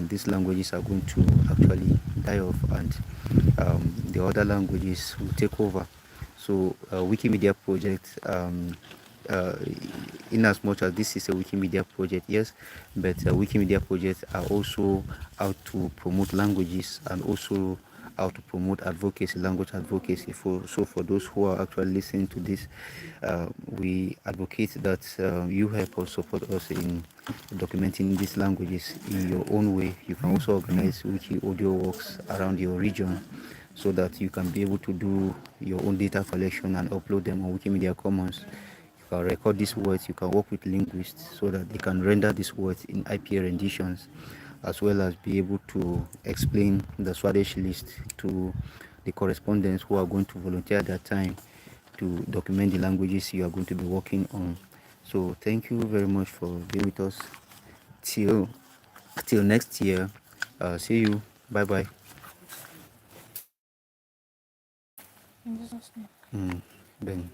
these languages are going to actually die off, and the other languages will take over. So Wikimedia project, in as much as this is a Wikimedia project, yes, but Wikimedia projects are also out to promote languages and also how to promote advocacy, language advocacy. For those who are actually listening to this, we advocate that you help us, support us in documenting these languages in your own way. You can also organize Wiki Audio Walks around your region, so that you can be able to do your own data collection and upload them on Wikimedia Commons. You can record these words, you can work with linguists so that they can render these words in IPA renditions, as well as be able to explain the Swadesh list to the correspondents who are going to volunteer their time to document the languages you are going to be working on. So thank you very much for being with us till next year. See you. Bye bye. Ben.